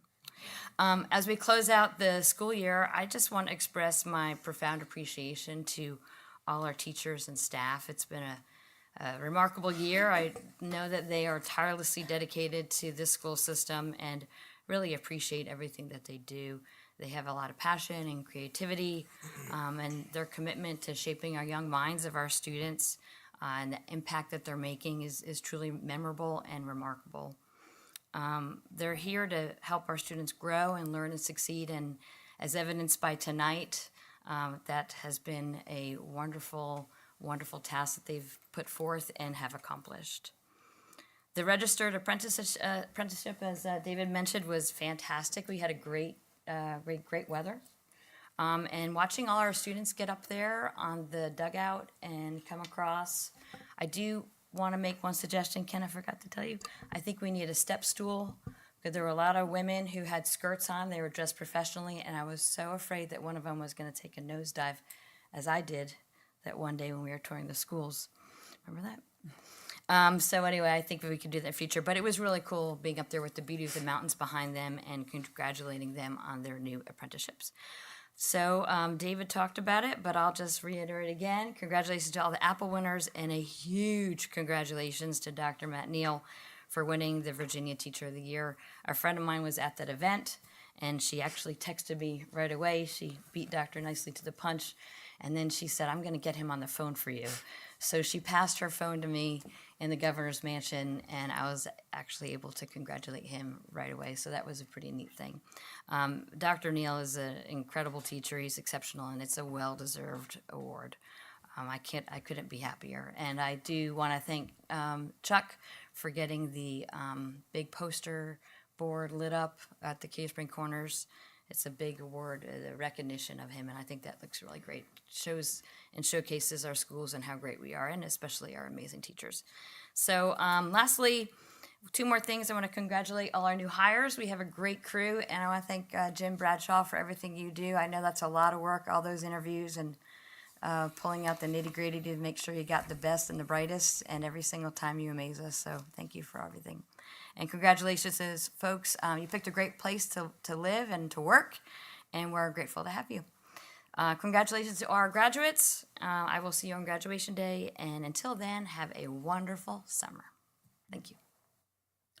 As we close out the school year, I just want to express my profound appreciation to all our teachers and staff. It's been a remarkable year. I know that they are tirelessly dedicated to this school system and really appreciate everything that they do. They have a lot of passion and creativity, and their commitment to shaping our young minds of our students and the impact that they're making is truly memorable and remarkable. They're here to help our students grow and learn and succeed, and as evidenced by tonight, that has been a wonderful, wonderful task that they've put forth and have accomplished. The registered apprenticeship, as David mentioned, was fantastic. We had a great weather. And watching all our students get up there on the dugout and come across, I do want to make one suggestion, Ken, I forgot to tell you. I think we need a step stool, because there were a lot of women who had skirts on. They were dressed professionally, and I was so afraid that one of them was going to take a nosedive, as I did that one day when we were touring the schools. Remember that? So anyway, I think we could do that in the future, but it was really cool being up there with the beauty of the mountains behind them and congratulating them on their new apprenticeships. So David talked about it, but I'll just reiterate again. Congratulations to all the Apple winners, and a huge congratulations to Dr. Matt Neal for winning the Virginia Teacher of the Year. A friend of mine was at that event, and she actually texted me right away. She beat Dr. Nicely to the punch, and then she said, I'm going to get him on the phone for you. So she passed her phone to me in the governor's mansion, and I was actually able to congratulate him right away. So that was a pretty neat thing. Dr. Neal is an incredible teacher. He's exceptional, and it's a well-deserved award. I couldn't be happier. And I do want to thank Chuck for getting the big poster board lit up at the Cave Spring Corners. It's a big award, the recognition of him, and I think that looks really great. Shows and showcases our schools and how great we are, and especially our amazing teachers. So lastly, 2 more things. I want to congratulate all our new hires. We have a great crew, and I want to thank Jim Bradshaw for everything you do. I know that's a lot of work, all those interviews and pulling out the nitty-gritty to make sure you got the best and the brightest, and every single time you amaze us. So thank you for everything. And congratulations, folks. You picked a great place to live and to work, and we're grateful to have you. Congratulations to our graduates. I will see you on graduation day, and until then, have a wonderful summer. Thank you.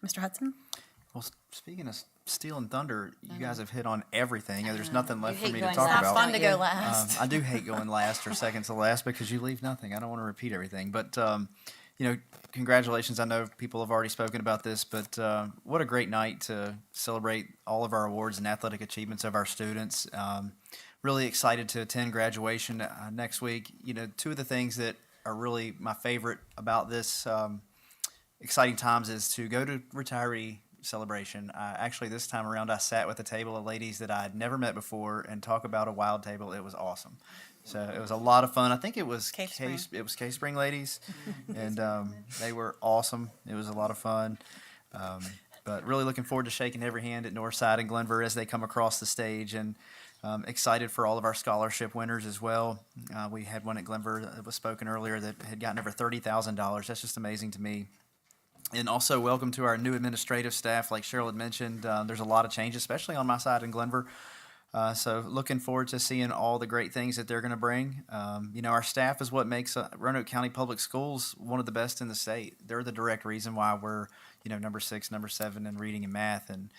Mr. Hudson? Well, speaking of Steel and Thunder, you guys have hit on everything. There's nothing left for me to going talk last, about. It's fun to go last. I do hate going last or second to last because you leave nothing. I don't want to repeat everything. But, congratulations. I know people have already spoken about this, but what a great night to celebrate all of our awards and athletic achievements of our students. Really excited to attend graduation next week. 2 of the things that are really my favorite about this exciting times is to go to retiree celebration. Actually, this time around, I sat with a table of ladies that I had never met before and talk about a wild table. It was awesome. So it was a lot of fun. I think it was Cave Spring ladies, and they were awesome. It was a lot of fun. But really looking forward to shaking every hand at Northside and Glenver as they come across the stage, and excited for all of our scholarship winners as well. We had one at Glenver that was spoken earlier that had gotten over $30,000. That's just amazing to me. And also welcome to our new administrative staff. Like Cheryl had mentioned, there's a lot of change, especially on my side in Glenver. So looking forward to seeing all the great things that they're going to bring. Our staff is what makes Roanoke County Public Schools one of the best in the state. They're the direct reason why we're, number 6, number 7 in reading and math, and,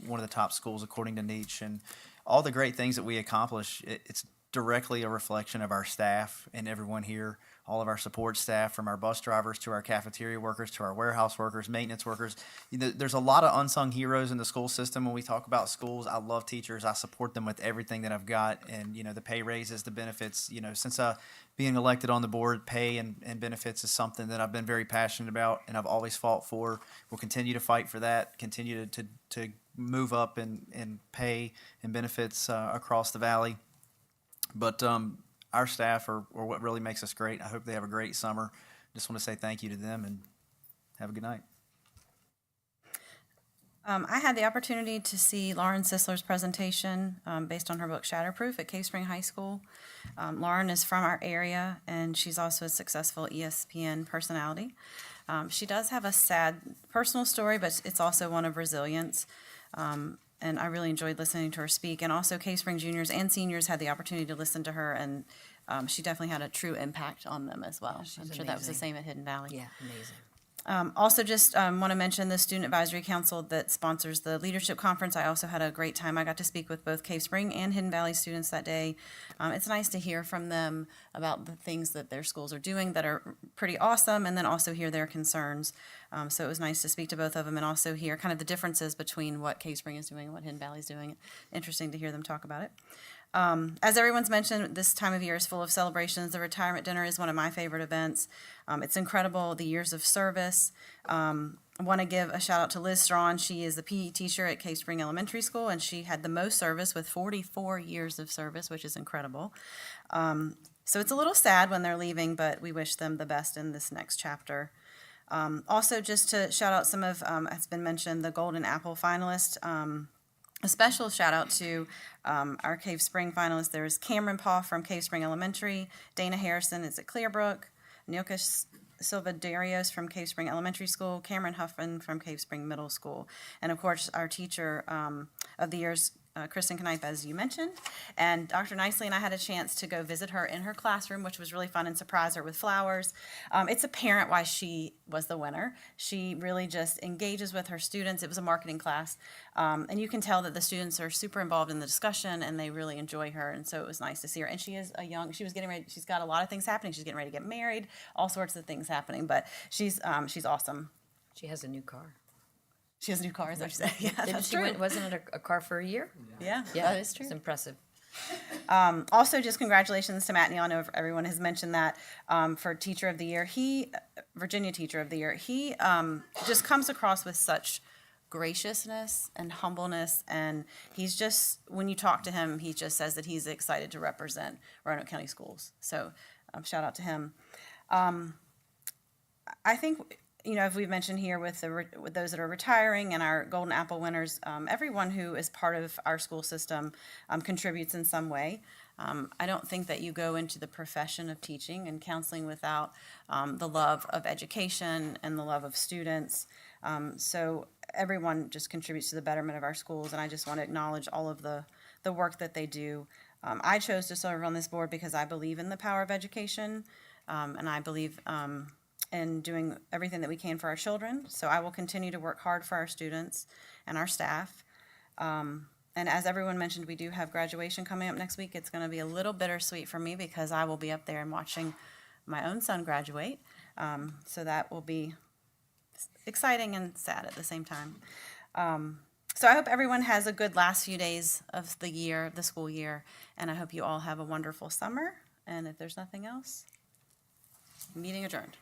one of the top schools according to Nietzsche. And all the great things that we accomplish, it's directly a reflection of our staff and everyone here. All of our support staff, from our bus drivers to our cafeteria workers to our warehouse workers, maintenance workers. There's a lot of unsung heroes in the school system. When we talk about schools, I love teachers. I support them with everything that I've got. And, the pay raises, the benefits, since being elected on the board, pay and benefits is something that I've been very passionate about and I've always fought for. We'll continue to fight for that, continue to move up in pay and benefits across the valley. But our staff are what really makes us great. I hope they have a great summer. Just want to say thank you to them and have a good night. I had the opportunity to see Lauren Sisler's presentation based on her book Shatterproof at Cave Spring High School. Lauren is from our area, and she's also a successful ESPN personality. She does have a sad personal story, but it's also one of resilience. And I really enjoyed listening to her speak. And also Cave Spring juniors and seniors had the opportunity to listen to her, and she definitely had a true impact on them as well. I'm sure that was the same at Hidden Valley. Yeah, amazing. Also, just want to mention the Student Advisory Council that sponsors the Leadership Conference. I also had a great time. I got to speak with both Cave Spring and Hidden Valley students that day. It's nice to hear from them about the things that their schools are doing that are pretty awesome, and then also hear their concerns. So it was nice to speak to both of them and also hear kind of the differences between what Cave Spring is doing and what Hidden Valley is doing. Interesting to hear them talk about it. As everyone's mentioned, this time of year is full of celebrations. The retirement dinner is one of my favorite events. It's incredible, the years of service. I want to give a shout out to Liz Strawn. She is the PE teacher at Cave Spring Elementary School, and she had the most service with 44 years of service, which is incredible. So it's a little sad when they're leaving, but we wish them the best in this next chapter. Also, just to shout out some of, as been mentioned, the Golden Apple finalists. A special shout out to our Cave Spring finalists. There's Cameron Paw from Cave Spring Elementary, Dana Harrison is at Clearbrook, Nyoka Silva Darius from Cave Spring Elementary School, Cameron Huffman from Cave Spring Middle School, and of course, our teacher of the year's Kristen Knipe, as you mentioned. And Dr. Nicely and I had a chance to go visit her in her classroom, which was really fun, and surprise her with flowers. It's apparent why she was the winner. She really just engages with her students. It was a marketing class. And you can tell that the students are super involved in the discussion and they really enjoy her. And so it was nice to see her. And she is she's getting ready, she's got a lot of things happening. She's getting ready to get married, all sorts of things happening, but she's awesome. She has a new car. She has a new car, is that what you said? Yeah, Didn't that's she true. wasn't it a car for a year? Yeah, Yeah, that is true. It's impressive. Also, just congratulations to Matt Neal. I know everyone has mentioned that for Teacher of the Year. Virginia Teacher of the Year. He just comes across with such graciousness and humbleness, and he's just, when you talk to him, he just says that he's excited to represent Roanoke County Schools. So shout out to him. I think, as we've mentioned here with those that are retiring and our Golden Apple winners, everyone who is part of our school system contributes in some way. I don't think that you go into the profession of teaching and counseling without the love of education and the love of students. So everyone just contributes to the betterment of our schools, and I just want to acknowledge all of the work that they do. I chose to serve on this board because I believe in the power of education, and I believe and doing everything that we can for our children. So I will continue to work hard for our students and our staff. And as everyone mentioned, we do have graduation coming up next week. It's going to be a little bittersweet for me because I will be up there and watching my own son graduate. So that will be exciting and sad at the same time. So I hope everyone has a good last few days of the year, the school year, and I hope you all have a wonderful summer. And if there's nothing else, meeting adjourned.